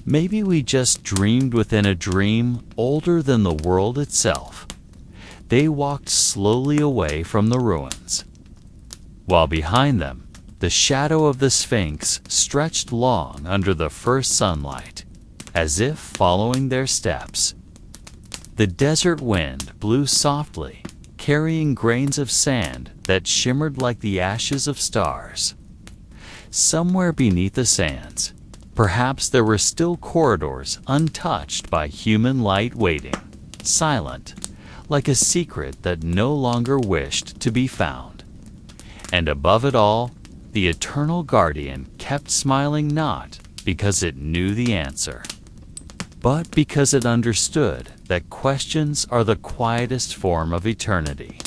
"Maybe we just dreamed within a dream older than the world itself." They walked slowly away from the ruins, while behind them, the shadow of the Sphinx stretched long under the first sunlight, as if following their steps. The desert wind blew softly, carrying grains of sand that shimmered like the ashes of stars. Somewhere beneath the sands, perhaps there were still corridors untouched by human light, waiting, silent, like a secret that no longer wished to be found. And above it all, the eternal guardian kept smiling, not because it knew the answer, but because it understood that questions are the quietest form of eternity.